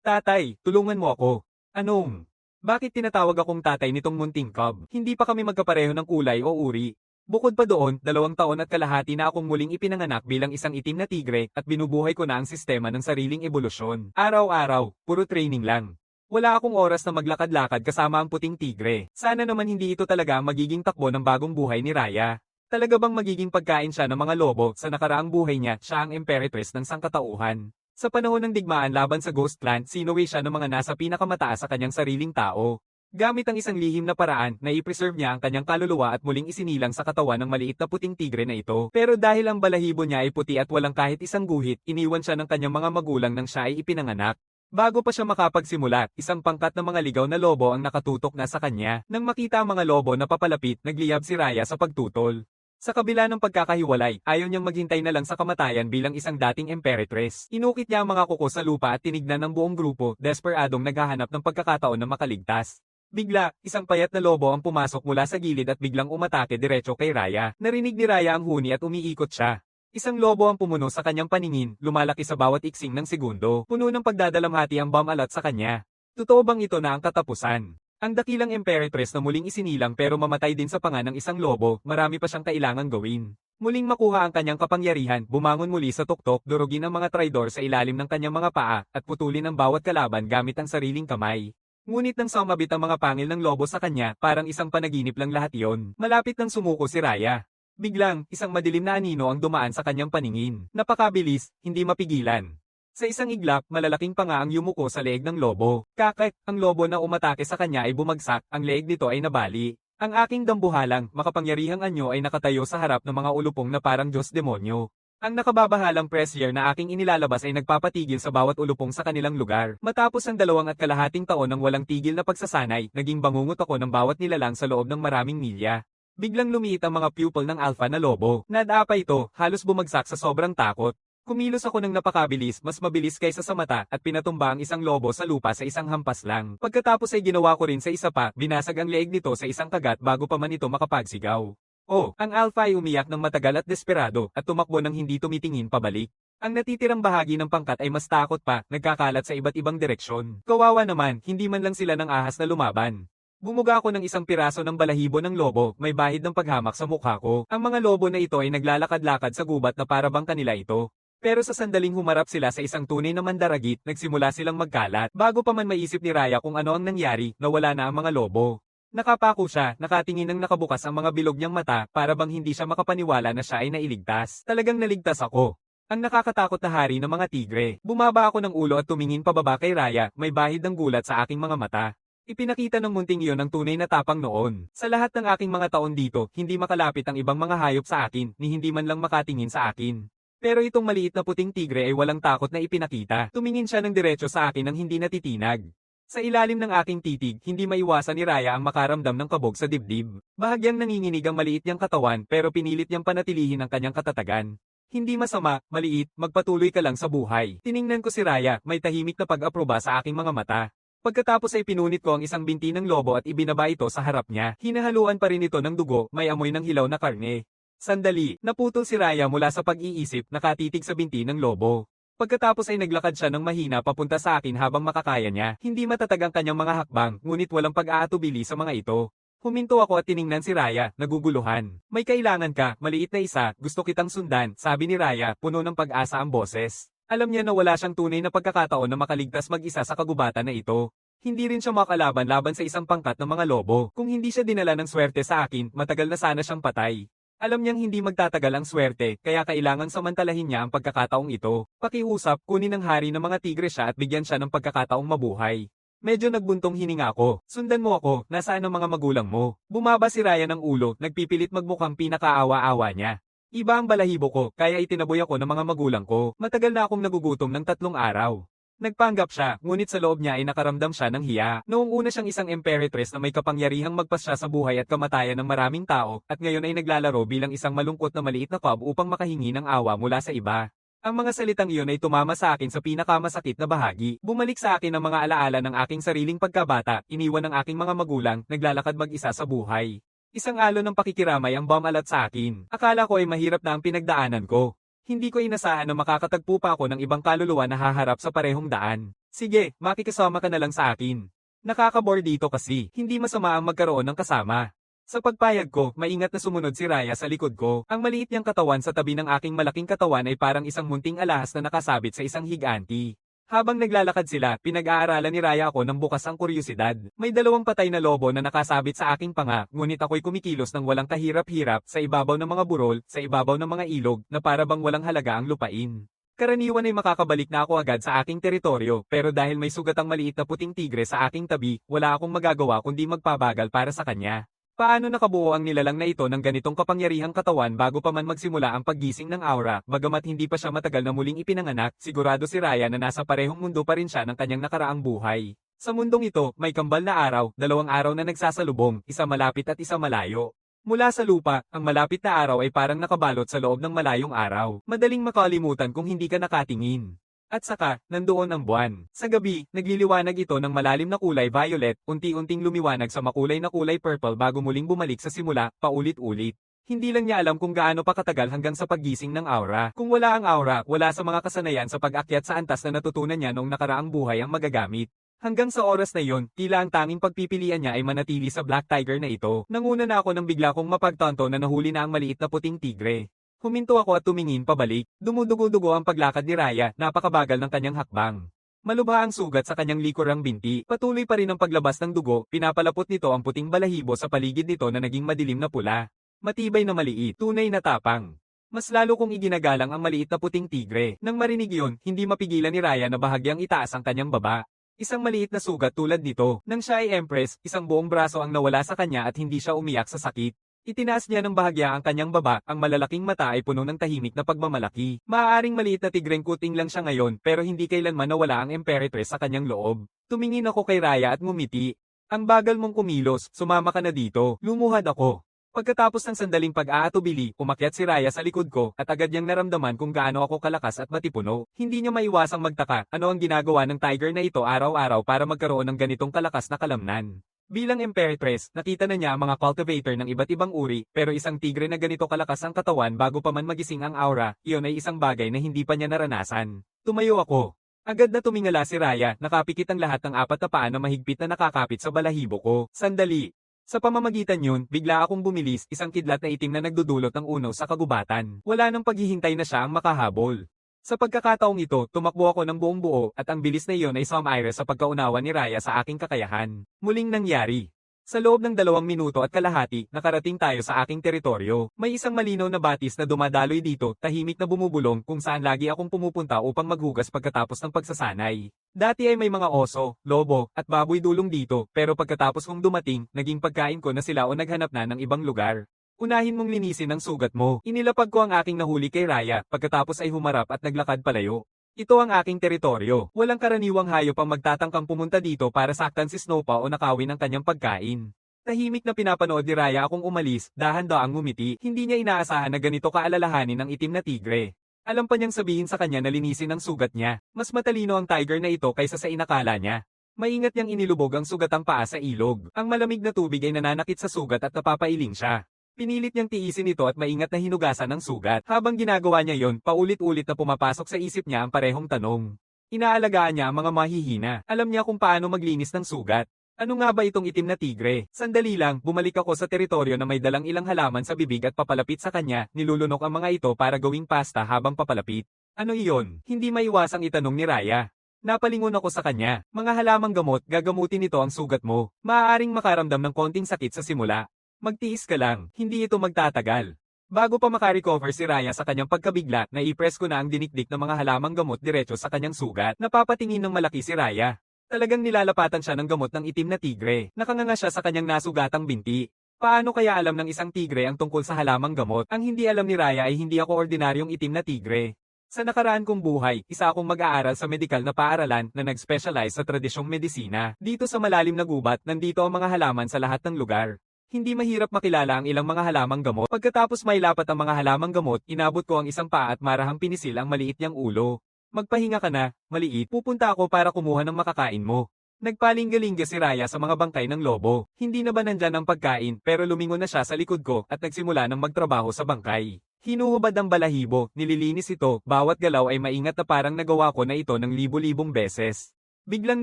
Tatay, tulungan mo ako. Anong? Bakit tinatawag akong tatay nitong munting cub? Hindi pa kami magkapareho ng kulay o uri. Bukod pa doon, 2 taon at kalahati na akong muling ipinanganak bilang isang itim na tigre at binubuhay ko na ang sistema ng sariling ebolusyon. Araw-araw, puro training lang. Wala akong oras na maglakad-lakad kasama ang puting tigre. Sana naman hindi ito talaga ang magiging takbo ng bagong buhay ni Raya. Talaga bang magiging pagkain siya ng mga lobo sa nakaraang buhay niya, siya ang emperetres ng sangkatauhan? Sa panahon ng digmaan laban sa Ghost Clan, sinuwi siya ng mga nasa pinakamataas sa kanyang sariling tao. Gamit ang isang lihim na paraan na i-preserve niya ang kanyang kaluluwa at muling isinilang sa katawan ng maliit na puting tigre na ito. Pero dahil ang balahibo niya ay puti at walang kahit isang guhit, iniwan siya ng kanyang mga magulang nang siya ay ipinanganak. Bago pa siya makapagsimula, isang pangkat ng mga ligaw na lobo ang nakatutok na sa kanya. Nang makita ang mga lobo na papalapit, nagliyab si Raya sa pagtutol. Sa kabila ng pagkakahiwalay, ayaw niyang maghintay na lang sa kamatayan bilang isang dating emperetres. Inukit niya ang mga kuko sa lupa at tinignan ng buong grupo, desperadong naghahanap ng pagkakataon na makaligtas. Bigla, isang payat na lobo ang pumasok mula sa gilid at biglang umatake diretso kay Raya. Narinig ni Raya ang huni at umiikot siya. Isang lobo ang pumuno sa kanyang paningin, lumalaki sa bawat iksing ng segundo. Puno ng pagdadalamhati ang bamalat sa kanya. Totoo bang ito na ang katapusan? Ang dakilang emperetres na muling isinilang pero mamatay din sa panga ng isang lobo, marami pa siyang kailangang gawin. Muling makuha ang kanyang kapangyarihan, bumangon muli sa tuktok, durugin ang mga traidor sa ilalim ng kanyang mga paa, at putulin ang bawat kalaban gamit ang sariling kamay. Ngunit nang sumabit ang mga pangil ng lobo sa kanya, parang isang panaginip lang lahat yon. Malapit nang sumuko si Raya. Biglang, isang madilim na anino ang dumaan sa kanyang paningin. Napakabilis, hindi mapigilan. Sa isang iglap, malalaking panga ang yumuko sa leeg ng lobo. Kakek, ang lobo na umatake sa kanya ay bumagsak, ang leeg nito ay nabali. Ang aking dambuhalang, makapangyarihang anyo ay nakatayo sa harap ng mga ulupong na parang Diyos-demonyo. Ang nakababahalang pressure na aking inilalabas ay nagpapatigil sa bawat ulupong sa kanilang lugar. Matapos ang 2 at kalahating taon ng walang tigil na pagsasanay, naging bangungot ako ng bawat nilalang sa loob ng maraming milya. Biglang lumiit ang mga pupil ng alpha na lobo. Nadapa ito, halos bumagsak sa sobrang takot. Kumilos ako ng napakabilis, mas mabilis kaysa sa mata, at pinatumba ang isang lobo sa lupa sa isang hampas lang. Pagkatapos ay ginawa ko rin sa isa pa, binasag ang leeg nito sa isang kagat bago pa man ito makapagsigaw. Oh, ang alpha ay umiyak ng matagal at desperado, at tumakbo ng hindi tumitingin pabalik. Ang natitirang bahagi ng pangkat ay mas takot pa, nagkakalat sa iba't ibang direksyon. Kawawa naman, hindi man lang sila ng ahas na lumaban. Bumuga ako ng isang piraso ng balahibo ng lobo, may bahid ng paghamak sa mukha ko. Ang mga lobo na ito ay naglalakad-lakad sa gubat na para bang kanila ito. Pero sa sandaling humarap sila sa isang tunay na mandaragit, nagsimula silang magkalat. Bago pa man maisip ni Raya kung ano ang nangyari, nawala na ang mga lobo. Nakapako siya, nakatingin ng nakabukas ang mga bilog niyang mata, para bang hindi siya makapaniwala na siya ay nailigtas. Talagang naligtas ako. Ang nakakatakot na hari ng mga tigre. Bumaba ako ng ulo at tumingin pababa kay Raya, may bahid ng gulat sa aking mga mata. Ipinakita ng munting iyon ang tunay na tapang noon. Sa lahat ng aking mga taon dito, hindi makalapit ang ibang mga hayop sa akin, ni hindi man lang makatingin sa akin. Pero itong maliit na puting tigre ay walang takot na ipinakita. Tumingin siya ng diretso sa akin nang hindi natitinag. Sa ilalim ng aking titig, hindi maiwasan ni Raya ang makaramdam ng kabog sa dibdib. Bahagyang nanginginig ang maliit niyang katawan pero pinilit niyang panatilihin ang kanyang katatagan. Hindi masama, maliit, magpatuloy ka lang sa buhay. Tiningnan ko si Raya, may tahimik na pag-aproba sa aking mga mata. Pagkatapos ay pinunit ko ang isang binti ng lobo at ibinaba ito sa harap niya. Hinahaluan pa rin ito ng dugo, may amoy ng hilaw na karne. Sandali, naputol si Raya mula sa pag-iisip, nakatitig sa binti ng lobo. Pagkatapos ay naglakad siya ng mahina papunta sa akin habang makakaya niya. Hindi matatag ang kanyang mga hakbang, ngunit walang pag-aatubili sa mga ito. Huminto ako at tiningnan si Raya, naguguluhan. May kailangan ka, maliit na isa, gusto kitang sundan, sabi ni Raya, puno ng pag-asa ang boses. Alam niya na wala siyang tunay na pagkakataon na makaligtas mag-isa sa kagubatan na ito. Hindi rin siya makalaban laban sa isang pangkat ng mga lobo. Kung hindi siya dinala ng swerte sa akin, matagal na sana siyang patay. Alam niyang hindi magtatagal ang swerte, kaya kailangan samantalahin niya ang pagkakataong ito. Pakiusap, kunin ng hari ng mga tigre siya at bigyan siya ng pagkakataong mabuhay. Medyo nagbuntong hininga ako. Sundan mo ako, nasaan ang mga magulang mo? Bumaba si Raya ng ulo, nagpipilit magmukhang pinakaawa-awa niya. Iba ang balahibo ko, kaya itinaboy ako ng mga magulang ko. Matagal na akong nagugutom ng 3 araw. Nagpanggap siya, ngunit sa loob niya ay nakaramdam siya ng hiya. Noong una siyang isang emperetres na may kapangyarihang magpasya sa buhay at kamatayan ng maraming tao, at ngayon ay naglalaro bilang isang malungkot na maliit na cub upang makahingi ng awa mula sa iba. Ang mga salitang iyon ay tumama sa akin sa pinakamasakit na bahagi. Bumalik sa akin ang mga alaala ng aking sariling pagkabata, iniwan ng aking mga magulang, naglalakad mag-isa sa buhay. Isang alon ng pakikiramay ang bumalat sa akin. Akala ko ay mahirap na ang pinagdaanan ko. Hindi ko inasahan na makakatagpo pa ako ng ibang kaluluwa na haharap sa parehong daan. Sige, makikisama ka na lang sa akin. Nakakabore dito kasi, hindi masama ang magkaroon ng kasama. Sa pagpayag ko, maingat na sumunod si Raya sa likod ko. Ang maliit niyang katawan sa tabi ng aking malaking katawan ay parang isang munting alahas na nakasabit sa isang higanti. Habang naglalakad sila, pinag-aaralan ni Raya ako ng bukas ang kuryosidad. May dalawang patay na lobo na nakasabit sa aking panga, ngunit ako'y kumikilos ng walang kahirap-hirap sa ibabaw ng mga burol, sa ibabaw ng mga ilog, na para bang walang halaga ang lupain. Karaniwan ay makakabalik na ako agad sa aking teritoryo, pero dahil may sugat ang maliit na puting tigre sa aking tabi, wala akong magagawa kundi magpabagal para sa kanya. Paano nakabuo ang nilalang na ito ng ganitong kapangyarihang katawan bago pa man magsimula ang paggising ng aura, bagamat hindi pa siya matagal na muling ipinanganak, sigurado si Raya na nasa parehong mundo pa rin siya ng kanyang nakaraang buhay. Sa mundong ito, may kambal na araw, dalawang araw na nagsasalubong, isa malapit at isa malayo. Mula sa lupa, ang malapit na araw ay parang nakabalot sa loob ng malayong araw. Madaling makalimutan kung hindi ka nakatingin. At saka, nandoon ang buwan. Sa gabi, nagliliwanag ito ng malalim na kulay violet, unti-unting lumiwanag sa makulay na kulay purple bago muling bumalik sa simula, paulit-ulit. Hindi lang niya alam kung gaano pa katagal hanggang sa paggising ng aura. Kung wala ang aura, wala sa mga kasanayan sa pag-akyat sa antas na natutunan niya noong nakaraang buhay ang magagamit. Hanggang sa oras na iyon, tila ang tanging pagpipilian niya ay manatili sa Black Tiger na ito. Nanguna na ako nang bigla kong mapagtanto na nahuli na ang maliit na puting tigre. Huminto ako at tumingin pabalik. Dumudugo-dugo ang paglakad ni Raya, napakabagal ng kanyang hakbang. Malubha ang sugat sa kanyang likurang binti. Patuloy pa rin ang paglabas ng dugo, pinapalapot nito ang puting balahibo sa paligid nito na naging madilim na pula. Matibay na maliit, tunay na tapang. Mas lalo kong iginagalang ang maliit na puting tigre. Nang marinig yun, hindi mapigilan ni Raya na bahagyang itaas ang kanyang baba. Isang maliit na sugat tulad nito. Nang siya ay Empress, isang buong braso ang nawala sa kanya at hindi siya umiyak sa sakit. Itinaas niya ng bahagya ang kanyang baba, ang malalaking mata ay puno ng tahimik na pagmamalaki. Maaaring maliit na tigreng kuting lang siya ngayon pero hindi kailanman nawala ang Imperatress sa kanyang loob. Tumingin ako kay Raya at ngumiti. Ang bagal mong kumilos, sumama ka na dito. Lumuhad ako. Pagkatapos ng sandaling pag-aatubili, umakyat si Raya sa likod ko at agad niyang naramdaman kung gaano ako kalakas at matipuno. Hindi niya maiwasang magtaka, ano ang ginagawa ng tiger na ito araw-araw para magkaroon ng ganitong kalakas na kalamnan. Bilang Imperatress, nakita na niya ang mga cultivator ng iba't ibang uri, pero isang tigre na ganito kalakas ang katawan bago pa man magising ang aura, iyon ay isang bagay na hindi pa niya naranasan. Tumayo ako. Agad na tumingala si Raya, nakapikit ang lahat ng apat na paa na mahigpit na nakakapit sa balahibo ko. Sandali. Sa pamamagitan yun, bigla akong bumilis, isang kidlat na itim na nagdudulot ng uno sa kagubatan. Wala nang paghihintay na siya ang makahabol. Sa pagkakataong ito, tumakbo ako ng buong buo at ang bilis na iyon ay sumire sa pagkaunawa ni Raya sa aking kakayahan. Muling nangyari. Sa loob ng 2 minuto at kalahati, nakarating tayo sa aking teritoryo. May isang malinaw na batis na dumadaloy dito, tahimik na bumubulong kung saan lagi akong pumupunta upang maghugas pagkatapos ng pagsasanay. Dati ay may mga oso, lobo, at baboy dulong dito, pero pagkatapos kong dumating, naging pagkain ko na sila o naghanap na ng ibang lugar. Unahin mong linisin ang sugat mo. Inilapag ko ang aking nahuli kay Raya, pagkatapos ay humarap at naglakad palayo. Ito ang aking teritoryo. Walang karaniwang hayop ang magtatangkang pumunta dito para saktan si Snowpa o nakawin ang kanyang pagkain. Tahimik na pinapanood ni Raya akong umalis, dahan-daang ngumiti. Hindi niya inaasahan na ganito kaalalahanin ng itim na tigre. Alam pa niyang sabihin sa kanya na linisin ang sugat niya. Mas matalino ang tiger na ito kaysa sa inakala niya. Maingat niyang inilubog ang sugatang paa sa ilog. Ang malamig na tubig ay nananakit sa sugat at napapailing siya. Pinilit niyang tiisin ito at maingat na hinugasan ng sugat. Habang ginagawa niya yon, paulit-ulit na pumapasok sa isip niya ang parehong tanong. Inaalagaan niya ang mga mahihina. Alam niya kung paano maglinis ng sugat. Ano nga ba itong itim na tigre? Sandali lang, bumalik ako sa teritoryo na may dalang ilang halaman sa bibig at papalapit sa kanya, nilulunok ang mga ito para gawing pasta habang papalapit. Ano iyon? Hindi maiwasang itanong ni Raya. Napalingon ako sa kanya. Mga halamang gamot, gagamutin nito ang sugat mo. Maaaring makaramdam ng konting sakit sa simula. Magtiis ka lang, hindi ito magtatagal. Bago pa makarecover si Raya sa kanyang pagkabigla, naipress ko na ang dinikdik ng mga halamang gamot diretso sa kanyang sugat. Napapatingin ng malaki si Raya. Talagang nilalapatan siya ng gamot ng itim na tigre. Nakanganga siya sa kanyang nasugatang binti. Paano kaya alam ng isang tigre ang tungkol sa halamang gamot? Ang hindi alam ni Raya ay hindi ako ordinaryong itim na tigre. Sa nakaraan kong buhay, isa akong mag-aaral sa medikal na paaralan na nag-specialize sa tradisyong medisina. Dito sa malalim na gubat, nandito ang mga halaman sa lahat ng lugar. Hindi mahirap makilala ang ilang mga halamang gamot. Pagkatapos may lapat ang mga halamang gamot, inabot ko ang isang paa at marahang pinisil ang maliit niyang ulo. Magpahinga ka na, maliit. Pupunta ako para kumuha ng makakain mo. Nagpalingga-lingga si Raya sa mga bangkay ng lobo. Hindi na ba nandyan ang pagkain, pero lumingon na siya sa likod ko at nagsimula ng magtrabaho sa bangkay. Hinuhubad ang balahibo, nililinis ito, bawat galaw ay maingat na parang nagawa ko na ito ng libo-libong beses. Biglang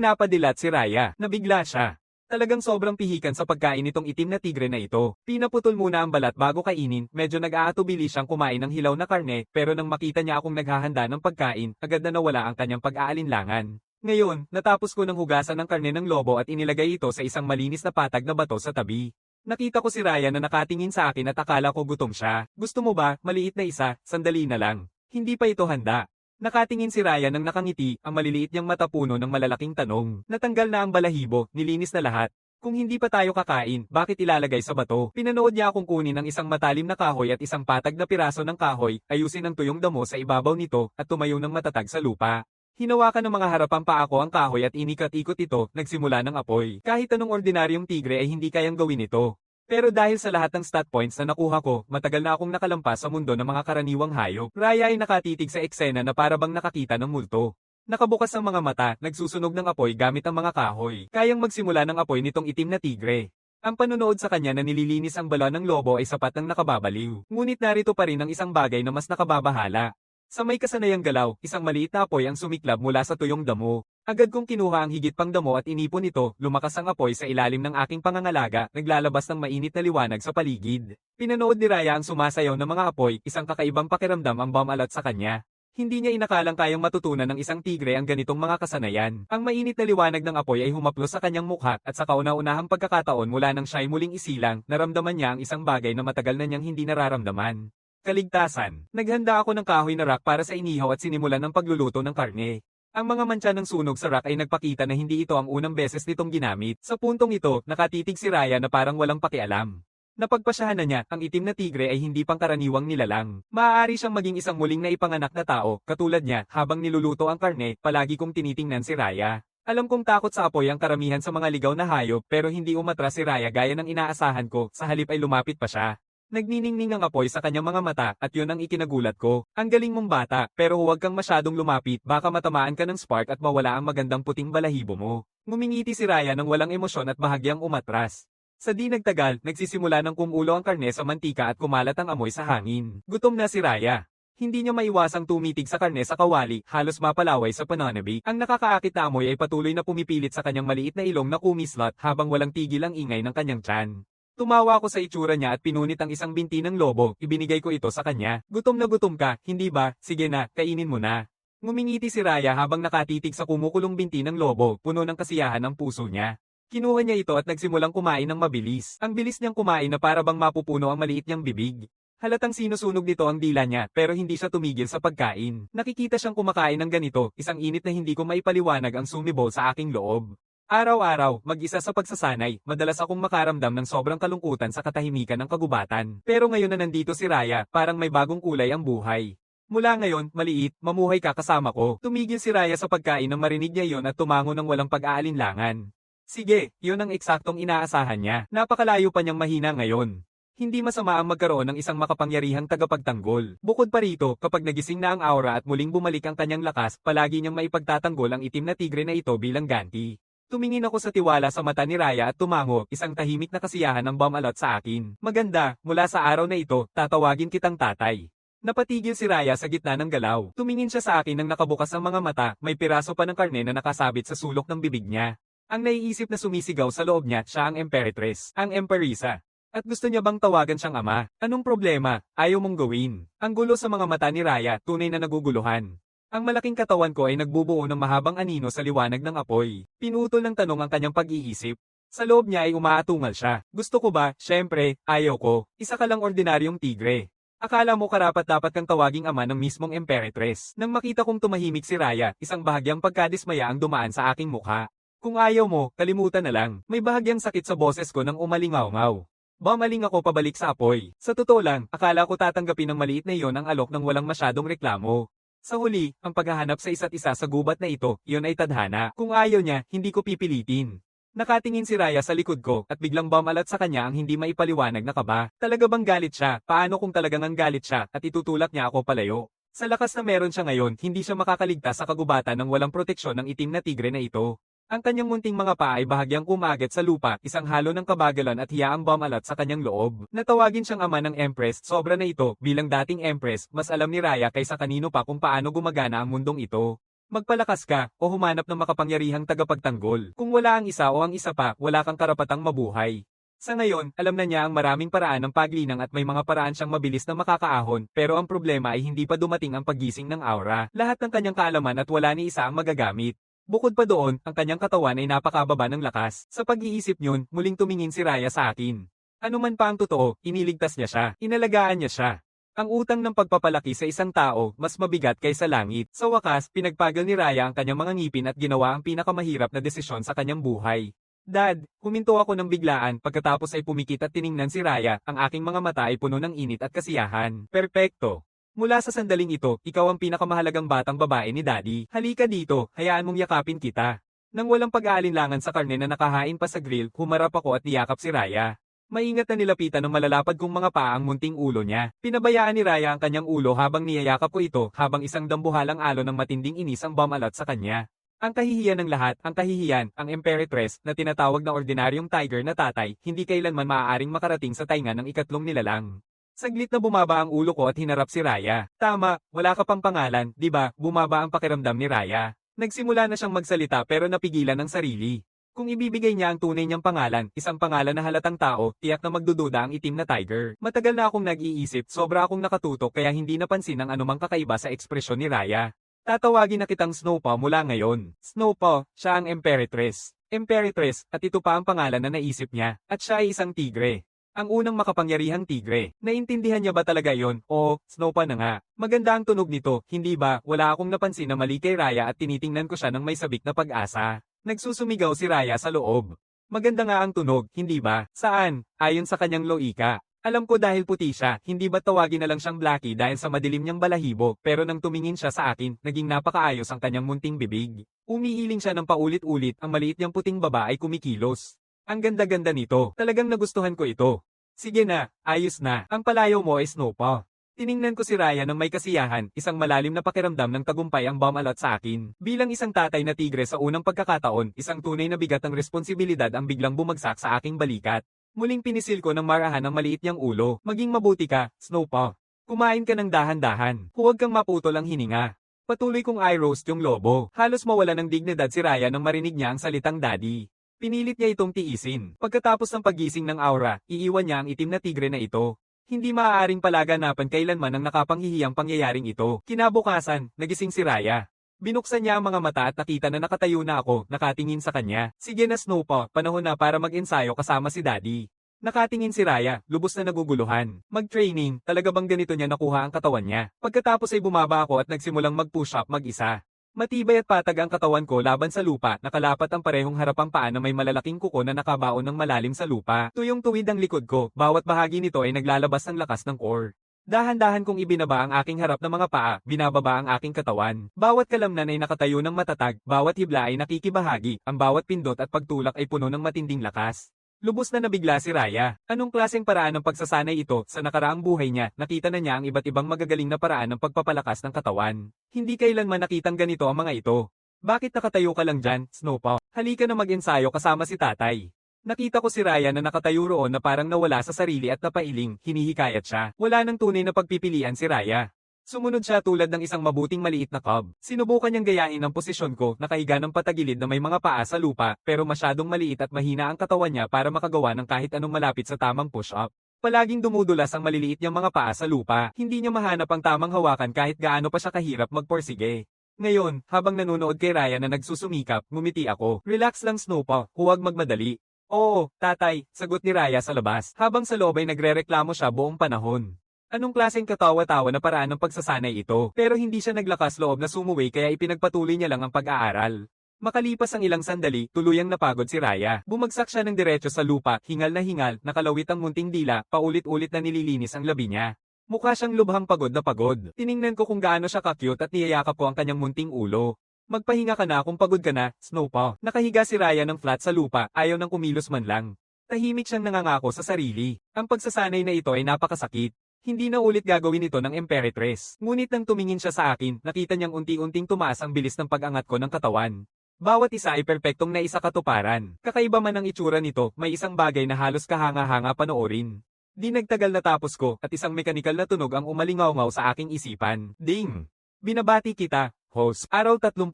napadilat si Raya, nabigla siya. Talagang sobrang pihikan sa pagkain nitong itim na tigre na ito. Pinaputol muna ang balat bago kainin, medyo nag-aatubili siyang kumain ng hilaw na karne, pero nang makita niya akong naghahanda ng pagkain, agad na nawala ang kanyang pag-aalinlangan. Ngayon, natapos ko ng hugasan ng karne ng lobo at inilagay ito sa isang malinis na patag na bato sa tabi. Nakita ko si Raya na nakatingin sa akin at akala ko gutom siya. Gusto mo ba, maliit na isa, sandali na lang. Hindi pa ito handa. Nakatingin si Raya nang nakangiti, ang maliliit niyang mata puno ng malalaking tanong. Natanggal na ang balahibo, nilinis na lahat. Kung hindi pa tayo kakain, bakit ilalagay sa bato? Pinanood niya akong kunin ang isang matalim na kahoy at isang patag na piraso ng kahoy, ayusin ang tuyong damo sa ibabaw nito, at tumayo ng matatag sa lupa. Hinawakan ng mga harapang paa ko ang kahoy at inikat-ikot ito, nagsimula ng apoy. Kahit anong ordinaryong tigre ay hindi kayang gawin ito. Pero dahil sa lahat ng stat points na nakuha ko, matagal na akong nakalampas sa mundo ng mga karaniwang hayop. Raya ay nakatitig sa eksena na para bang nakakita ng multo. Nakabukas ang mga mata, nagsusunog ng apoy gamit ang mga kahoy. Kayang magsimula ng apoy nitong itim na tigre. Ang panunood sa kanya na nililinis ang balon ng lobo ay sapat ng nakababaliw. Ngunit narito pa rin ang isang bagay na mas nakababahala. Sa may kasanayang galaw, isang maliit na apoy ang sumiklab mula sa tuyong damo. Agad kong kinuha ang higit pang damo at inipon ito, lumakas ang apoy sa ilalim ng aking pangangalaga, naglalabas ng mainit na liwanag sa paligid. Pinanood ni Raya ang sumasayaw ng mga apoy, isang kakaibang pakiramdam ang bumalat sa kanya. Hindi niya inakalang kayang matutunan ng isang tigre ang ganitong mga kasanayan. Ang mainit na liwanag ng apoy ay humaplos sa kanyang mukha at sa kauna-unahang pagkakataon mula nang siya'y muling isilang, naramdaman niya ang isang bagay na matagal na niyang hindi nararamdaman. Kaligtasan. Naghanda ako ng kahoy na rack para sa inihaw at sinimulan ng pagluluto ng karne. Ang mga mantsa ng sunog sa rack ay nagpakita na hindi ito ang unang beses nitong ginamit. Sa puntong ito, nakatitig si Raya na parang walang pakialam. Napagpasyahan na niya, ang itim na tigre ay hindi pangkaraniwang nilalang. Maaari siyang maging isang muling na ipanganak na tao, katulad niya, habang niluluto ang karne, palagi kong tinitingnan si Raya. Alam kong takot sa apoy ang karamihan sa mga ligaw na hayop, pero hindi umatras si Raya gaya ng inaasahan ko, sa halip ay lumapit pa siya. Nagniningning ang apoy sa kanyang mga mata at yun ang ikinagulat ko. Ang galing mong bata, pero huwag kang masyadong lumapit, baka matamaan ka ng spark at mawala ang magandang puting balahibo mo. Ngumingiti si Raya nang walang emosyon at bahagyang umatras. Sa di nagtagal, nagsisimula ng kumulo ang karne sa mantika at kumalat ang amoy sa hangin. Gutom na si Raya. Hindi niya maiwasang tumitig sa karne sa kawali, halos mapalaway sa pananabik. Ang nakakaakit na amoy ay patuloy na pumipilit sa kanyang maliit na ilong na kumislot habang walang tigil ang ingay ng kanyang tiyan. Tumawa ako sa itsura niya at pinunit ang isang binti ng lobo, ibinigay ko ito sa kanya. Gutom na gutom ka, hindi ba? Sige na, kainin mo na. Ngumingiti si Raya habang nakatitig sa kumukulong binti ng lobo, puno ng kasiyahan ang puso niya. Kinuha niya ito at nagsimulang kumain ng mabilis. Ang bilis niyang kumain na para bang mapupuno ang maliit niyang bibig. Halatang sinusunog nito ang dila niya, pero hindi siya tumigil sa pagkain. Nakikita siyang kumakain ng ganito, isang init na hindi ko maipaliwanag ang sumibol sa aking loob. Araw-araw, mag-isa sa pagsasanay, madalas akong makaramdam ng sobrang kalungkutan sa katahimikan ng kagubatan. Pero ngayon na nandito si Raya, parang may bagong kulay ang buhay. Mula ngayon, maliit, mamuhay ka kasama ko. Tumigil si Raya sa pagkain nang marinig niya yon at tumango ng walang pag-aalinlangan. Sige, yun ang eksaktong inaasahan niya. Napakalayo pa niyang mahina ngayon. Hindi masama ang magkaroon ng isang makapangyarihang tagapagtanggol. Bukod pa rito, kapag nagising na ang aura at muling bumalik ang kanyang lakas, palagi niyang maipagtatanggol ang itim na tigre na ito bilang ganti. Tumingin ako sa tiwala sa mata ni Raya at tumango, isang tahimik na kasiyahan ang bumalot sa akin. Maganda, mula sa araw na ito, tatawagin kitang tatay. Napatigil si Raya sa gitna ng galaw. Tumingin siya sa akin nang nakabukas ang mga mata, may piraso pa ng karne na nakasabit sa sulok ng bibig niya. Ang naiisip na sumisigaw sa loob niya, siya ang Emperatress, ang Emperisa. At gusto niya bang tawagan siyang ama? Anong problema? Ayaw mong gawin. Ang gulo sa mga mata ni Raya, tunay na naguguluhan. Ang malaking katawan ko ay nagbubuo ng mahabang anino sa liwanag ng apoy. Pinutol ng tanong ang kanyang pag-iisip. Sa loob niya ay umaatungal siya. Gusto ko ba? Syempre, ayaw ko. Isa ka lang ordinaryong tigre. Akala mo karapat-dapat kang tawaging ama ng mismong Emperatress. Nang makita kong tumahimik si Raya, isang bahagyang pagkadismaya ang dumaan sa aking mukha. Kung ayaw mo, kalimutan na lang. May bahagyang sakit sa boses ko nang umalingaw-ngaw. Bumaling ako pabalik sa apoy. Sa totoo lang, akala ko tatanggapin ng maliit na iyon ang alok ng walang masyadong reklamo. Sa huli, ang paghahanap sa isa't isa sa gubat na ito, iyon ay tadhana. Kung ayaw niya, hindi ko pipilitin. Nakatingin si Raya sa likod ko at biglang bumalat sa kanya ang hindi maipaliwanag na kaba. Talaga bang galit siya? Paano kung talagang ang galit siya at itutulak niya ako palayo? Sa lakas na meron siya ngayon, hindi siya makakaligtas sa kagubatan ng walang proteksyon ng itim na tigre na ito. Ang kanyang munting mga paa ay bahagyang kumagat sa lupa, isang halo ng kabagalan at hiyaang bumalat sa kanyang loob. Natawagin siyang ama ng Empress, sobra na ito, bilang dating Empress, mas alam ni Raya kaysa kanino pa kung paano gumagana ang mundong ito. Magpalakas ka, o humanap ng makapangyarihang tagapagtanggol. Kung wala ang isa o ang isa pa, wala kang karapatang mabuhay. Sa ngayon, alam na niya ang maraming paraan ng paglinang at may mga paraan siyang mabilis na makakaahon, pero ang problema ay hindi pa dumating ang paggising ng aura. Lahat ng kanyang kaalaman at wala ni isa ang magagamit. Bukod pa doon, ang kanyang katawan ay napakababa ng lakas. Sa pag-iisip niyon, muling tumingin si Raya sa akin. Ano man pa ang totoo, iniligtas niya siya. Inalagaan niya siya. Ang utang ng pagpapalaki sa isang tao, mas mabigat kaysa langit. Sa wakas, pinagpagal ni Raya ang kanyang mga ngipin at ginawa ang pinakamahirap na desisyon sa kanyang buhay. Dad, huminto ako ng biglaan pagkatapos ay pumikit at tiningnan si Raya, ang aking mga mata ay puno ng init at kasiyahan. Perpekto. Mula sa sandaling ito, ikaw ang pinakamahalagang batang babae ni Daddy. Halika dito, hayaan mong yakapin kita. Nang walang pag-aalinlangan sa karne na nakahain pa sa grill, humarap ako at niyakap si Raya. Maingat na nilapitan ng malalapad kong mga paa ang munting ulo niya. Pinabayaan ni Raya ang kanyang ulo habang niyayakap ko ito habang isang dambuhalang alon ng matinding inis ang bumalot sa kanya. Ang kahihiyan ng lahat, ang kahihiyan, ang Imperatress na tinatawag na ordinaryong tiger na tatay, hindi kailanman maaaring makarating sa tainga ng ikatlong nilalang. Saglit na bumaba ang ulo ko at hinarap si Raya. Tama, wala ka pang pangalan, di ba? Bumaba ang pakiramdam ni Raya. Nagsimula na siyang magsalita pero napigilan ng sarili. Kung ibibigay niya ang tunay niyang pangalan, isang pangalan na halatang tao, tiyak na magdududa ang itim na tiger. Matagal na akong nag-iisip, sobra akong nakatutok kaya hindi napansin ang anumang kakaiba sa ekspresyon ni Raya. Tatawagin na kitang Snowpaw mula ngayon. Snowpaw, siya ang Imperatress. Imperatress, at ito pa ang pangalan na naisip niya, at siya ay isang tigre. Ang unang makapangyarihang tigre. Naintindihan niya ba talaga yon? Oo, Snowpaw na nga. Maganda ang tunog nito, hindi ba? Wala akong napansin na mali kay Raya at tinitingnan ko siya ng may sabik na pag-asa. Nagsusumigaw si Raya sa loob. Maganda nga ang tunog, hindi ba? Saan? Ayon sa kanyang loika. Alam ko dahil puti siya, hindi ba tawagin na lang siyang Blackie dahil sa madilim niyang balahibo, pero nang tumingin siya sa akin, naging napakaayos ang kanyang munting bibig. Umiiling siya ng paulit-ulit, ang maliit niyang puting baba ay kumikilos. Ang ganda-ganda nito, talagang nagustuhan ko ito. Sige na, ayos na, ang palayaw mo ay Snowpaw. Tiningnan ko si Raya ng may kasiyahan, isang malalim na pakiramdam ng tagumpay ang bumalot sa akin. Bilang isang tatay na tigre sa unang pagkakataon, isang tunay na bigat ng responsibilidad ang biglang bumagsak sa aking balikat. Muling pinisil ko ng marahan ang maliit niyang ulo. Maging mabuti ka, Snowpaw. Kumain ka ng dahan-dahan. Huwag kang maputol ang hininga. Patuloy kong i-roast yung lobo. Halos mawala ng dignidad si Raya nang marinig niya ang salitang daddy. Pinilit niya itong tiisin. Pagkatapos ng paggising ng aura, iiwan niya ang itim na tigre na ito. Hindi maaaring palaganapan kailanman ang nakapanghihiyang pangyayaring ito. Kinabukasan, nagising si Raya. Binuksan niya ang mga mata at nakita na nakatayo na ako, nakatingin sa kanya. Sige na Snowpaw, panahon na para mag-ensayo kasama si Daddy. Nakatingin si Raya, lubos na naguguluhan. Mag-training, talaga bang ganito niya nakuha ang katawan niya? Pagkatapos ay bumaba ako at nagsimulang mag-push up mag-isa. Matibay at patag ang katawan ko laban sa lupa, nakalapat ang parehong harapang paa na may malalaking kuko na nakabaon ng malalim sa lupa. Tuyong tuwid ang likod ko, bawat bahagi nito ay naglalabas ng lakas ng core. Dahan-dahan kong ibinaba ang aking harap na mga paa, binababa ang aking katawan. Bawat kalamnan ay nakatayo ng matatag, bawat hibla ay nakikibahagi, ang bawat pindot at pagtulak ay puno ng matinding lakas. Lubos na nabigla si Raya. Anong klaseng paraan ng pagsasanay ito sa nakaraang buhay niya? Nakita na niya ang iba't ibang magagaling na paraan ng pagpapalakas ng katawan. Hindi kailanman nakitang ganito ang mga ito. Bakit nakatayo ka lang dyan, Snowpaw? Halika na mag-ensayo kasama si tatay. Nakita ko si Raya na nakatayo roon na parang nawala sa sarili at napailing, hinihikayat siya. Wala nang tunay na pagpipilian si Raya. Sumunod siya tulad ng isang mabuting maliit na cub. Sinubukan niyang gayahin ang posisyon ko, nakahiga ng patagilid na may mga paa sa lupa, pero masyadong maliit at mahina ang katawan niya para makagawa ng kahit anong malapit sa tamang push-up. Palaging dumudulas ang maliliit niyang mga paa sa lupa, hindi niya mahanap ang tamang hawakan kahit gaano pa siya kahirap magporsige. Ngayon, habang nanonood kay Raya na nagsusumikap, ngumiti ako. Relax lang Snowpaw, huwag magmadali. Oo, tatay, sagot ni Raya sa labas, habang sa loob ay nagrereklamo siya buong panahon. Anong klaseng katawa-tawa na paraan ng pagsasanay ito? Pero hindi siya naglakas loob na sumuway kaya ipinagpatuloy niya lang ang pag-aaral. Makalipas ang ilang sandali, tuluyang napagod si Raya. Bumagsak siya ng diretso sa lupa, hingal na hingal, nakalawit ang munting dila, paulit-ulit na nililinis ang labi niya. Mukha siyang lubhang pagod na pagod. Tiningnan ko kung gaano siya ka-cute at niyayakap ko ang kanyang munting ulo. Magpahinga ka na kung pagod ka na, Snowpaw. Nakahiga si Raya ng flat sa lupa, ayaw nang kumilos man lang. Tahimik siyang nangangako sa sarili. Ang pagsasanay na ito ay napakasakit. Hindi na ulit gagawin ito ng Imperatress. Ngunit nang tumingin siya sa akin, nakita niyang unti-unting tumaas ang bilis ng pag-angat ko ng katawan. Bawat isa ay perpektong naisakatuparan. Kakaiba man ang itsura nito, may isang bagay na halos kahanga-hanga panoorin. Di nagtagal na tapos ko, at isang mekanikal na tunog ang umalingaw-ngaw sa aking isipan. Ding! Binabati kita, Host, araw 31.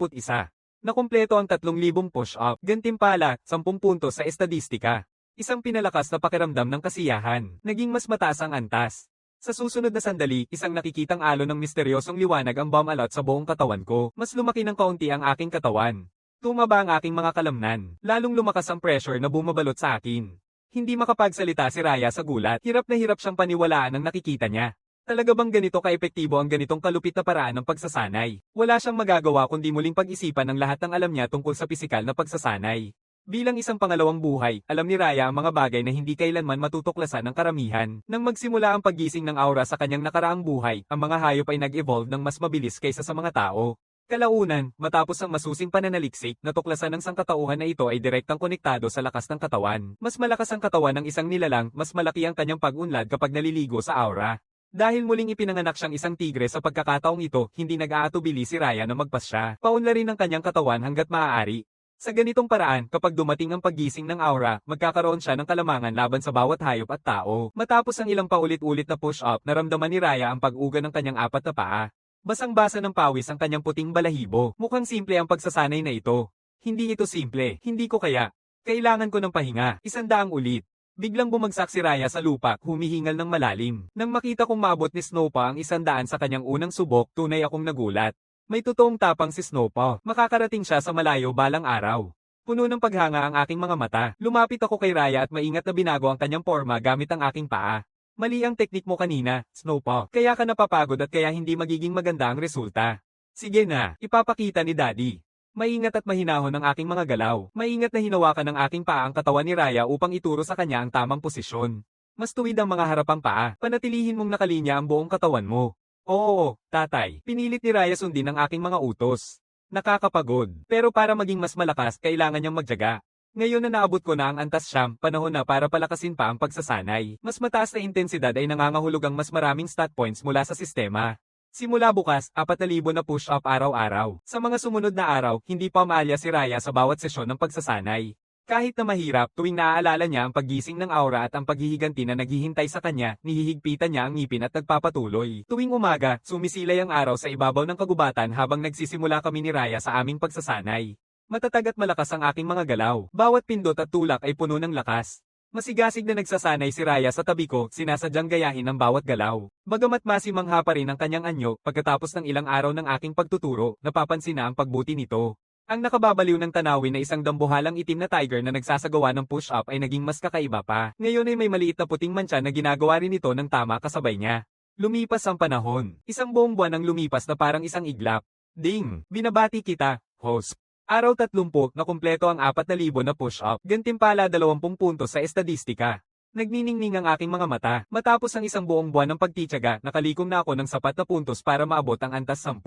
Nakumpleto ang 3,000 push-up. Gantimpala, 10 puntos sa estadistika. Isang pinalakas na pakiramdam ng kasiyahan. Naging mas mataas ang antas. Sa susunod na sandali, isang nakikitang alon ng misteryosong liwanag ang bumalot sa buong katawan ko. Mas lumaki ng kaunti ang aking katawan. Tumaba ang aking mga kalamnan. Lalong lumakas ang pressure na bumabalot sa akin. Hindi makapagsalita si Raya sa gulat. Hirap na hirap siyang paniwalaan ang nakikita niya. Talaga bang ganito kaepektibo ang ganitong kalupit na paraan ng pagsasanay? Wala siyang magagawa kundi muling pag-isipan ang lahat ng alam niya tungkol sa pisikal na pagsasanay. Bilang isang pangalawang buhay, alam ni Raya ang mga bagay na hindi kailanman matutuklasan ng karamihan. Nang magsimula ang paggising ng aura sa kanyang nakaraang buhay, ang mga hayop ay nag-evolve ng mas mabilis kaysa sa mga tao. Kalaunan, matapos ang masusing pananaliksik, natuklasan ng sangkatauhan na ito ay direktang konektado sa lakas ng katawan. Mas malakas ang katawan ng isang nilalang, mas malaki ang kanyang pag-unlad kapag naliligo sa aura. Dahil muling ipinanganak siyang isang tigre sa pagkakataong ito, hindi nag-aatubili si Raya na magpasya. Paunlarin ang kanyang katawan hanggat maaari. Sa ganitong paraan, kapag dumating ang paggising ng aura, magkakaroon siya ng kalamangan laban sa bawat hayop at tao. Matapos ang ilang paulit-ulit na push-up, naramdaman ni Raya ang pag-uga ng kanyang 4 na paa. Basang-basa ng pawis ang kanyang puting balahibo. Mukhang simple ang pagsasanay na ito. Hindi ito simple. Hindi ko kaya. Kailangan ko ng pahinga. 100 ulit. Biglang bumagsak si Raya sa lupa, humihingal ng malalim. Nang makita kong maabot ni Snowpaw ang 100 sa kanyang unang subok, tunay akong nagulat. May totoong tapang si Snowpaw. Makakarating siya sa malayo balang araw. Puno ng paghanga ang aking mga mata. Lumapit ako kay Raya at maingat na binago ang kanyang forma gamit ang aking paa. Mali ang teknik mo kanina, Snowpaw. Kaya ka napapagod at kaya hindi magiging maganda ang resulta. Sige na, ipapakita ni Daddy. Maingat at mahinahon ang aking mga galaw. Maingat na hinawakan ng aking paa ang katawan ni Raya upang ituro sa kanya ang tamang posisyon. Mas tuwid ang mga harapang paa. Panatilihin mong nakalinya ang buong katawan mo. Oo, tatay. Pinilit ni Raya sundin ang aking mga utos. Nakakapagod. Pero para maging mas malakas, kailangan niyang magtiyaga. Ngayon na naabot ko na ang antas siyam, panahon na para palakasin pa ang pagsasanay. Mas mataas na intensidad ay nangangahulog ang mas maraming stat points mula sa sistema. Simula bukas, 4,000 na push-up araw-araw. Sa mga sumunod na araw, hindi pa maalya si Raya sa bawat sesyon ng pagsasanay. Kahit na mahirap, tuwing naaalala niya ang paggising ng aura at ang paghihiganti na naghihintay sa kanya, nihihigpitan niya ang ngipin at nagpapatuloy. Tuwing umaga, sumisilay ang araw sa ibabaw ng kagubatan habang nagsisimula kami ni Raya sa aming pagsasanay. Matatag at malakas ang aking mga galaw. Bawat pindot at tulak ay puno ng lakas. Masigasig na nagsasanay si Raya sa tabi ko, sinasadyang gayahin ang bawat galaw. Bagamat masimangha pa rin ang kanyang anyo, pagkatapos ng ilang araw ng aking pagtuturo, napapansin na ang pagbuti nito. Ang nakababaliw ng tanawin na isang dambuhalang itim na tiger na nagsasagawa ng push-up ay naging mas kakaiba pa. Ngayon ay may maliit na puting mantsa na ginagawa rin ito ng tama kasabay niya. Lumipas ang panahon. Isang buong buwan ang lumipas na parang isang iglap. Ding! Binabati kita, host. Araw 30 na kumpleto ang 4,000 na push-up. Gantimpala 20 puntos sa estadistika. Nagniningning ang aking mga mata. Matapos ang isang buong buwan ng pagtitiyaga, nakalikom na ako ng sapat na puntos para maabot ang antas 10.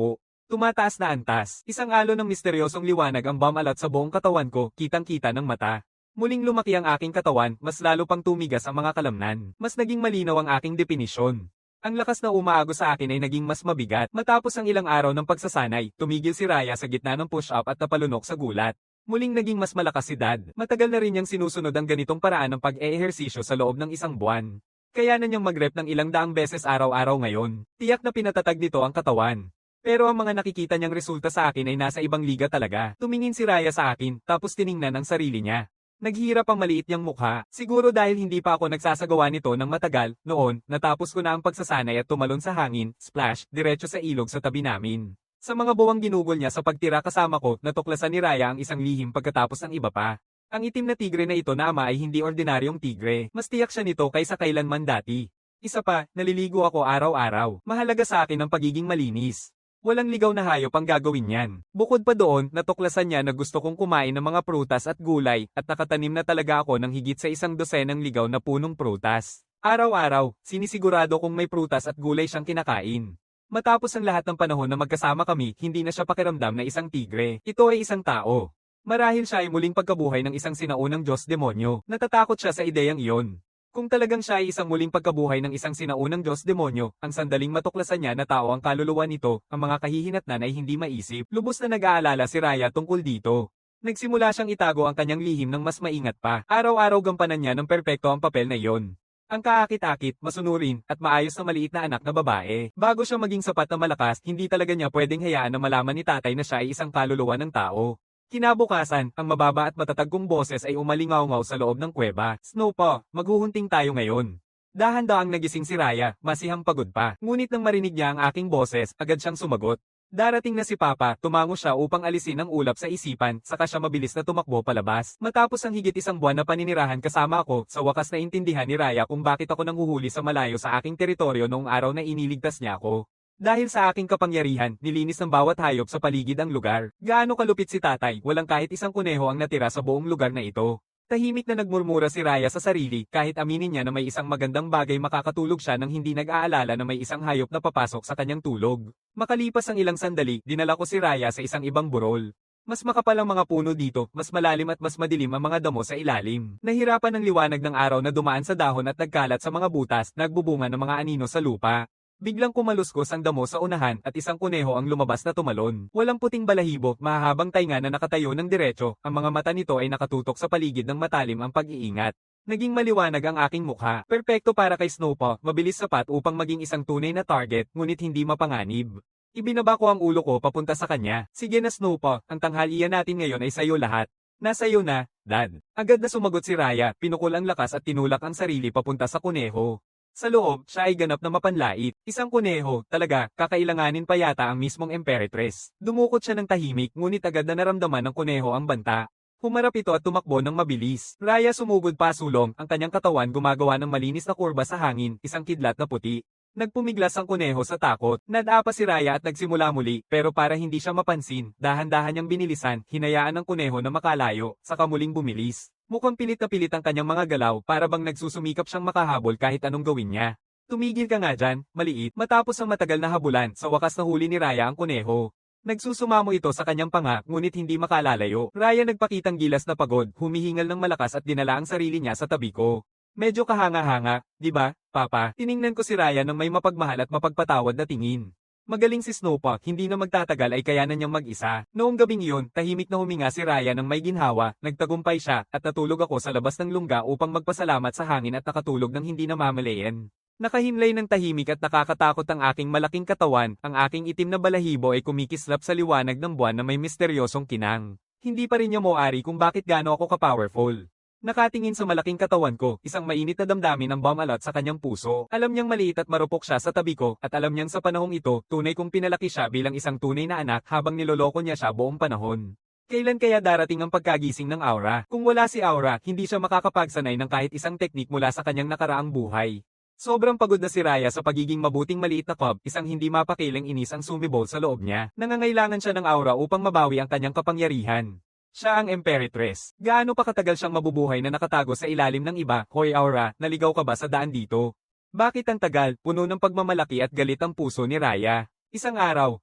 Tumataas na antas. Isang alon ng misteryosong liwanag ang bumalot sa buong katawan ko, kitang-kita ng mata. Muling lumaki ang aking katawan, mas lalo pang tumigas ang mga kalamnan. Mas naging malinaw ang aking definisyon. Ang lakas na umaagos sa akin ay naging mas mabigat. Matapos ang ilang araw ng pagsasanay, tumigil si Raya sa gitna ng push-up at napalunok sa gulat. Muling naging mas malakas si Dad. Matagal na rin niyang sinusunod ang ganitong paraan ng pag-eehersisyo sa loob ng isang buwan. Kaya na niyang mag-rep ng ilang daang beses araw-araw ngayon. Tiyak na pinatatag nito ang katawan. Pero ang mga nakikita niyang resulta sa akin ay nasa ibang liga talaga. Tumingin si Raya sa akin, tapos tiningnan ang sarili niya. Naghihirap ang maliit niyang mukha. Siguro dahil hindi pa ako nagsasagawa nito ng matagal, noon, natapos ko na ang pagsasanay at tumalon sa hangin, splash, diretso sa ilog sa tabi namin. Sa mga buwang ginugol niya sa pagtira kasama ko, natuklasan ni Raya ang isang lihim pagkatapos ng iba pa. Ang itim na tigre na ito na ama ay hindi ordinaryong tigre. Mas tiyak siya nito kaysa kailanman dati. Isa pa, naliligo ako araw-araw. Mahalaga sa akin ang pagiging malinis. Walang ligaw na hayop ang gagawin yan. Bukod pa doon, natuklasan niya na gusto kong kumain ng mga prutas at gulay at nakatanim na talaga ako ng higit sa 100 ligaw na punong prutas. Araw-araw, sinisigurado kong may prutas at gulay siyang kinakain. Matapos ang lahat ng panahon na magkasama kami, hindi na siya pakiramdam na isang tigre. Ito ay isang tao. Marahil siya ay muling pagkabuhay ng isang sinaunang Diyos-demonyo. Natatakot siya sa ideyang iyon. Kung talagang siya ay isang muling pagkabuhay ng isang sinaunang Diyos-demonyo, ang sandaling matuklasan niya na tao ang kaluluwa nito, ang mga kahihinatnan ay hindi maisip. Lubos na nag-aalala si Raya tungkol dito. Nagsimula siyang itago ang kanyang lihim ng mas maingat pa. Araw-araw gampanan niya ng perpekto ang papel na iyon. Ang kaakit-akit, masunurin, at maayos na maliit na anak na babae. Bago siya maging sapat na malakas, hindi talaga niya pwedeng hayaan na malaman ni tatay na siya ay isang kaluluwa ng tao. Kinabukasan, ang mababa at matatag kong boses ay umalingaw-ngaw sa loob ng kuweba. Snow pa, maghuhunting tayo ngayon. Dahan-daang nagising si Raya, masihang pagod pa. Ngunit nang marinig niya ang aking boses, agad siyang sumagot. Darating na si Papa, tumango siya upang alisin ang ulap sa isipan, saka siya mabilis na tumakbo palabas. Matapos ang higit isang buwan na paninirahan kasama ako, sa wakas na intindihan ni Raya kung bakit ako nanghuhuli sa malayo sa aking teritoryo noong araw na iniligtas niya ako. Dahil sa aking kapangyarihan, nilinis ng bawat hayop sa paligid ang lugar. Gaano kalupit si tatay, walang kahit isang kuneho ang natira sa buong lugar na ito. Tahimik na nagmurmura si Raya sa sarili, kahit aminin niya na may isang magandang bagay makakatulog siya nang hindi nag-aalala na may isang hayop na papasok sa kanyang tulog. Makalipas ang ilang sandali, dinala ko si Raya sa isang ibang burol. Mas makapal ang mga puno dito, mas malalim at mas madilim ang mga damo sa ilalim. Nahirapan ng liwanag ng araw na dumaan sa dahon at nagkalat sa mga butas, nagbubunga ng mga anino sa lupa. Biglang kumaluskos ang damo sa unahan at isang kuneho ang lumabas na tumalon. Walang puting balahibo, mahahabang tainga na nakatayo ng diretso, ang mga mata nito ay nakatutok sa paligid ng matalim ang pag-iingat. Naging maliwanag ang aking mukha, perpekto para kay Snowpaw, mabilis sapat upang maging isang tunay na target, ngunit hindi mapanganib. Ibinaba ko ang ulo ko papunta sa kanya. Sige na Snowpaw, ang tanghalian natin ngayon ay sayo lahat. Nasa iyo na, Dad. Agad na sumagot si Raya, pinukol ang lakas at tinulak ang sarili papunta sa kuneho. Sa loob, siya ay ganap na mapanlait. Isang kuneho, talaga, kakailanganin pa yata ang mismong Imperatress. Dumukot siya ng tahimik, ngunit agad na naramdaman ng kuneho ang banta. Humarap ito at tumakbo ng mabilis. Raya sumugod pa sulong, ang kanyang katawan gumagawa ng malinis na kurba sa hangin, isang kidlat na puti. Nagpumiglas ang kuneho sa takot. Nadapa si Raya at nagsimula muli, pero para hindi siya mapansin, dahan-dahan niyang binilisan, hinayaan ang kuneho na makalayo, saka muling bumilis. Mukhang pilit na pilit ang kanyang mga galaw, para bang nagsusumikap siyang makahabol kahit anong gawin niya. Tumigil ka nga dyan, maliit. Matapos ang matagal na habulan, sa wakas nahuli ni Raya ang kuneho. Nagsusumamo ito sa kanyang panga, ngunit hindi makalalayo. Raya nagpakitang gilas na pagod, humihingal ng malakas at dinala ang sarili niya sa tabi ko. Medyo kahanga-hanga, di ba, Papa? Tiningnan ko si Raya ng may mapagmahal at mapagpatawad na tingin. Magaling si Snowpaw, hindi na magtatagal ay kayanan niyang mag-isa. Noong gabing iyon, tahimik na huminga si Raya ng may ginhawa, nagtagumpay siya, at natulog ako sa labas ng lungga upang magpasalamat sa hangin at nakatulog ng hindi namamalayan. Nakahimlay ng tahimik at nakakatakot ang aking malaking katawan, ang aking itim na balahibo ay kumikislap sa liwanag ng buwan na may misteryosong kinang. Hindi pa rin niya moari kung bakit gaano ako ka-powerful. Nakatingin sa malaking katawan ko, isang mainit na damdamin ang bumalot sa kanyang puso. Alam niyang maliit at marupok siya sa tabi ko, at alam niyang sa panahong ito, tunay kong pinalaki siya bilang isang tunay na anak habang niloloko niya siya buong panahon. Kailan kaya darating ang pagkagising ng Aura? Kung wala si Aura, hindi siya makakapagsanay ng kahit isang teknik mula sa kanyang nakaraang buhay. Sobrang pagod na si Raya sa pagiging mabuting maliit na cub, isang hindi mapakiling inis ang sumibol sa loob niya. Nangangailangan siya ng Aura upang mabawi ang kanyang kapangyarihan. Siya ang Imperatress. Gaano pa katagal siyang mabubuhay na nakatago sa ilalim ng iba? Hoy Aura, naligaw ka ba sa daan dito? Bakit ang tagal? Puno ng pagmamalaki at galit ang puso ni Raya. Isang araw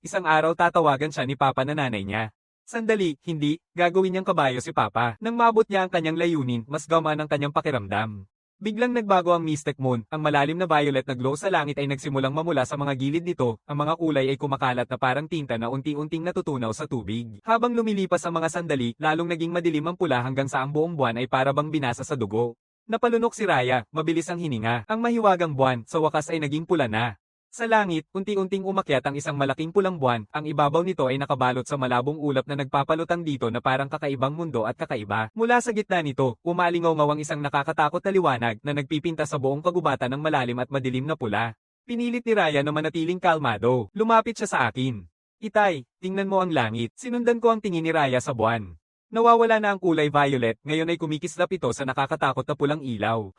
tatawagan siya ni Papa na nanay niya. Sandali, hindi, gagawin niyang kabayo si Papa. Nang maabot niya ang kanyang layunin, mas gamaan ang kanyang pakiramdam. Biglang nagbago ang Mystic Moon, ang malalim na violet na glow sa langit ay nagsimulang mamula sa mga gilid nito, ang mga kulay ay kumakalat na parang tinta na unti-unting natutunaw sa tubig. Habang lumilipas ang mga sandali, lalong naging madilim ang pula hanggang sa ang buong buwan ay para bang binasa sa dugo. Napalunok si Raya, mabilis ang hininga, ang mahiwagang buwan, sa wakas ay naging pula na. Sa langit, unti-unting umakyat ang isang malaking pulang buwan, ang ibabaw nito ay nakabalot sa malabong ulap na nagpapalutang dito na parang kakaibang mundo at kakaiba. Mula sa gitna nito, umalingaw-ngaw ang isang nakakatakot na liwanag na nagpipinta sa buong kagubatan ng malalim at madilim na pula. Pinilit ni Raya na manatiling kalmado. Lumapit siya sa akin. Itay, tingnan mo ang langit. Sinundan ko ang tingin ni Raya sa buwan. Nawawala na ang kulay violet, ngayon ay kumikislap ito sa nakakatakot na pulang ilaw.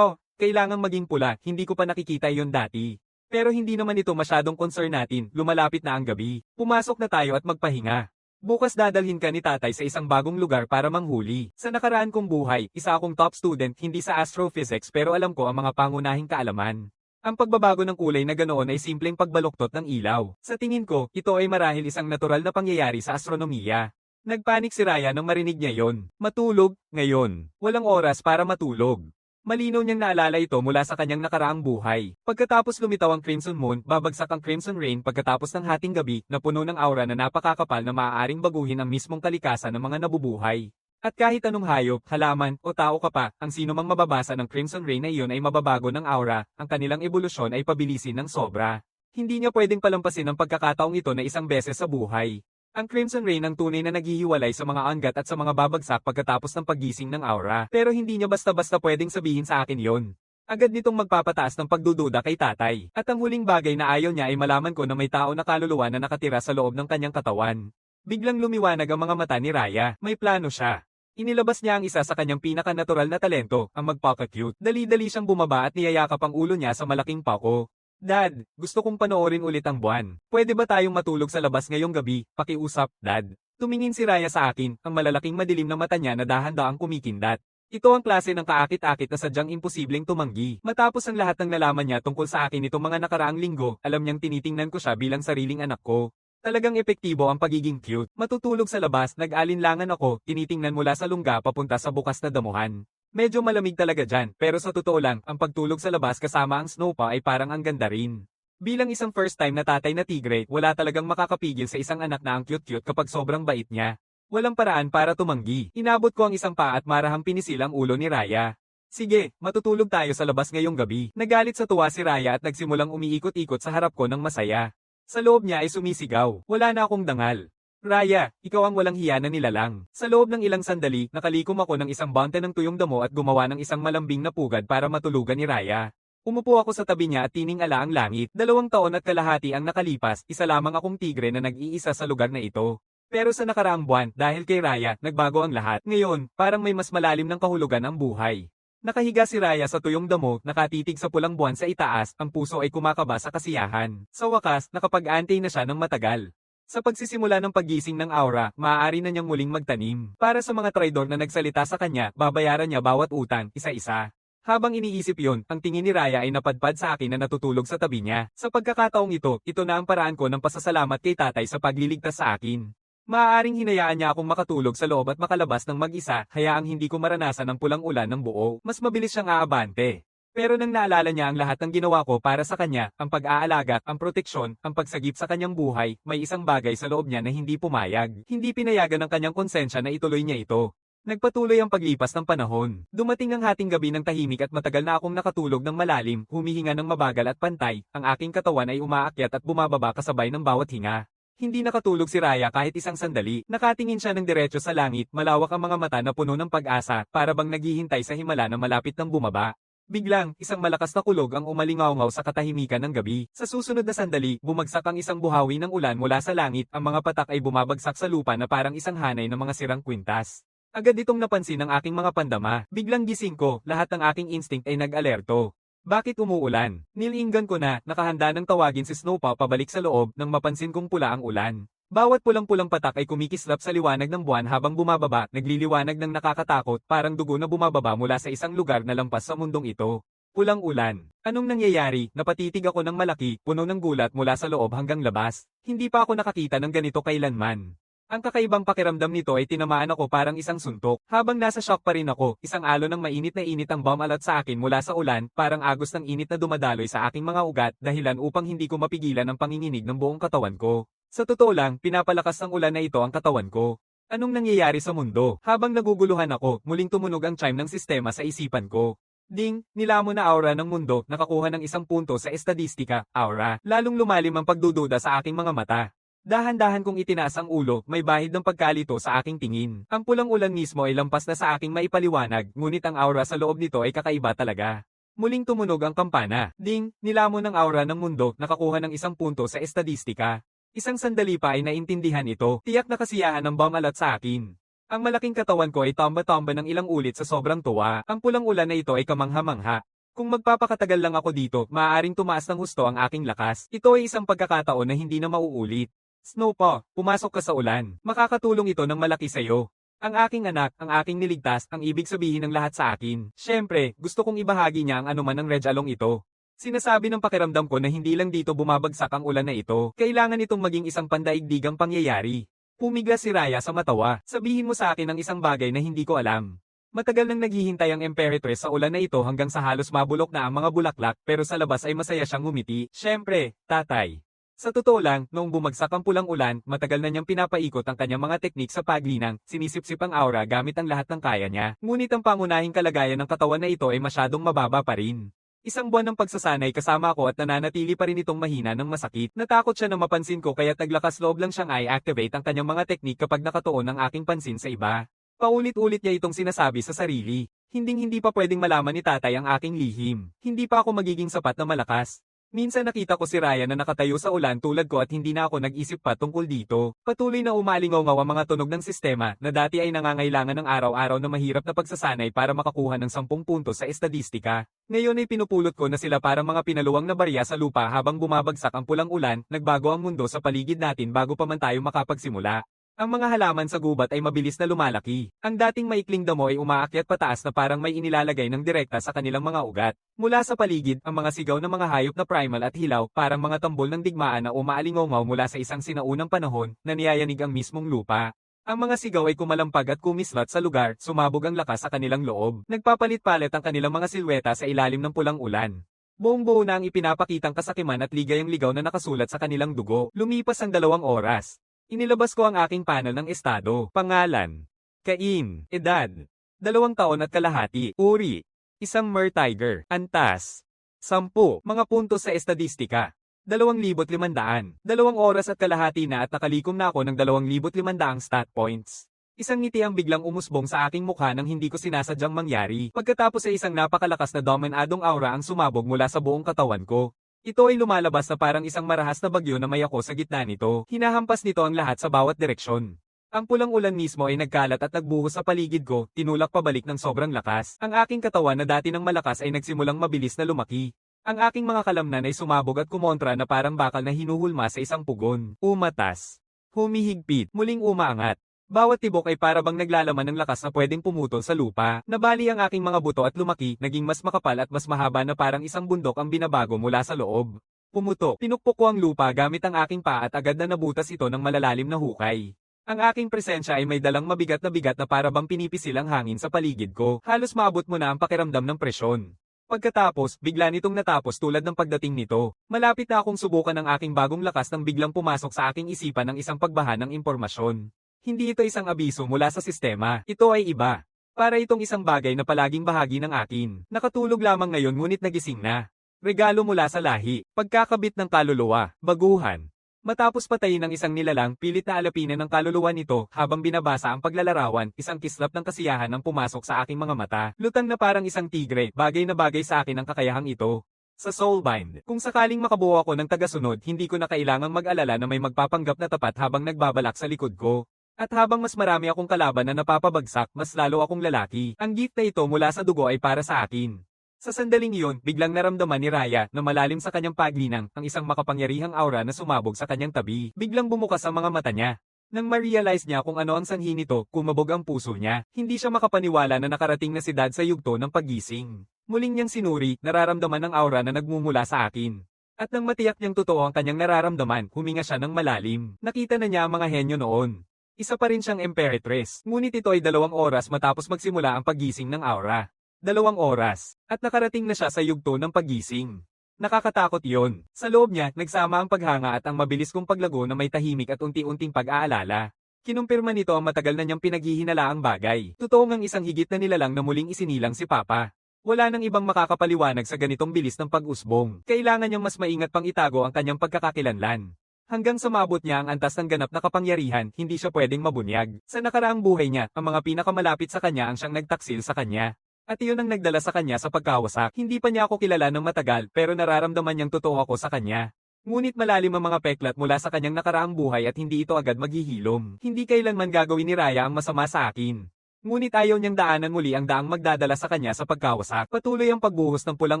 Kailangang maging pula, hindi ko pa nakikita yon dati. Pero hindi naman ito masyadong concern natin, lumalapit na ang gabi. Pumasok na tayo at magpahinga. Bukas dadalhin ka ni tatay sa isang bagong lugar para manghuli. Sa nakaraan kong buhay, isa akong top student hindi sa astrophysics pero alam ko ang mga pangunahing kaalaman. Ang pagbabago ng kulay na ganoon ay simpleng pagbaluktot ng ilaw. Sa tingin ko, ito ay marahil isang natural na pangyayari sa astronomiya. Nagpanik si Raya nang marinig niya yon. Matulog, ngayon. Walang oras para matulog. Malinaw niyang naalala ito mula sa kanyang nakaraang buhay. Pagkatapos lumitaw ang Crimson Moon, babagsak ang Crimson Rain pagkatapos ng hating gabi na puno ng aura na napakakapal na maaaring baguhin ang mismong kalikasan ng mga nabubuhay. At kahit anong hayop, halaman, o tao ka pa, ang sino mang mababasa ng Crimson Ray na iyon ay mababago ng aura, ang kanilang ebolusyon ay pabilisin ng sobra. Hindi niya pwedeng palampasin ang pagkakataong ito na isang beses sa buhay. Ang Crimson Ray ang tunay na naghihiwalay sa mga angat at sa mga babagsak pagkatapos ng paggising ng aura. Pero hindi niya basta-basta pwedeng sabihin sa akin yon. Agad nitong magpapataas ng pagdududa kay tatay. At ang huling bagay na ayaw niya ay malaman ko na may tao na kaluluwa na nakatira sa loob ng kanyang katawan. Biglang lumiwanag ang mga mata ni Raya. May plano siya. Inilabas niya ang isa sa kanyang pinaka-natural na talento, ang magpaka-cute. Dali-dali siyang bumaba at niyayakap ang ulo niya sa malaking pako. Dad, gusto kong panoorin ulit ang buwan. Pwede ba tayong matulog sa labas ngayong gabi? Pakiusap, Dad. Tumingin si Raya sa akin, ang malalaking madilim na mata niya na dahan-daang kumikindat. Ito ang klase ng kaakit-akit na sadyang imposibleng tumanggi. Matapos ang lahat ng nalaman niya tungkol sa akin itong mga nakaraang linggo, alam niyang tinitingnan ko siya bilang sariling anak ko. Talagang epektibo ang pagiging cute. Matutulog sa labas, nag-alinlangan ako, tinitingnan mula sa lungga papunta sa bukas na damuhan. Medyo malamig talaga dyan, pero sa totoo lang, ang pagtulog sa labas kasama ang snow pa ay parang ang ganda rin. Bilang isang first time na tatay na tigre, wala talagang makakapigil sa isang anak na ang cute-cute kapag sobrang bait niya. Walang paraan para tumanggi. Inabot ko ang isang paa at marahang pinisil ang ulo ni Raya. Sige, matutulog tayo sa labas ngayong gabi. Nagalit sa tuwa si Raya at nagsimulang umiikot-ikot sa harap ko ng masaya. Sa loob niya ay sumisigaw. Wala na akong dangal. Raya, ikaw ang walang hiya na nilalang. Sa loob ng ilang sandali, nakalikom ako ng isang bante ng tuyong damo at gumawa ng isang malambing na pugad para matulugan ni Raya. Umupo ako sa tabi niya at tining-ala ang langit. 2 taon at kalahati ang nakalipas, isa lamang akong tigre na nag-iisa sa lugar na ito. Pero sa nakaraang buwan, dahil kay Raya, nagbago ang lahat. Ngayon, parang may mas malalim ng kahulugan ang buhay. Nakahiga si Raya sa tuyong damo, nakatitig sa pulang buwan sa itaas, ang puso ay kumakaba sa kasiyahan. Sa wakas, nakapag-antay na siya ng matagal. Sa pagsisimula ng paggising ng aura, maaari na niyang muling magtanim. Para sa mga traidor na nagsalita sa kanya, babayaran niya bawat utang, isa-isa. Habang iniisip yon, ang tingin ni Raya ay napadpad sa akin na natutulog sa tabi niya. Sa pagkakataong ito na ang paraan ko ng pasasalamat kay tatay sa pagliligtas sa akin. Maaaring hinayaan niya akong makatulog sa loob at makalabas ng mag-isa, hayaang hindi ko maranasan ang pulang ulan ng buo. Mas mabilis siyang aabante. Pero nang naalala niya ang lahat ng ginawa ko para sa kanya, ang pag-aalaga, ang proteksyon, ang pagsagip sa kanyang buhay, may isang bagay sa loob niya na hindi pumayag. Hindi pinayagan ng kanyang konsensya na ituloy niya ito. Nagpatuloy ang paglipas ng panahon. Dumating ang hating gabi ng tahimik at matagal na akong nakatulog ng malalim, humihinga ng mabagal at pantay, ang aking katawan ay umaakyat at bumababa kasabay ng bawat hinga. Hindi nakatulog si Raya kahit isang sandali. Nakatingin siya ng diretso sa langit, malawak ang mga mata na puno ng pag-asa, para bang naghihintay sa himala na malapit ng bumaba. Biglang, isang malakas na kulog ang umalingaw-ngaw sa katahimikan ng gabi. Sa susunod na sandali, bumagsak ang isang buhawi ng ulan mula sa langit, ang mga patak ay bumabagsak sa lupa na parang isang hanay ng mga sirang kwintas. Agad itong napansin ng aking mga pandama. Biglang gising ko, lahat ng aking instinct ay nag-alerto. Bakit umuulan? Nilinggan ko na, nakahanda ng tawagin si Snowpaw pabalik sa loob nang mapansin kong pula ang ulan. Bawat pulang-pulang patak ay kumikislap sa liwanag ng buwan habang bumababa, nagliliwanag ng nakakatakot, parang dugo na bumababa mula sa isang lugar na lampas sa mundong ito. Pulang ulan. Anong nangyayari? Napatitig ako ng malaki, puno ng gulat mula sa loob hanggang labas. Hindi pa ako nakakita ng ganito kailanman. Ang kakaibang pakiramdam nito ay tinamaan ako parang isang suntok. Habang nasa shock pa rin ako, isang alon ng mainit na init ang bumalat sa akin mula sa ulan, parang agos ng init na dumadaloy sa aking mga ugat, dahilan upang hindi ko mapigilan ang panginginig ng buong katawan ko. Sa totoo lang, pinapalakas ng ulan na ito ang katawan ko. Anong nangyayari sa mundo? Habang naguguluhan ako, muling tumunog ang chime ng sistema sa isipan ko. Ding, nilamon na aura ng mundo, nakakuha ng 1 punto sa estadistika, aura. Lalong lumalim ang pagdududa sa aking mga mata. Dahan-dahan kong itinaas ang ulo, may bahid ng pagkalito sa aking tingin. Ang pulang ulan mismo ay lampas na sa aking maipaliwanag, ngunit ang aura sa loob nito ay kakaiba talaga. Muling tumunog ang kampana. Ding, nilamon ng aura ng mundo, nakakuha ng 1 punto sa estadistika. Isang sandali pa ay naintindihan ito, tiyak na kasiyahan ang bumalat sa akin. Ang malaking katawan ko ay tamba-tamba ng ilang ulit sa sobrang tuwa. Ang pulang ulan na ito ay kamangha-mangha. Kung magpapakatagal lang ako dito, maaaring tumaas ng husto ang aking lakas. Ito ay isang pagkakataon na hindi na mauulit. Snowpaw, pumasok ka sa ulan. Makakatulong ito ng malaki sa'yo. Ang aking anak, ang aking niligtas, ang ibig sabihin ng lahat sa akin. Siyempre, gusto kong ibahagi niya ang anuman ng Regalong ito. Sinasabi ng pakiramdam ko na hindi lang dito bumabagsak ang ulan na ito, kailangan itong maging isang pandaigdigang pangyayari. Pumigla si Raya sa matawa, sabihin mo sa akin ang isang bagay na hindi ko alam. Matagal nang naghihintay ang Imperatress sa ulan na ito hanggang sa halos mabulok na ang mga bulaklak pero sa labas ay masaya siyang ngumiti. Siyempre, tatay. Sa totoo lang, noong bumagsak ang pulang ulan, matagal na niyang pinapaikot ang kanyang mga teknik sa paglinang, sinisipsip ang aura gamit ang lahat ng kaya niya. Ngunit ang pangunahing kalagayan ng katawan na ito ay masyadong mababa pa rin. Isang buwan ng pagsasanay kasama ako at nananatili pa rin itong mahina ng masakit. Natakot siya na mapansin ko kaya't naglakas loob lang siyang i-activate ang kanyang mga teknik kapag nakatuon ang aking pansin sa iba. Paulit-ulit niya itong sinasabi sa sarili. Hindi pa pwedeng malaman ni tatay ang aking lihim. Hindi pa ako magiging sapat na malakas. Minsan nakita ko si Ryan na nakatayo sa ulan tulad ko at hindi na ako nag-isip pa tungkol dito. Patuloy na umalingaw ang mga tunog ng sistema na dati ay nangangailangan ng araw-araw na mahirap na pagsasanay para makakuha ng 10 puntos sa estadistika. Ngayon ay pinupulot ko na sila para mga pinaluwang na barya sa lupa habang bumabagsak ang pulang ulan, nagbago ang mundo sa paligid natin bago pa man tayo makapagsimula. Ang mga halaman sa gubat ay mabilis na lumalaki. Ang dating maikling damo ay umaakyat pataas na parang may inilalagay ng direkta sa kanilang mga ugat. Mula sa paligid, ang mga sigaw ng mga hayop na primal at hilaw, parang mga tambol ng digmaan na umaalingaw mula sa isang sinaunang panahon na niyayanig ang mismong lupa. Ang mga sigaw ay kumalampag at kumislat sa lugar, sumabog ang lakas sa kanilang loob. Nagpapalit-palit ang kanilang mga silweta sa ilalim ng pulang ulan. Buong-buo na ang ipinapakitang kasakiman at ligayang ligaw na nakasulat sa kanilang dugo. Lumipas ang 2 oras. Inilabas ko ang aking panel ng estado. Pangalan. Cain. Edad. 2 taon at kalahati. Uri. Isang mer tiger. Antas. 10. Mga puntos sa estadistika. 2,500. 2 oras at kalahati na at nakalikom na ako ng 2,500 stat points. Isang ngiti ang biglang umusbong sa aking mukha nang hindi ko sinasadyang mangyari. Pagkatapos ay isang napakalakas na dominadong aura ang sumabog mula sa buong katawan ko. Ito ay lumalabas na parang isang marahas na bagyo na may ako sa gitna nito. Hinahampas nito ang lahat sa bawat direksyon. Ang pulang ulan mismo ay nagkalat at nagbuhos sa paligid ko, tinulak pabalik ng sobrang lakas. Ang aking katawan na dati ng malakas ay nagsimulang mabilis na lumaki. Ang aking mga kalamnan ay sumabog at kumontra na parang bakal na hinuhulma sa isang pugon. Umatas. Humihigpit, muling umaangat. Bawat tibok ay para bang naglalaman ng lakas na pwedeng pumutol sa lupa. Nabali ang aking mga buto at lumaki, naging mas makapal at mas mahaba na parang isang bundok ang binabago mula sa loob. Pumutok, pinukpok ko ang lupa gamit ang aking paa at agad na nabutas ito ng malalalim na hukay. Ang aking presensya ay may dalang mabigat na para bang pinipisil ang hangin sa paligid ko. Halos maabot mo na ang pakiramdam ng presyon. Pagkatapos, bigla nitong natapos tulad ng pagdating nito. Malapit na akong subukan ang aking bagong lakas nang biglang pumasok sa aking isipan ng isang pagbaha ng impormasyon. Hindi ito isang abiso mula sa sistema. Ito ay iba. Para itong isang bagay na palaging bahagi ng akin. Nakatulog lamang ngayon ngunit nagising na. Regalo mula sa lahi. Pagkakabit ng kaluluwa. Baguhan. Matapos patayin ng isang nilalang, pilit na alapinin ng kaluluwa nito habang binabasa ang paglalarawan, isang kislap ng kasiyahan ang pumasok sa aking mga mata. Lutang na parang isang tigre, bagay na bagay sa akin ang kakayahang ito. Sa Soulbind, kung sakaling makabuo ako ng tagasunod, hindi ko na kailangang mag-alala na may magpapanggap na tapat habang nagbabalak sa likod ko. At habang mas marami akong kalaban na napapabagsak, mas lalo akong lalaki. Ang gift na ito mula sa dugo ay para sa akin. Sa sandaling iyon, biglang naramdaman ni Raya na malalim sa kanyang paglinang ang isang makapangyarihang aura na sumabog sa kanyang tabi. Biglang bumukas ang mga mata niya. Nang ma-realize niya kung ano ang sanhi nito, kumabog ang puso niya. Hindi siya makapaniwala na nakarating na si Dad sa yugto ng paggising. Muling niyang sinuri, nararamdaman ang aura na nagmumula sa akin. At nang matiyak niyang totoo ang kanyang nararamdaman, huminga siya ng malalim. Nakita na niya ang mga henyo noon. Isa pa rin siyang Imperatress, ngunit ito ay 2 oras matapos magsimula ang paggising ng aura. 2 oras, at nakarating na siya sa yugto ng paggising. Nakakatakot iyon. Sa loob niya, nagsama ang paghanga at ang mabilis kong paglago na may tahimik at unti-unting pag-aalala. Kinumpirma nito ang matagal na niyang pinaghihinalaang bagay. Totoo ngang isang higit na nilalang na muling isinilang si Papa. Wala nang ibang makakapaliwanag sa ganitong bilis ng pag-usbong. Kailangan niyang mas maingat pang itago ang kanyang pagkakakilanlan. Hanggang sumabot niya ang antas ng ganap na kapangyarihan, hindi siya pwedeng mabunyag. Sa nakaraang buhay niya, ang mga pinakamalapit sa kanya ang siyang nagtaksil sa kanya. At iyon ang nagdala sa kanya sa pagkawasak. Hindi pa niya ako kilala ng matagal pero nararamdaman niyang totoo ako sa kanya. Ngunit malalim ang mga peklat mula sa kanyang nakaraang buhay at hindi ito agad maghihilom. Hindi kailanman gagawin ni Raya ang masama sa akin. Ngunit ayaw niyang daanan muli ang daang magdadala sa kanya sa pagkawasak. Patuloy ang pagbuhos ng pulang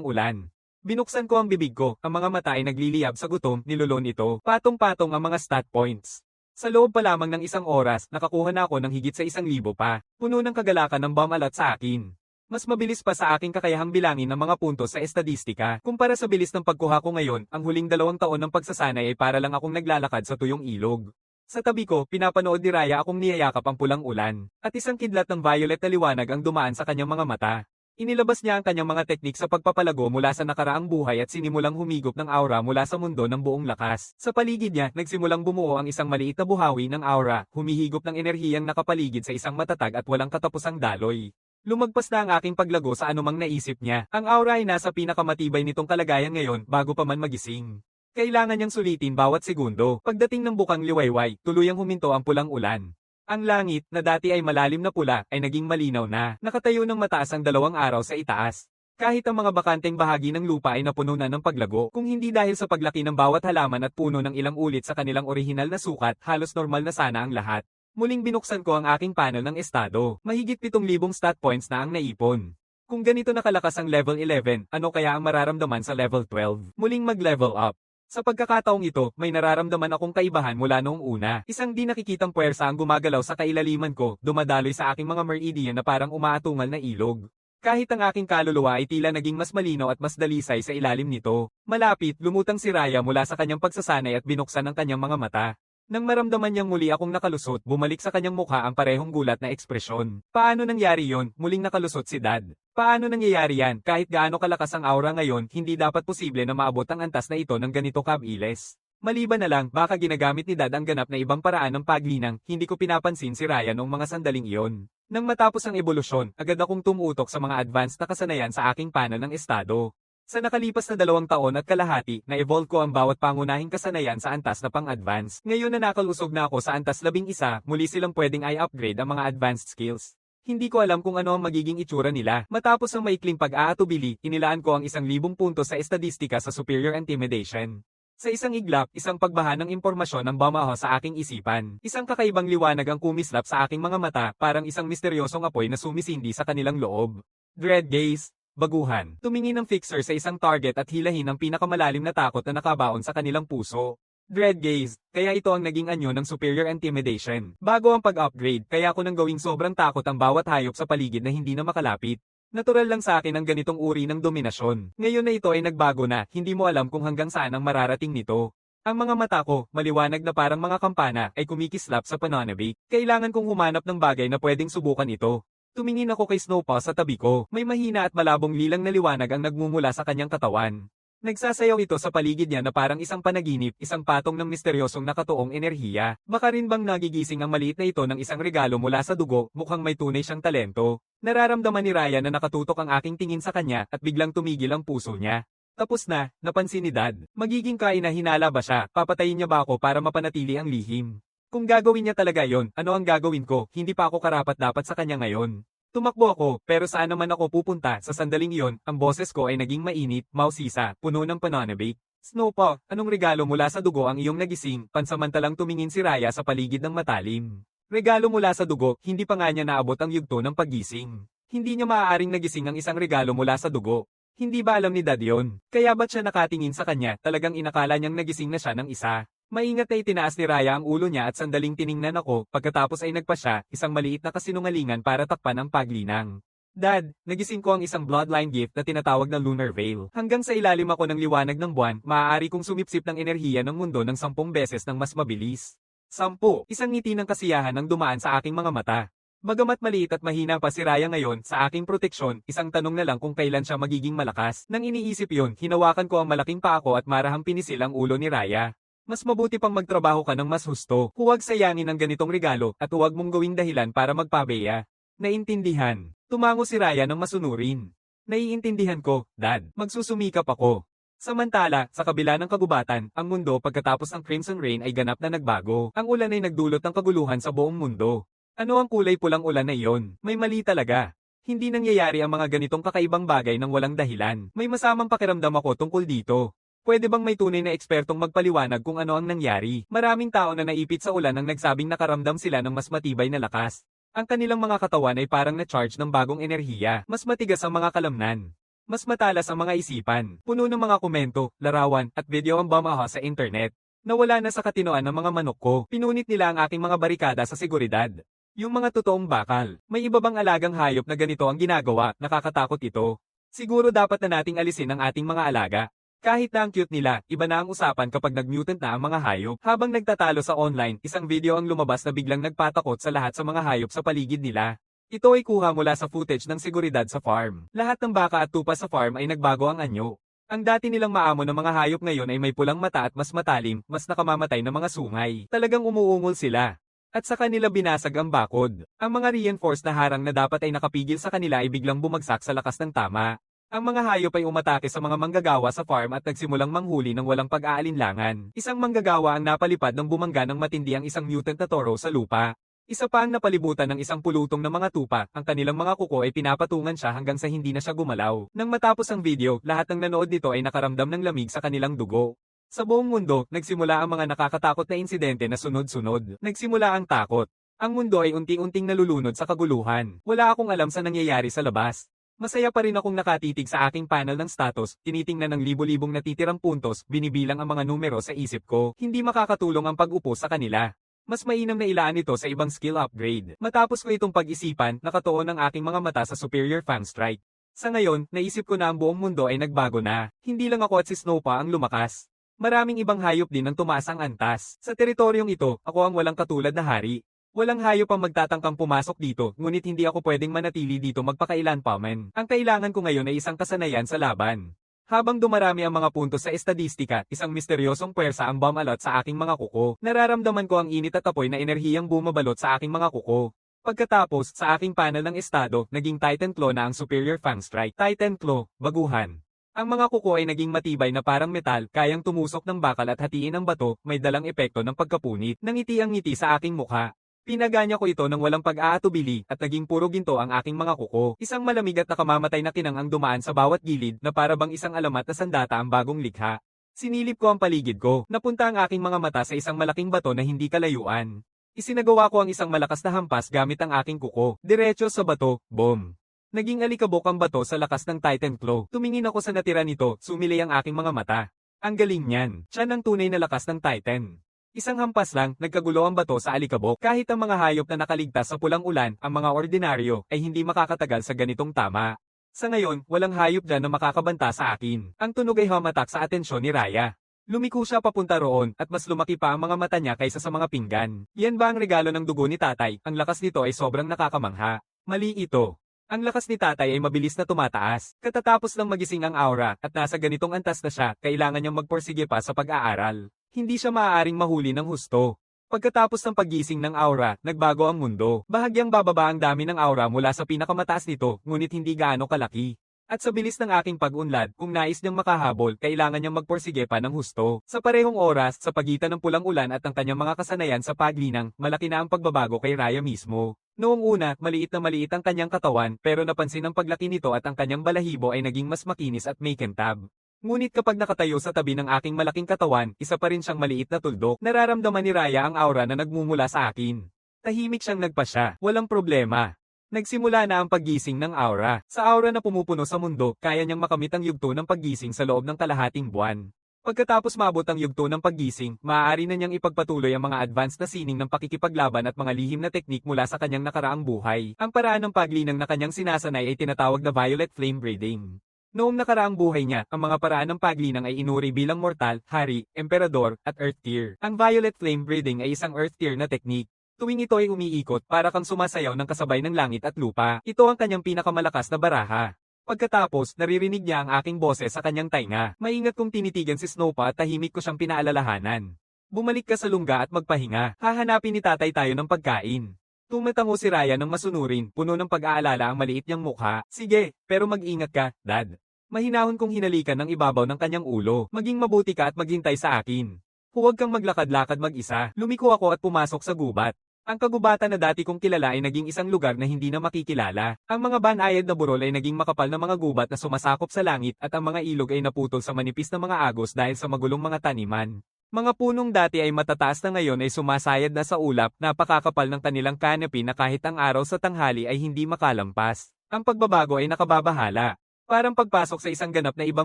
ulan. Binuksan ko ang bibig ko, ang mga mata ay nagliliyab sa gutom, nilulon ito. Patong-patong ang mga stat points. Sa loob pa lamang ng 1 oras, nakakuha na ako ng higit sa 1,000 pa. Puno ng kagalakan ng bomb alert sa akin. Mas mabilis pa sa aking kakayahang bilangin ng mga puntos sa estadistika. Kumpara sa bilis ng pagkuha ko ngayon, ang huling 2 taon ng pagsasanay ay para lang akong naglalakad sa tuyong ilog. Sa tabi ko, pinapanood ni Raya akong niyayakap ang pulang ulan. At isang kidlat ng violet na liwanag ang dumaan sa kanyang mga mata. Inilabas niya ang kanyang mga teknik sa pagpapalago mula sa nakaraang buhay at sinimulang humigop ng aura mula sa mundo ng buong lakas. Sa paligid niya, nagsimulang bumuo ang isang maliit na buhawi ng aura, humihigop ng enerhiyang nakapaligid sa isang matatag at walang katapusang daloy. Lumagpas na ang aking paglago sa anumang naisip niya. Ang aura ay nasa pinakamatibay nitong kalagayan ngayon bago pa man magising. Kailangan niyang sulitin bawat segundo. Pagdating ng bukang liwayway, tuluyang huminto ang pulang ulan. Ang langit, na dati ay malalim na pula, ay naging malinaw na. Nakatayo ng mataas ang 2 araw sa itaas. Kahit ang mga bakanteng bahagi ng lupa ay napuno na ng paglago, kung hindi dahil sa paglaki ng bawat halaman at puno ng ilang ulit sa kanilang orihinal na sukat, halos normal na sana ang lahat. Muling binuksan ko ang aking panel ng estado. Mahigit 7,000 stat points na ang naipon. Kung ganito nakalakas ang level 11, ano kaya ang mararamdaman sa level 12? Muling mag-level up. Sa pagkakataong ito, may nararamdaman akong kaibahan mula noong una. Isang di nakikitang puwersa ang gumagalaw sa kailaliman ko, dumadaloy sa aking mga meridian na parang umaatungal na ilog. Kahit ang aking kaluluwa ay tila naging mas malinaw at mas dalisay sa ilalim nito. Malapit, lumutang si Raya mula sa kanyang pagsasanay at binuksan ang kanyang mga mata. Nang maramdaman niyang muli akong nakalusot, bumalik sa kanyang mukha ang parehong gulat na ekspresyon. Paano nangyari yon? Muling nakalusot si Dad. Paano nangyayari yan? Kahit gaano kalakas ang aura ngayon, hindi dapat posible na maabot ang antas na ito ng ganito kabilis. Maliban na lang, baka ginagamit ni Dad ang ganap na ibang paraan ng paglinang, hindi ko pinapansin si Raya noong mga sandaling iyon. Nang matapos ang ebolusyon, agad akong tumutok sa mga advanced na kasanayan sa aking panel ng estado. Sa nakalipas na 2 taon at kalahati, na-evolve ko ang bawat pangunahing kasanayan sa antas na pang-advance. Ngayon na nakalusog na ako sa antas 11, muli silang pwedeng i-upgrade ang mga advanced skills. Hindi ko alam kung ano ang magiging itsura nila. Matapos ang maikling pag-aatubili, inilaan ko ang 1,000 puntos sa estadistika sa Superior Intimidation. Sa isang iglap, isang pagbaha ng impormasyon ang bumaho sa aking isipan. Isang kakaibang liwanag ang kumislap sa aking mga mata, parang isang misteryosong apoy na sumisindi sa kanilang loob. Dread gaze, baguhan. Tumingin ng fixer sa isang target at hilahin ang pinakamalalim na takot na nakabaon sa kanilang puso. Dread gaze, kaya ito ang naging anyo ng Superior Intimidation. Bago ang pag-upgrade, kaya ko nang gawing sobrang takot ang bawat hayop sa paligid na hindi na makalapit. Natural lang sa akin ang ganitong uri ng dominasyon. Ngayon na ito ay nagbago na, hindi mo alam kung hanggang saan ang mararating nito. Ang mga mata ko, maliwanag na parang mga kampana, ay kumikislap sa pananabik. Kailangan kong humanap ng bagay na pwedeng subukan ito. Tumingin ako kay Snowpaw sa tabi ko. May mahina at malabong lilang na liwanag ang nagmumula sa kanyang katawan. Nagsasayaw ito sa paligid niya na parang isang panaginip, isang patong ng misteryosong nakatuong enerhiya. Baka rin bang nagigising ang maliit na ito ng isang regalo mula sa dugo, mukhang may tunay siyang talento. Nararamdaman ni Raya na nakatutok ang aking tingin sa kanya at biglang tumigil ang puso niya. Tapos na, napansin ni Dad. Magiging kainahinala ba siya? Papatayin niya ba ako para mapanatili ang lihim? Kung gagawin niya talaga yon, ano ang gagawin ko? Hindi pa ako karapat-dapat sa kanya ngayon. Tumakbo ako, pero saan naman ako pupunta? Sa sandaling iyon, ang boses ko ay naging mainit, mausisa, puno ng pananabik. Snowpaw, anong regalo mula sa dugo ang iyong nagising? Pansamantalang tumingin si Raya sa paligid ng matalim. Regalo mula sa dugo, hindi pa nga niya naabot ang yugto ng paggising. Hindi niya maaaring nagising ang isang regalo mula sa dugo. Hindi ba alam ni Dad yon? Kaya ba't siya nakatingin sa kanya? Talagang inakala niyang nagising na siya ng isa. Maingat na itinaas ni Raya ang ulo niya at sandaling tiningnan ako, pagkatapos ay nagpa siya, isang maliit na kasinungalingan para takpan ang paglinang. Dad, nagising ko ang isang bloodline gift na tinatawag na Lunar Veil. Hanggang sa ilalim ako ng liwanag ng buwan, maaari kong sumipsip ng enerhiya ng mundo ng 10 beses ng mas mabilis. 10. Isang ngiti ng kasiyahan ang dumaan sa aking mga mata. Bagamat maliit at mahina pa si Raya ngayon, sa aking proteksyon, isang tanong na lang kung kailan siya magiging malakas. Nang iniisip yon, hinawakan ko ang malaking paa ko at marahang pinisil ang ulo ni Raya. Mas mabuti pang magtrabaho ka ng mas husto. Huwag sayangin ang ganitong regalo at huwag mong gawing dahilan para magpabeya. Naintindihan. Tumango si Raya ng masunurin. Naiintindihan ko, Dad. Magsusumikap ako. Samantala, sa kabila ng kagubatan, ang mundo pagkatapos ng Crimson Rain ay ganap na nagbago. Ang ulan ay nagdulot ng kaguluhan sa buong mundo. Ano ang kulay pulang ulan na iyon? May mali talaga. Hindi nangyayari ang mga ganitong kakaibang bagay nang walang dahilan. May masamang pakiramdam ako tungkol dito. Pwede bang may tunay na ekspertong magpaliwanag kung ano ang nangyari? Maraming tao na naipit sa ulan ang nagsabing nakaramdam sila ng mas matibay na lakas. Ang kanilang mga katawan ay parang na-charge ng bagong enerhiya. Mas matigas ang mga kalamnan. Mas matalas ang mga isipan. Puno ng mga komento, larawan, at video ang bumaha sa internet. Nawala na sa katinoan ng mga manok ko. Pinunit nila ang aking mga barikada sa seguridad. Yung mga totoong bakal. May iba bang alagang hayop na ganito ang ginagawa? Nakakatakot ito. Siguro dapat na nating alisin ang ating mga alaga. Kahit na ang cute nila, iba na ang usapan kapag nag-mutant na ang mga hayop. Habang nagtatalo sa online, isang video ang lumabas na biglang nagpatakot sa lahat sa mga hayop sa paligid nila. Ito ay kuha mula sa footage ng seguridad sa farm. Lahat ng baka at tupa sa farm ay nagbago ang anyo. Ang dati nilang maamo ng mga hayop ngayon ay may pulang mata at mas matalim, mas nakamamatay na mga sungay. Talagang umuungol sila. At sa kanila binasag ang bakod. Ang mga reinforced na harang na dapat ay nakapigil sa kanila ay biglang bumagsak sa lakas ng tama. Ang mga hayop ay umatake sa mga manggagawa sa farm at nagsimulang manghuli ng walang pag-aalinlangan. Isang manggagawa ang napalipad ng bumangga ng matindi ang isang mutant na toro sa lupa. Isa pa ang napalibutan ng isang pulutong ng mga tupa, ang kanilang mga kuko ay pinapatungan siya hanggang sa hindi na siya gumalaw. Nang matapos ang video, lahat ng nanood nito ay nakaramdam ng lamig sa kanilang dugo. Sa buong mundo, nagsimula ang mga nakakatakot na insidente na sunod-sunod. Nagsimula ang takot. Ang mundo ay unti-unting nalulunod sa kaguluhan. Wala akong alam sa nangyayari sa labas. Masaya pa rin akong nakatitig sa aking panel ng status, tinitingnan ng libo-libong natitirang puntos, binibilang ang mga numero sa isip ko, hindi makakatulong ang pag-upo sa kanila. Mas mainam na ilaan ito sa ibang skill upgrade. Matapos ko itong pag-isipan, nakatuon ang aking mga mata sa Superior Fang Strike. Sa ngayon, naisip ko na ang buong mundo ay nagbago na. Hindi lang ako at si Snow pa ang lumakas. Maraming ibang hayop din ang tumaas ang antas. Sa teritoryong ito, ako ang walang katulad na hari. Walang hayop ang magtatangkang pumasok dito, ngunit hindi ako pwedeng manatili dito magpakailan pa man. Ang kailangan ko ngayon ay isang kasanayan sa laban. Habang dumarami ang mga puntos sa estadistika, isang misteryosong puwersa ang bumalot sa aking mga kuko. Nararamdaman ko ang init at apoy na enerhiyang bumabalot sa aking mga kuko. Pagkatapos, sa aking panel ng estado, naging Titan Claw na ang Superior Fang Strike. Titan Claw, baguhan. Ang mga kuko ay naging matibay na parang metal, kayang tumusok ng bakal at hatiin ang bato, may dalang epekto ng pagkapunit. Nangiti ang ngiti sa aking mukha. Pinaganya ko ito ng walang pag-aatubili at naging puro ginto ang aking mga kuko. Isang malamig at nakamamatay na kinang ang dumaan sa bawat gilid na para bang isang alamat na sandata ang bagong likha. Sinilip ko ang paligid ko. Napunta ang aking mga mata sa isang malaking bato na hindi kalayuan. Isinagawa ko ang isang malakas na hampas gamit ang aking kuko. Diretso sa bato, boom. Naging alikabok ang bato sa lakas ng Titan Claw. Tumingin ako sa natira nito, sumilay ang aking mga mata. Ang galing niyan. Siya ang tunay na lakas ng Titan. Isang hampas lang, nagkagulo ang bato sa alikabok. Kahit ang mga hayop na nakaligtas sa pulang ulan, ang mga ordinaryo, ay hindi makakatagal sa ganitong tama. Sa ngayon, walang hayop dyan na makakabanta sa akin. Ang tunog ay humatak sa atensyon ni Raya. Lumiko siya papunta roon, at mas lumaki pa ang mga mata niya kaysa sa mga pinggan. Yan ba ang regalo ng dugo ni tatay? Ang lakas nito ay sobrang nakakamangha. Mali ito. Ang lakas ni tatay ay mabilis na tumataas. Katatapos lang magising ang aura, at nasa ganitong antas na siya, kailangan niyang magporsige pa sa pag-aaral. Hindi siya maaaring mahuli ng husto. Pagkatapos ng paggising ng aura, nagbago ang mundo. Bahagyang bababa ang dami ng aura mula sa pinakamataas nito, ngunit hindi gaano kalaki. At sa bilis ng aking pag-unlad, kung nais niyang makahabol, kailangan niyang magporsige pa ng husto. Sa parehong oras, sa pagitan ng pulang ulan at ang kanyang mga kasanayan sa paglinang, malaki na ang pagbabago kay Raya mismo. Noong una, maliit ang kanyang katawan, pero napansin ang paglaki nito at ang kanyang balahibo ay naging mas makinis at may kintab. Ngunit kapag nakatayo sa tabi ng aking malaking katawan, isa pa rin siyang maliit na tuldok. Nararamdaman ni Raya ang aura na nagmumula sa akin. Tahimik siyang nagpasya. Walang problema. Nagsimula na ang paggising ng aura. Sa aura na pumupuno sa mundo, kaya niyang makamit ang yugto ng paggising sa loob ng kalahating buwan. Pagkatapos maabot ang yugto ng paggising, maaari na niyang ipagpatuloy ang mga advanced na sining ng pakikipaglaban at mga lihim na teknik mula sa kanyang nakaraang buhay. Ang paraan ng paglinang na kanyang sinasanay ay tinatawag na violet flame breathing. Noong nakaraang buhay niya, ang mga paraan ng paglinang ay inuri bilang mortal, hari, emperador, at earth tier. Ang violet flame breathing ay isang earth tier na teknik. Tuwing ito ay umiikot, para kang sumasayaw ng kasabay ng langit at lupa. Ito ang kanyang pinakamalakas na baraha. Pagkatapos, naririnig niya ang aking boses sa kanyang tainga. Maingat kong tinitigan si Snowpa at tahimik ko siyang pinaalalahanan. Bumalik ka sa lungga at magpahinga. Hahanapin ni tatay tayo ng pagkain. Tumatango si Raya ng masunurin, puno ng pag-aalala ang maliit niyang mukha. Sige, pero mag-ingat ka, Dad. Mahinahon kong hinalikan ng ibabaw ng kanyang ulo. Maging mabuti ka at maghintay sa akin. Huwag kang maglakad-lakad mag-isa. Lumiko ako at pumasok sa gubat. Ang kagubatan na dati kong kilala ay naging isang lugar na hindi na makikilala. Ang mga banayad na burol ay naging makapal na mga gubat na sumasakop sa langit at ang mga ilog ay naputol sa manipis na mga agos dahil sa magulong mga taniman. Mga punong dati ay matataas na ngayon ay sumasayad na sa ulap, napakakapal ng kanilang canopy na kahit ang araw sa tanghali ay hindi makalampas. Ang pagbabago ay nakababahala. Parang pagpasok sa isang ganap na ibang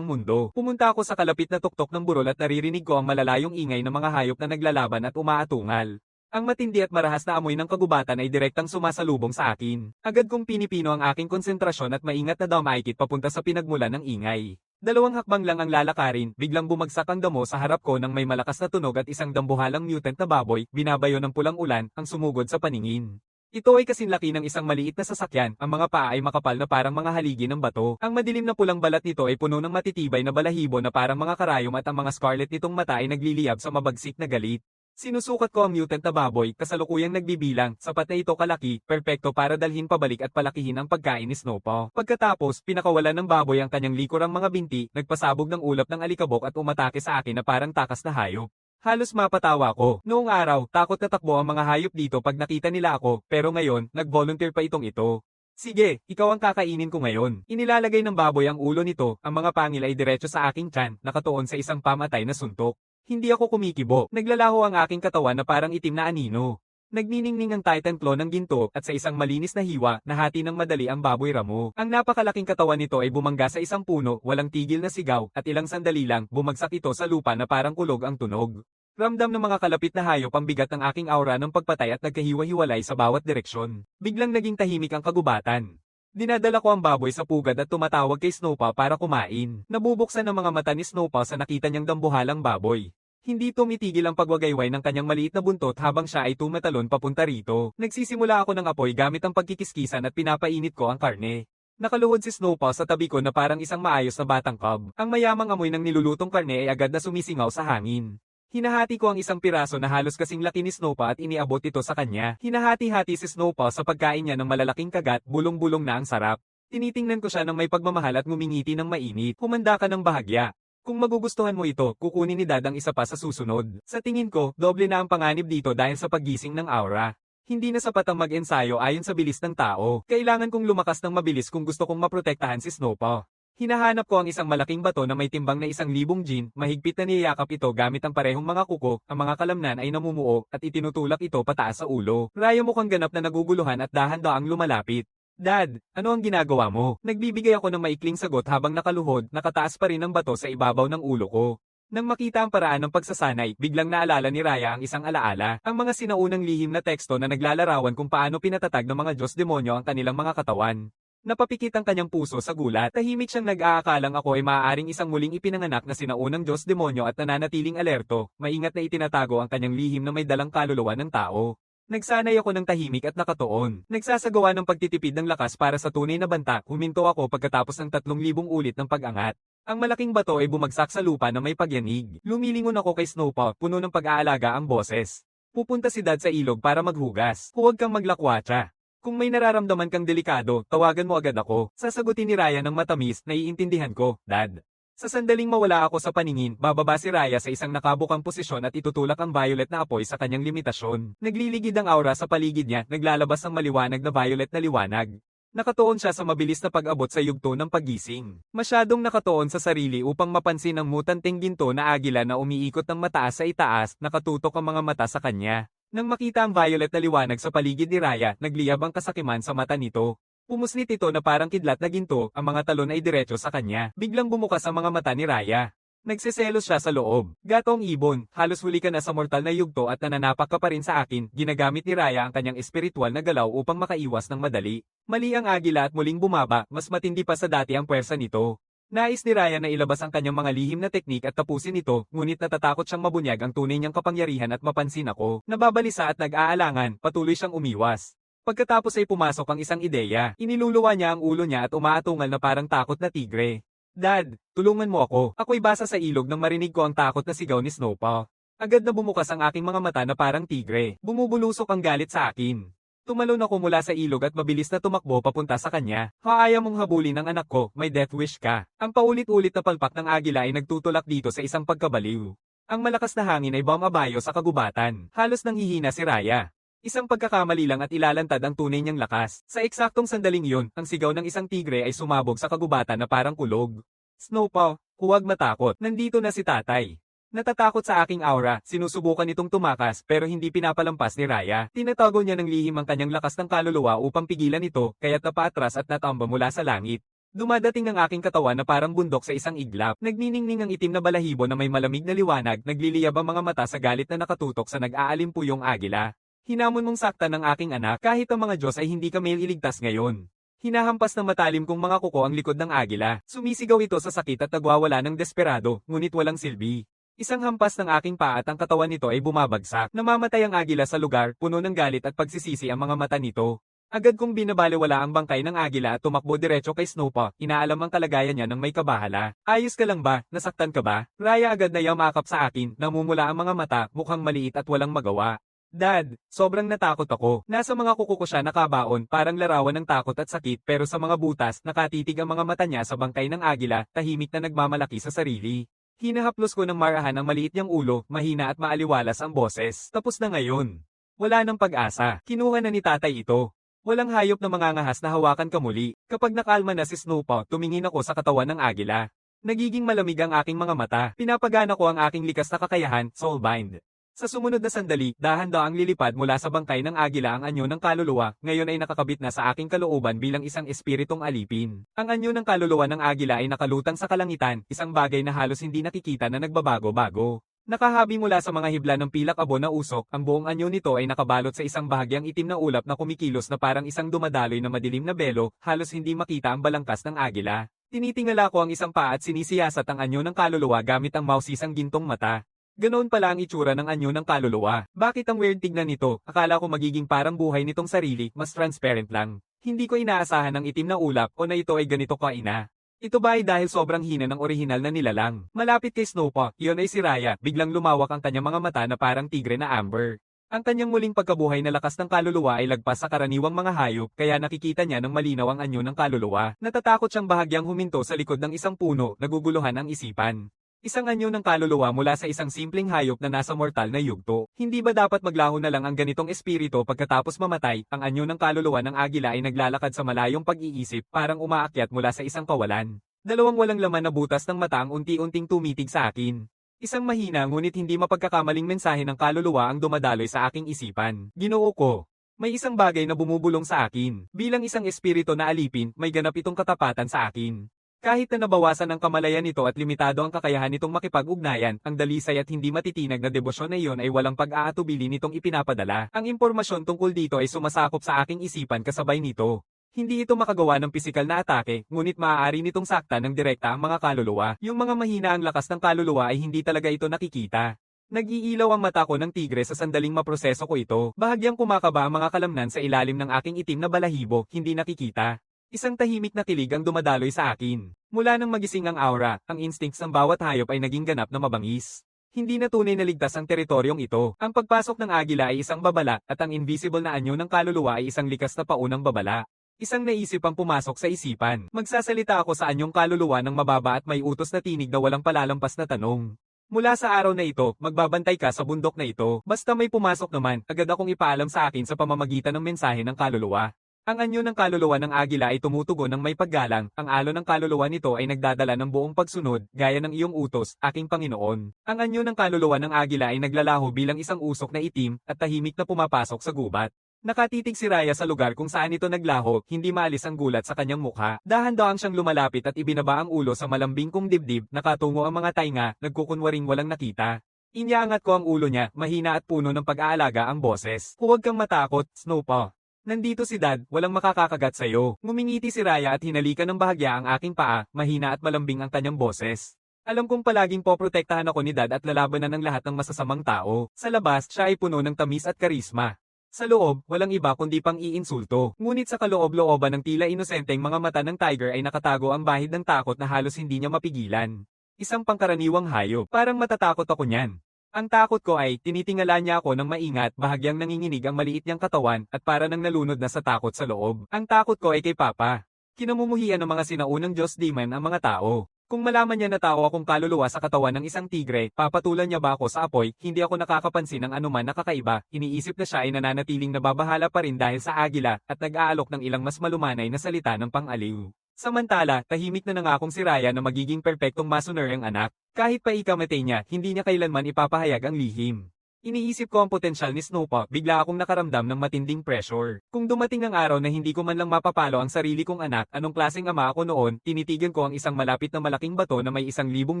mundo. Pumunta ako sa kalapit na tuktok ng burol at naririnig ko ang malalayong ingay ng mga hayop na naglalaban at umaatungal. Ang matindi at marahas na amoy ng kagubatan ay direktang sumasalubong sa akin. Agad kong pinipino ang aking konsentrasyon at maingat na damaykit papunta sa pinagmulan ng ingay. 2 hakbang lang ang lalakarin, biglang bumagsak ang damo sa harap ko nang may malakas na tunog at isang dambuhalang mutant na baboy, binabayo ng pulang ulan, ang sumugod sa paningin. Ito ay kasing laki ng isang maliit na sasakyan, ang mga paa ay makapal na parang mga haligi ng bato. Ang madilim na pulang balat nito ay puno ng matitibay na balahibo na parang mga karayom at ang mga scarlet nitong mata ay nagliliyab sa mabagsik na galit. Sinusukat ko ang mutant na baboy, kasalukuyang nagbibilang, sapat na ito kalaki, perpekto para dalhin pabalik at palakihin ang pagkain ni Snowpaw. Pagkatapos, pinakawalan ng baboy ang kanyang likurang mga binti, nagpasabog ng ulap ng alikabok at umatake sa akin na parang takas na hayop. Halos mapatawa ko. Noong araw, takot na takbo ang mga hayop dito pag nakita nila ako, pero ngayon, nag-volunteer pa itong ito. Sige, ikaw ang kakainin ko ngayon. Inilalagay ng baboy ang ulo nito, ang mga pangil ay diretso sa aking tiyan, nakatuon sa isang pamatay na suntok. Hindi ako kumikibo, naglalaho ang aking katawan na parang itim na anino. Nagniningning ang titan claw ng ginto at sa isang malinis na hiwa, nahati ng madali ang baboy ramo. Ang napakalaking katawan nito ay bumangga sa isang puno, walang tigil na sigaw, at ilang sandali lang, bumagsak ito sa lupa na parang kulog ang tunog. Ramdam ng mga kalapit na hayop ang bigat ng aking aura ng pagpatay at nagkahiwa-hiwalay sa bawat direksyon. Biglang naging tahimik ang kagubatan. Dinadala ko ang baboy sa pugad at tumatawag kay Snowpaw para kumain. Nabubuksan ang mga mata ni Snowpaw sa nakita niyang dambuhalang baboy. Hindi tumitigil ang pagwagayway ng kanyang maliit na buntot habang siya ay tumatalon papunta rito. Nagsisimula ako ng apoy gamit ang pagkikiskisan at pinapainit ko ang karne. Nakaluhod si Snowpaw sa tabi ko na parang isang maayos na batang cub. Ang mayamang amoy ng nilulutong karne ay agad na sumisingaw sa hangin. Hinahati ko ang isang piraso na halos kasing laki ni Snowpaw at iniabot ito sa kanya. Hinahati-hati si Snowpaw sa pagkain niya ng malalaking kagat, bulong-bulong na ang sarap. Tinitingnan ko siya ng may pagmamahal at ngumingiti ng mainit. Humanda ka ng bahagya. Kung magugustuhan mo ito, kukunin ni Dad ang isa pa sa susunod. Sa tingin ko, doble na ang panganib dito dahil sa paggising ng aura. Hindi na sapat ang mag-ensayo ayon sa bilis ng tao. Kailangan kong lumakas ng mabilis kung gusto kong maprotektahan si Snowpaw. Hinahanap ko ang isang malaking bato na may timbang na 1,000 gin, mahigpit na niyayakap ito gamit ang parehong mga kuko, ang mga kalamnan ay namumuo, at itinutulak ito pataas sa ulo. Raya mukhang ganap na naguguluhan at dahan-daang lumalapit. Dad, ano ang ginagawa mo? Nagbibigay ako ng maikling sagot habang nakaluhod, nakataas pa rin ang bato sa ibabaw ng ulo ko. Nang makita ang paraan ng pagsasanay, biglang naalala ni Raya ang isang alaala, ang mga sinaunang lihim na teksto na naglalarawan kung paano pinatatag ng mga Diyos-demonyo ang kanilang mga katawan. Napapikit ang kanyang puso sa gulat, tahimik siyang nag-aakalang ako ay maaaring isang muling ipinanganak na sinaunang Diyos-demonyo at nananatiling alerto, maingat na itinatago ang kanyang lihim na may dalang kaluluwa ng tao. Nagsanay ako ng tahimik at nakatuon. Nagsasagawa ng pagtitipid ng lakas para sa tunay na banta, huminto ako pagkatapos ng 3,000 ulit ng pag-angat. Ang malaking bato ay bumagsak sa lupa na may pagyanig. Lumilingon ako kay Snowpaw, puno ng pag-aalaga ang boses. Pupunta si Dad sa ilog para maghugas. Huwag kang maglakwatsa. Kung may nararamdaman kang delikado, tawagan mo agad ako. Sasagutin ni Raya ng matamis, naiintindihan ko, Dad. Sa sandaling mawala ako sa paningin, bababa si Raya sa isang nakabukang posisyon at itutulak ang violet na apoy sa kanyang limitasyon. Nagliligid ang aura sa paligid niya, naglalabas ang maliwanag na violet na liwanag. Nakatuon siya sa mabilis na pag-abot sa yugto ng paggising. Masyadong nakatuon sa sarili upang mapansin ang mutanteng ginto na agila na umiikot ng mataas sa itaas, nakatutok ang mga mata sa kanya. Nang makita ang violet na liwanag sa paligid ni Raya, nagliyab ang kasakiman sa mata nito. Pumuslit ito na parang kidlat na ginto, ang mga talon ay diretso sa kanya. Biglang bumukas ang mga mata ni Raya. Nagseselos siya sa loob. Gatong ibon, halos huli ka na sa mortal na yugto at nananapak ka pa rin sa akin. Ginagamit ni Raya ang kanyang espiritual na galaw upang makaiwas ng madali. Mali ang agila at muling bumaba, mas matindi pa sa dati ang puwersa nito. Nais ni Raya na ilabas ang kanyang mga lihim na teknik at tapusin ito, ngunit natatakot siyang mabunyag ang tunay niyang kapangyarihan at mapansin ako. Nababalisa at nag-aalangan, patuloy siyang umiwas. Pagkatapos ay pumasok ang isang ideya. Iniluluwa niya ang ulo niya at umaatungal na parang takot na tigre. Dad, tulungan mo ako. Ako'y basa sa ilog nang marinig ko ang takot na sigaw ni Snowpaw. Agad na bumukas ang aking mga mata na parang tigre. Bumubulusok ang galit sa akin. Tumalon ako mula sa ilog at mabilis na tumakbo papunta sa kanya. Haaya mong habulin ang anak ko, may death wish ka. Ang paulit-ulit na palpak ng agila ay nagtutulak dito sa isang pagkabaliw. Ang malakas na hangin ay bumabayo sa kagubatan. Halos nang hihina si Raya. Isang pagkakamali lang at ilalantad ang tunay niyang lakas. Sa eksaktong sandaling iyon, ang sigaw ng isang tigre ay sumabog sa kagubatan na parang kulog. Snowpaw, huwag matakot, nandito na si tatay. Natatakot sa aking aura, sinusubukan itong tumakas pero hindi pinapalampas ni Raya. Tinatago niya ng lihim ang kanyang lakas ng kaluluwa upang pigilan ito, kaya't napaatras at natamba mula sa langit. Dumadating ang aking katawan na parang bundok sa isang iglap. Nagniningning ang itim na balahibo na may malamig na liwanag, nagliliyab ang mga mata sa galit na nakatutok sa nag-aalimpuyong agila. Hinamon mong saktan ng aking anak kahit ang mga Diyos ay hindi kami iligtas ngayon. Hinahampas ng matalim kong mga kuko ang likod ng agila. Sumisigaw ito sa sakit at nagwawala ng desperado, ngunit walang silbi. Isang hampas ng aking paa at ang katawan nito ay bumabagsak. Namamatay ang agila sa lugar, puno ng galit at pagsisisi ang mga mata nito. Agad kong binabalewala ang bangkay ng agila at tumakbo diretso kay Snowpaw. Inaalam ang kalagayan niya ng may kabahala. Ayos ka lang ba? Nasaktan ka ba? Raya agad na yamakap sa akin, namumula ang mga mata, mukhang maliit at walang magawa. Dad, sobrang natakot ako. Nasa mga kuko ko siya nakabaon, parang larawan ng takot at sakit, pero sa mga butas, nakatitig ang mga mata niya sa bangkay ng agila, tahimik na nagmamalaki sa sarili. Hinahaplos ko ng marahan ang maliit niyang ulo, mahina at maaliwalas ang boses. Tapos na ngayon. Wala nang pag-asa. Kinuha na ni tatay ito. Walang hayop na mangangahas na hawakan ka muli. Kapag nakalma na si Snowpaw, tumingin ako sa katawan ng agila. Nagiging malamig ang aking mga mata. Pinapagana ko ang aking likas na kakayahan, Soulbind. Sa sumunod na sandali, dahan-daang lilipad mula sa bangkay ng agila ang anyo ng kaluluwa, ngayon ay nakakabit na sa aking kalooban bilang isang espiritong alipin. Ang anyo ng kaluluwa ng agila ay nakalutang sa kalangitan, isang bagay na halos hindi nakikita na nagbabago-bago. Nakahabi mula sa mga hibla ng pilak-abo na usok, ang buong anyo nito ay nakabalot sa isang bahagyang itim na ulap na kumikilos na parang isang dumadaloy na madilim na belo, halos hindi makita ang balangkas ng agila. Tinitingala ko ang isang paa at sinisiyasat ang anyo ng kaluluwa gamit ang mausisang gintong mata. Ganoon pala ang itsura ng anyo ng kaluluwa. Bakit ang weird tignan nito? Akala ko magiging parang buhay nitong sarili, mas transparent lang. Hindi ko inaasahan ng itim na ulap o na ito ay ganito kaina. Ito ba ay dahil sobrang hina ng orihinal na nilalang? Malapit kay Snowpaw, iyon ay si Raya, biglang lumawak ang kanyang mga mata na parang tigre na amber. Ang kanyang muling pagkabuhay na lakas ng kaluluwa ay lagpas sa karaniwang mga hayop, kaya nakikita niya ng malinaw ang anyo ng kaluluwa. Natatakot siyang bahagyang huminto sa likod ng isang puno, naguguluhan ang isipan. Isang anyo ng kaluluwa mula sa isang simpleng hayop na nasa mortal na yugto. Hindi ba dapat maglaho na lang ang ganitong espiritu pagkatapos mamatay? Ang anyo ng kaluluwa ng agila ay naglalakad sa malayong pag-iisip, parang umaakyat mula sa isang kawalan. Dalawang walang laman na butas ng mata ang unti-unting tumitig sa akin. Isang mahina ngunit hindi mapagkakamaling mensahe ng kaluluwa ang dumadaloy sa aking isipan. Ginoo ko. May isang bagay na bumubulong sa akin. Bilang isang espiritu na alipin, may ganap itong katapatan sa akin. Kahit na nabawasan ang kamalayan nito at limitado ang kakayahan nitong makipag-ugnayan, ang dalisay at hindi matitinag na debosyon na iyon ay walang pag-aatubili nitong ipinapadala. Ang impormasyon tungkol dito ay sumasakop sa aking isipan kasabay nito. Hindi ito makagawa ng pisikal na atake, ngunit maaari nitong saktan ng direkta ang mga kaluluwa. Yung mga mahina ang lakas ng kaluluwa ay hindi talaga ito nakikita. Nag-iilaw ang mata ko ng tigre sa sandaling maproseso ko ito. Bahagyang kumakaba ang mga kalamnan sa ilalim ng aking itim na balahibo, hindi nakikita. Isang tahimik na kilig ang dumadaloy sa akin. Mula nang magising ang aura, ang instincts ng bawat hayop ay naging ganap na mabangis. Hindi na tunay na ligtas ang teritoryong ito. Ang pagpasok ng agila ay isang babala, at ang invisible na anyo ng kaluluwa ay isang likas na paunang babala. Isang naisip ang pumasok sa isipan. Magsasalita ako sa anyong kaluluwa ng mababa at may utos na tinig na walang palalampas na tanong. Mula sa araw na ito, magbabantay ka sa bundok na ito. Basta may pumasok naman, agad akong ipaalam sa akin sa pamamagitan ng mensahe ng kaluluwa. Ang anyo ng kaluluwa ng agila ay tumutugon ng may paggalang, ang alon ng kaluluwa nito ay nagdadala ng buong pagsunod, gaya ng iyong utos, aking Panginoon. Ang anyo ng kaluluwa ng agila ay naglalaho bilang isang usok na itim, at tahimik na pumapasok sa gubat. Nakatitig si Raya sa lugar kung saan ito naglaho, hindi maalis ang gulat sa kanyang mukha. Dahan-dahan siyang lumalapit at ibinaba ang ulo sa malambing kong dibdib, nakatungo ang mga tainga, nagkukunwaring walang nakita. Inyaangat ko ang ulo niya, mahina at puno ng pag-aalaga ang boses. Huwag kang matakot, Snowpaw. Nandito si Dad, walang makakakagat sa'yo. Ngumingiti si Raya at hinalikan ng bahagya ang aking paa, mahina at malambing ang kanyang boses. Alam kong palaging poprotektahan ako ni Dad at lalabanan ng lahat ng masasamang tao. Sa labas, siya ay puno ng tamis at karisma. Sa loob, walang iba kundi pang iinsulto. Ngunit sa kaloob-looban ng tila inosenteng mga mata ng tiger ay nakatago ang bahid ng takot na halos hindi niya mapigilan. Isang pangkaraniwang hayop. Parang matatakot ako niyan. Ang takot ko ay, tinitingala niya ako ng maingat, bahagyang nanginginig ang maliit niyang katawan, at para nang nalunod na sa takot sa loob. Ang takot ko ay kay Papa. Kinamumuhian ng mga sinaunang Diyos Demon ang mga tao. Kung malaman niya na tao akong kaluluwa sa katawan ng isang tigre, papatulan niya ba ako sa apoy? Hindi ako nakakapansin ng anuman na kakaiba, iniisip na siya ay nananatiling nababahala pa rin dahil sa agila, at nag-aalok ng ilang mas malumanay na salita ng pang-aliw. Samantala, tahimik na nangakong si Raya na magiging perpektong masoner ang anak. Kahit pa ikamatay niya, hindi niya kailanman ipapahayag ang lihim. Iniisip ko ang potensyal ni Snowpaw, bigla akong nakaramdam ng matinding pressure. Kung dumating ang araw na hindi ko man lang mapapalo ang sarili kong anak, anong klaseng ama ako noon, tinitigan ko ang isang malapit na malaking bato na may 1,000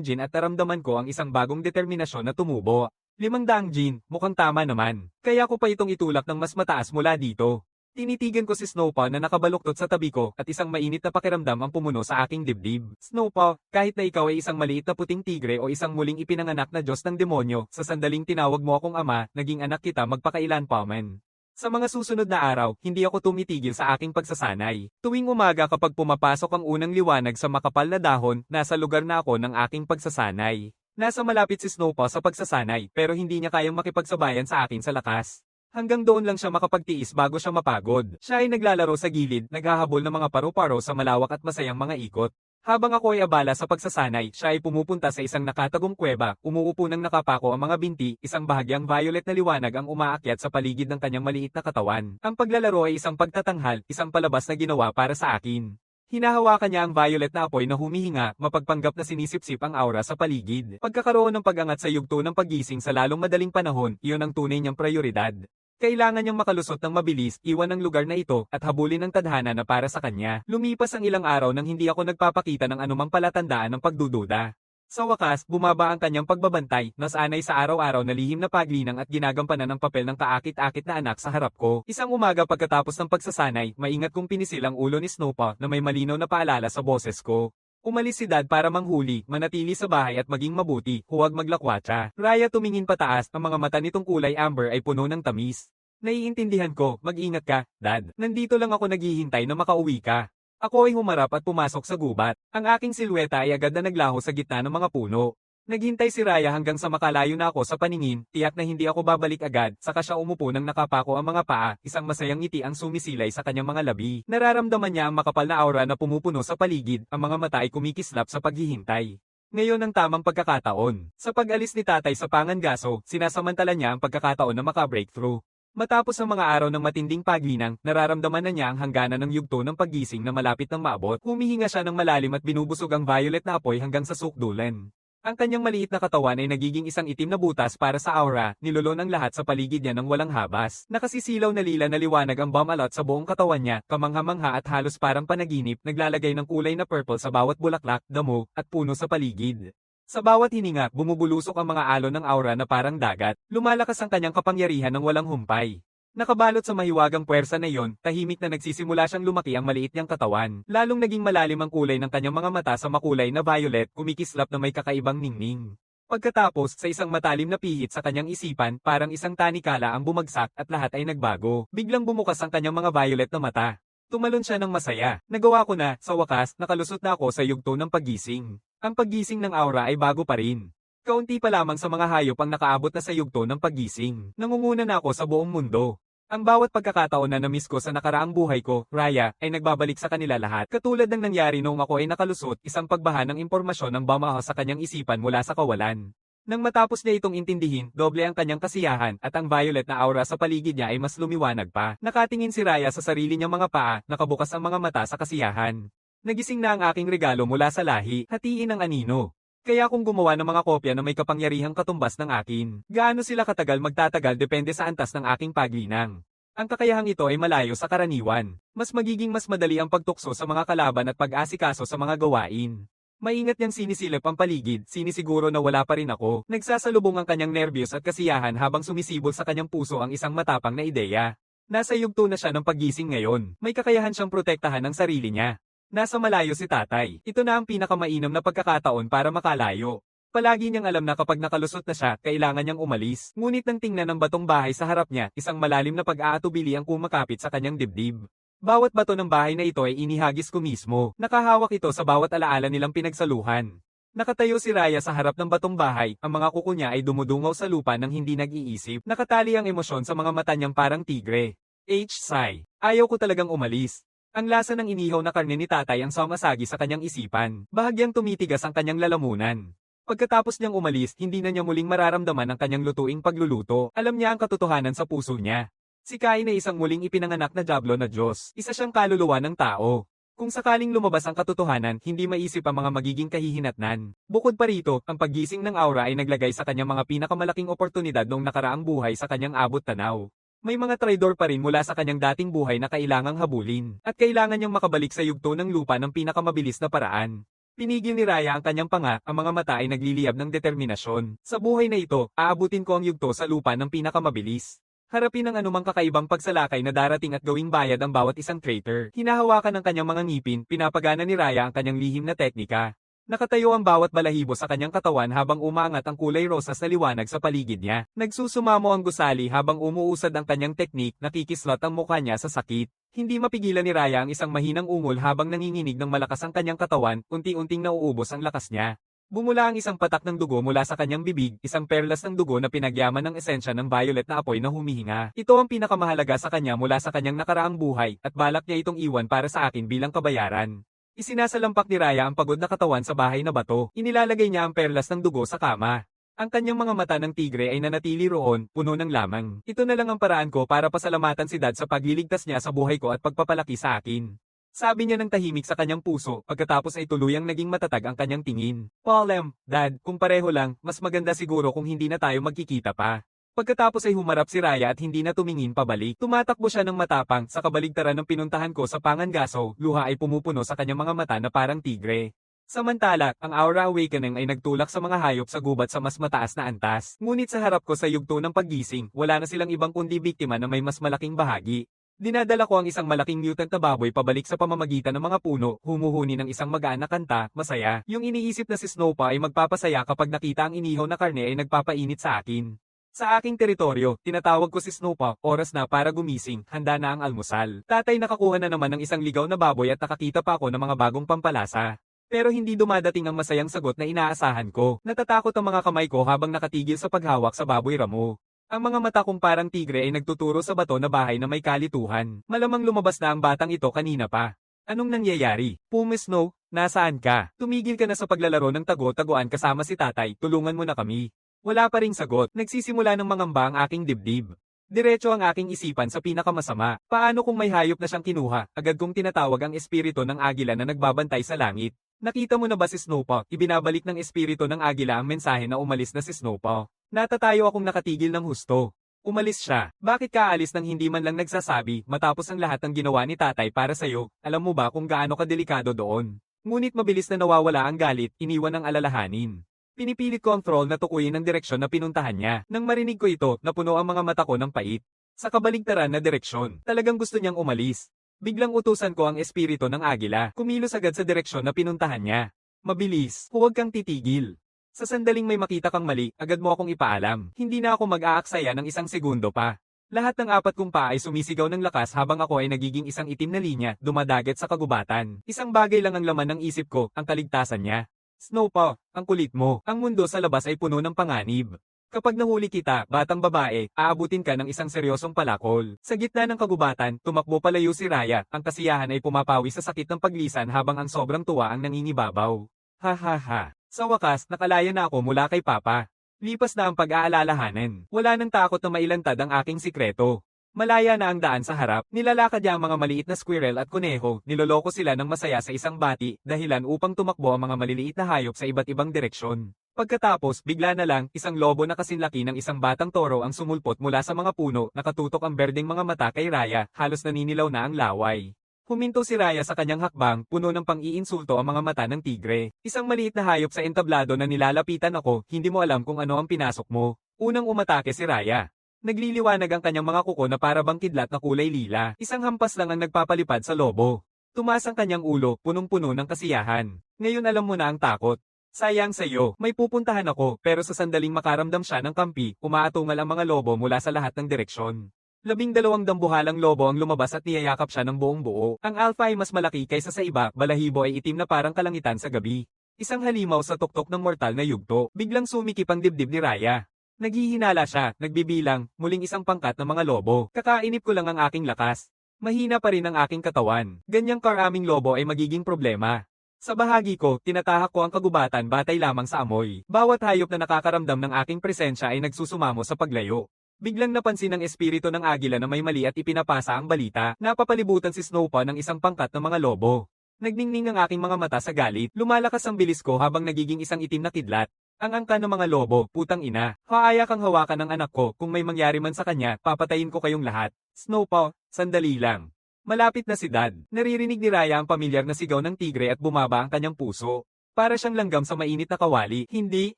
jin at naramdaman ko ang isang bagong determinasyon na tumubo. 500 jin, mukhang tama naman. Kaya ko pa itong itulak ng mas mataas mula dito. Tinitigan ko si Snowpaw na nakabaluktot sa tabi ko at isang mainit na pakiramdam ang pumuno sa aking dibdib. Snowpaw, kahit na ikaw ay isang maliit na puting tigre o isang muling ipinanganak na Diyos ng demonyo, sa sandaling tinawag mo akong ama, naging anak kita magpakailan pa man. Sa mga susunod na araw, hindi ako tumitigil sa aking pagsasanay. Tuwing umaga kapag pumapasok ang unang liwanag sa makapal na dahon, nasa lugar na ako ng aking pagsasanay. Nasa malapit si Snowpaw sa pagsasanay pero hindi niya kayang makipagsabayan sa akin sa lakas. Hanggang doon lang siya makapagtiis bago siya mapagod. Siya ay naglalaro sa gilid, naghahabol ng mga paru-paro sa malawak at masayang mga ikot. Habang ako ay abala sa pagsasanay, siya ay pumupunta sa isang nakatagong kuweba, umuupo ng nakapako ang mga binti, isang bahagyang violet na liwanag ang umaakyat sa paligid ng kanyang maliit na katawan. Ang paglalaro ay isang pagtatanghal, isang palabas na ginawa para sa akin. Hinahawakan niya ang violet na apoy na humihinga, mapagpanggap na sinisipsip ang aura sa paligid. Pagkakaroon ng pag-angat sa yugto ng paggising sa lalong madaling panahon, iyon ang tunay niyang prioridad. Kailangan niyang makalusot ng mabilis, iwan ang lugar na ito, at habulin ang tadhana na para sa kanya. Lumipas ang ilang araw nang hindi ako nagpapakita ng anumang palatandaan ng pagdududa. Sa wakas, bumaba ang kanyang pagbabantay, nasanay sa araw-araw na lihim na paglinang at ginagampanan ng papel ng kaakit-akit na anak sa harap ko. Isang umaga pagkatapos ng pagsasanay, maingat kong pinisil ang ulo ni Snowpaw na may malinaw na paalala sa boses ko. Umalis si Dad para manghuli, manatili sa bahay at maging mabuti, huwag maglakwatsa. Raya tumingin pataas, ang mga mata nitong kulay amber ay puno ng tamis. Naiintindihan ko, mag-ingat ka, Dad. Nandito lang ako naghihintay na makauwi ka. Ako ay humarap at pumasok sa gubat. Ang aking silweta ay agad na naglaho sa gitna ng mga puno. Naghintay si Raya hanggang sa makalayo na ako sa paningin, tiyak na hindi ako babalik agad, saka siya umupo nang nakapako ang mga paa, isang masayang ngiti ang sumisilay sa kanyang mga labi. Nararamdaman niya ang makapal na aura na pumupuno sa paligid, ang mga mata ay kumikislap sa paghihintay. Ngayon ang tamang pagkakataon. Sa pag-alis ni tatay sa Pangangaso, sinasamantala niya ang pagkakataon na maka-breakthrough. Matapos ang mga araw ng matinding paglinang, nararamdaman na niya ang hangganan ng yugto ng paggising na malapit ng maabot. Humihinga siya ng malalim at binubusog ang violet na apoy hanggang sa sukdulan. Ang kanyang maliit na katawan ay nagiging isang itim na butas para sa aura, nilulon ang lahat sa paligid niya ng walang habas. Nakasisilaw na lila na liwanag ang bomb-alot sa buong katawan niya, kamangha-mangha at halos parang panaginip, naglalagay ng kulay na purple sa bawat bulaklak, damo, at puno sa paligid. Sa bawat hininga, bumubulusok ang mga alon ng aura na parang dagat. Lumalakas ang kanyang kapangyarihan ng walang humpay. Nakabalot sa mahiwagang puwersa na iyon, tahimik na nagsisimula siyang lumaki ang maliit niyang katawan. Lalong naging malalim ang kulay ng kanyang mga mata sa makulay na violet, kumikislap na may kakaibang ningning. Pagkatapos, sa isang matalim na pihit sa kanyang isipan, parang isang tanikala ang bumagsak at lahat ay nagbago. Biglang bumukas ang kanyang mga violet na mata. Tumalon siya ng masaya. Nagawa ko na, sa wakas, nakalusot na ako sa yugto ng paggising. Ang paggising ng aura ay bago pa rin. Kaunti pa lamang sa mga hayop ang nakaabot na sa yugto ng paggising. Nangunguna na ako sa buong mundo. Ang bawat pagkakataon na namiss ko sa nakaraang buhay ko, Raya, ay nagbabalik sa kanila lahat. Katulad ng nangyari noong ako ay nakalusot, isang pagbaha ng impormasyon ng bamaha sa kanyang isipan mula sa kawalan. Nang matapos niya itong intindihin, doble ang kanyang kasiyahan at ang violet na aura sa paligid niya ay mas lumiwanag pa. Nakatingin si Raya sa sarili niyang mga paa, nakabukas ang mga mata sa kasiyahan. Nagising na ang aking regalo mula sa lahi, hatiin ang anino. Kaya kung gumawa ng mga kopya na may kapangyarihang katumbas ng akin, gaano sila katagal magtatagal depende sa antas ng aking paglinang. Ang kakayahang ito ay malayo sa karaniwan. Mas magiging mas madali ang pagtukso sa mga kalaban at pag-asikaso sa mga gawain. Maingat niyang sinisilip ang paligid, sinisiguro na wala pa rin ako. Nagsasalubong ang kanyang nervyos at kasiyahan habang sumisibol sa kanyang puso ang isang matapang na ideya. Nasa yugto na siya ng paggising ngayon. May kakayahan siyang protektahan ang sarili niya. Nasa malayo si tatay. Ito na ang pinakamainam na pagkakataon para makalayo. Palagi niyang alam na kapag nakalusot na siya, kailangan niyang umalis. Ngunit nang tingnan ng batong bahay sa harap niya, isang malalim na pag-aatubili ang kumakapit sa kanyang dibdib. Bawat bato ng bahay na ito ay inihagis ko mismo. Nakahawak ito sa bawat alaala nilang pinagsaluhan. Nakatayo si Raya sa harap ng batong bahay, ang mga kuko niya ay dumudungaw sa lupa nang hindi nag-iisip. Nakatali ang emosyon sa mga mata niyang parang tigre. Sigh. Ayaw ko talagang umalis. Ang lasa ng inihaw na karne ni tatay ang sumasagi sa kanyang isipan. Bahagyang tumitigas ang kanyang lalamunan. Pagkatapos niyang umalis, hindi na niya muling mararamdaman ang kanyang lutuing pagluluto. Alam niya ang katotohanan sa puso niya. Si Cain ay isang muling ipinanganak na dyablo na Diyos. Isa siyang kaluluwa ng tao. Kung sakaling lumabas ang katotohanan, hindi maisip ang mga magiging kahihinatnan. Bukod pa rito, ang paggising ng aura ay naglagay sa kanyang mga pinakamalaking oportunidad noong nakaraang buhay sa kanyang abot tanaw. May mga traidor pa rin mula sa kanyang dating buhay na kailangang habulin, at kailangan niyang makabalik sa yugto ng lupa ng pinakamabilis na paraan. Pinigil ni Raya ang kanyang panga, ang mga mata ay nagliliyab ng determinasyon. Sa buhay na ito, aabutin ko ang yugto sa lupa ng pinakamabilis. Harapin ang anumang kakaibang pagsalakay na darating at gawing bayad ang bawat isang traitor. Hinahawakan ng kanyang mga ngipin, pinapagana ni Raya ang kanyang lihim na teknika. Nakatayo ang bawat balahibo sa kanyang katawan habang umaangat ang kulay rosas na liwanag sa paligid niya. Nagsusumamo ang gusali habang umuusad ang kanyang teknik, nakikislot ang mukha niya sa sakit. Hindi mapigilan ni Raya ang isang mahinang ungol habang nanginginig ng malakas ang kanyang katawan, unti-unting nauubos ang lakas niya. Bumula ang isang patak ng dugo mula sa kanyang bibig, isang perlas ng dugo na pinagyaman ng esensya ng violet na apoy na humihinga. Ito ang pinakamahalaga sa kanya mula sa kanyang nakaraang buhay, at balak niya itong iwan para sa akin bilang kabayaran. Isinasalampak ni Raya ang pagod na katawan sa bahay na bato. Inilalagay niya ang perlas ng dugo sa kama. Ang kanyang mga mata ng tigre ay nanatili roon, puno ng lamang. Ito na lang ang paraan ko para pasalamatan si Dad sa pagliligtas niya sa buhay ko at pagpapalaki sa akin. Sabi niya ng tahimik sa kanyang puso, pagkatapos ay tuluyang naging matatag ang kanyang tingin. Paul, Dad, kung pareho lang, mas maganda siguro kung hindi na tayo magkikita pa. Pagkatapos ay humarap si Raya at hindi na tumingin pabalik. Tumatakbo siya ng matapang, sa kabaligtaran ng pinuntahan ko sa Pangangaso, luha ay pumupuno sa kanyang mga mata na parang tigre. Samantala, ang Aura Awakening ay nagtulak sa mga hayop sa gubat sa mas mataas na antas. Ngunit sa harap ko sa yugto ng paggising, wala na silang ibang kundi biktima na may mas malaking bahagi. Dinadala ko ang isang malaking mutant na baboy pabalik sa pamamagitan ng mga puno, humuhuni ng isang magaan na kanta, masaya. Yung iniisip na si Snowpa ay magpapasaya kapag nakita ang inihaw na karne ay nagpapainit sa akin. Sa aking teritoryo, tinatawag ko si Snowpa, oras na para gumising, handa na ang almusal. Tatay nakakuha na naman ng isang ligaw na baboy at nakakita pa ako ng mga bagong pampalasa. Pero hindi dumadating ang masayang sagot na inaasahan ko. Natatakot ang mga kamay ko habang nakatigil sa paghawak sa baboy ramo. Ang mga mata kong parang tigre ay nagtuturo sa bato na bahay na may kalituhan. Malamang lumabas na ang batang ito kanina pa. Anong nangyayari? Snow, nasaan ka? Tumigil ka na sa paglalaro ng tago-taguan kasama si tatay, tulungan mo na kami. Wala pa ring sagot, nagsisimula ng mangamba ang aking dibdib. Diretso ang aking isipan sa pinakamasama. Paano kung may hayop na siyang kinuha? Agad kong tinatawag ang espiritu ng agila na nagbabantay sa langit. Nakita mo na ba si Snowpaw? Ibinabalik ng espiritu ng agila ang mensahe na umalis na si Snowpaw. Natatayo akong nakatigil ng husto. Umalis siya. Bakit ka aalis nang hindi man lang nagsasabi matapos ang lahat ng ginawa ni tatay para sa'yo? Alam mo ba kung gaano kadelikado doon? Ngunit mabilis na nawawala ang galit, iniwan ang alalahanin. Pinipilit ko ang troll na tukuyin ang direksyon na pinuntahan niya. Nang marinig ko ito, napuno ang mga mata ko ng pait. Sa kabaligtaran na direksyon, talagang gusto niyang umalis. Biglang utusan ko ang espiritu ng agila, kumilos agad sa direksyon na pinuntahan niya. Mabilis, huwag kang titigil. Sa sandaling may makita kang mali, agad mo akong ipaalam. Hindi na ako mag-aaksaya ng isang segundo pa. Lahat ng apat kong paa ay sumisigaw ng lakas habang ako ay nagiging isang itim na linya, dumadagat sa kagubatan. Isang bagay lang ang laman ng isip ko, ang kaligtasan niya. Snowpaw, ang kulit mo. Ang mundo sa labas ay puno ng panganib. Kapag nahuli kita, batang babae, aabutin ka ng isang seryosong palakol. Sa gitna ng kagubatan, tumakbo palayo si Raya, ang kasiyahan ay pumapawi sa sakit ng paglisan habang ang sobrang tuwa ang nangingibabaw. Ha ha ha. Sa wakas, nakalaya na ako mula kay Papa. Lipas na ang pag-aalalahanan. Wala nang takot na mailantad ang aking sikreto. Malaya na ang daan sa harap, nilalakad niya ang mga maliit na squirrel at kuneho, niloloko sila ng masaya sa isang bati, dahilan upang tumakbo ang mga maliliit na hayop sa iba't ibang direksyon. Pagkatapos, bigla na lang, isang lobo na kasinlaki ng isang batang toro ang sumulpot mula sa mga puno, nakatutok ang berdeng mga mata kay Raya, halos naninilaw na ang laway. Huminto si Raya sa kanyang hakbang, puno ng pang-iinsulto ang mga mata ng tigre. Isang maliit na hayop sa entablado na nilalapitan ako, hindi mo alam kung ano ang pinasok mo. Unang umatake si Raya. Nagliliwanag ang kanyang mga kuko na para bang kidlat na kulay lila. Isang hampas lang ang nagpapalipad sa lobo. Tumaas ang kanyang ulo, punong-puno ng kasiyahan. Ngayon alam mo na ang takot. Sayang sa'yo, may pupuntahan ako, pero sa sandaling makaramdam siya ng kampi, umaatungal ang mga lobo mula sa lahat ng direksyon. 12 dambuhalang lobo ang lumabas at niyayakap siya ng buong buo. Ang alpha ay mas malaki kaysa sa iba, balahibo ay itim na parang kalangitan sa gabi. Isang halimaw sa tuktok ng mortal na yugto, biglang sumikip ang dibdib ni Raya. Naghihinala siya, nagbibilang, muling isang pangkat ng mga lobo. Kakainip ko lang ang aking lakas. Mahina pa rin ang aking katawan. Ganyang karaming lobo ay magiging problema. Sa bahagi ko, tinatahak ko ang kagubatan batay lamang sa amoy. Bawat hayop na nakakaramdam ng aking presensya ay nagsusumamo sa paglayo. Biglang napansin ng espiritu ng agila na may mali at ipinapasa ang balita. Napapalibutan si Snowpaw ng isang pangkat ng mga lobo. Nagningning ang aking mga mata sa galit. Lumalakas ang bilis ko habang nagiging isang itim na kidlat. Ang angka ng mga lobo, putang ina. Haaya kang hawakan ng anak ko, kung may mangyari man sa kanya, papatayin ko kayong lahat. Snowpaw, sandali lang. Malapit na si Dad. Naririnig ni Raya ang pamilyar na sigaw ng tigre at bumaba ang kanyang puso. Para siyang langgam sa mainit na kawali. Hindi.